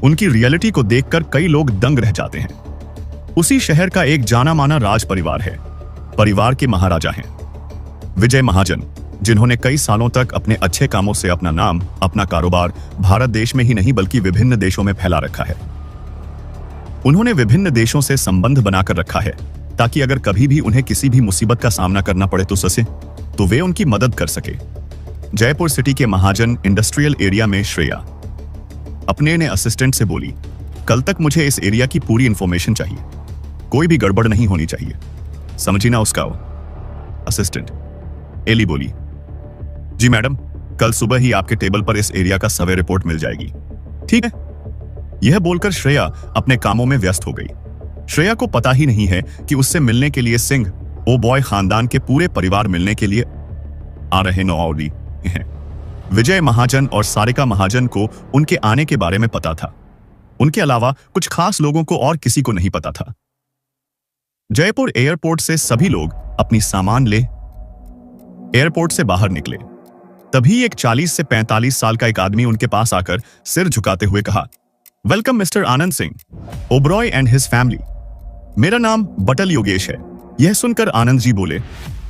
Speaker 2: उनकी रियलिटी को देखकर कई लोग दंग रह जाते हैं। उसी शहर का एक जाना माना राज परिवार है। परिवार के महाराजा हैं विजय महाजन, जिन्होंने कई सालों तक अपने अच्छे कामों से अपना नाम, अपना कारोबार भारत देश में ही नहीं बल्कि विभिन्न देशों में फैला रखा है। उन्होंने विभिन्न देशों से संबंध बनाकर रखा है ताकि अगर कभी भी उन्हें किसी भी मुसीबत का सामना करना पड़े तो वे उनकी मदद कर सके। जयपुर सिटी के महाजन इंडस्ट्रियल एरिया में श्रेया अपने ने असिस्टेंट से बोली, कल तक मुझे इस एरिया की पूरी इंफॉर्मेशन चाहिए, कोई भी गड़बड़ नहीं होनी चाहिए, समझी ना उसका असिस्टेंट। एली बोली, जी मैडम, कल सुबह ही आपके टेबल पर इस एरिया का सर्वे रिपोर्ट मिल जाएगी। ठीक है। यह बोलकर श्रेया अपने कामों में व्यस्त हो गई। श्रेया को पता ही नहीं है कि उससे मिलने के लिए सिंह ओ बॉय खानदान के पूरे परिवार मिलने के लिए आ रहे नौऔली हैं। विजय महाजन और सारिका महाजन को उनके आने के बारे में पता था। उनके अलावा कुछ खास लोगों को और किसी को नहीं पता था। जयपुर एयरपोर्ट से सभी लोग अपनी सामान ले एयरपोर्ट से बाहर निकले। तभी एक 40 से 45 साल का एक आदमी उनके पास आकर सिर झुकाते हुए कहा, welcome mister Anand Singh, Oberoi and his family. मेरा नाम बटल योगेश है। यह सुनकर आनंद जी बोले,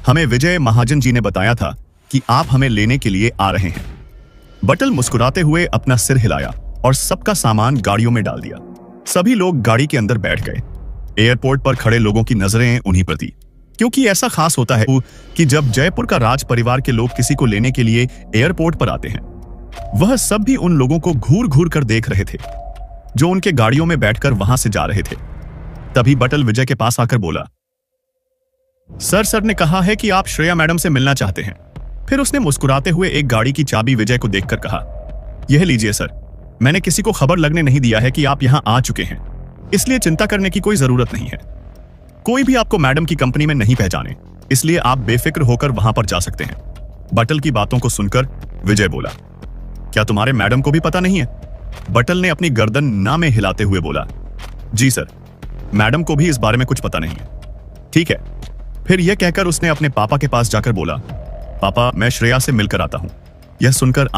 Speaker 2: हमें विजय महाजन जी ने बताया था कि आप हमें लेने के लिए आ रहे हैं। बटल मुस्कुराते हुए अपना सिर हिलाया और सबका सामान गाड़ियों में डाल दिया। सभी लोग गाड़ी के अंदर बैठ गए। एयरपोर्ट पर खड़े लोगों की नजरें उन्हीं पर थी, क्योंकि ऐसा खास होता है कि जब जयपुर का राज परिवार के लोग किसी को लेने के लिए एयरपोर्ट पर आते हैं, वह सब भी उन लोगों को घूर घूर कर देख रहे थे जो उनके गाड़ियों में बैठकर वहां से जा रहे थे। तभी बटल विजय के पास आकर बोला, सर ने कहा है कि आप श्रेया मैडम से मिलना चाहते हैं। फिर उसने मुस्कुराते हुए एक गाड़ी की चाबी विजय को देखकर कहा, यह लीजिए सर, मैंने किसी को खबर लगने नहीं दिया है कि आप यहां आ चुके हैं, इसलिए चिंता करने की कोई जरूरत नहीं है। कोई भी आपको मैडम की कंपनी में नहीं पहचाने, इसलिए आप बेफिक्र होकर वहां पर जा सकते हैं। बटल की बातों को सुनकर विजय बोला, क्या तुम्हारे मैडम को भी पता नहीं है? बटल ने अपनी गर्दन ना में हिलाते हुए बोला, जी सर, मैडम को भी इस बारे में कुछ पता नहीं है। ठीक है। फिर यह कहकर उसने अपने पापा के पास जाकर बोला, पापा मैं श्रेया से मिलकर आता हूं। यह सुनकर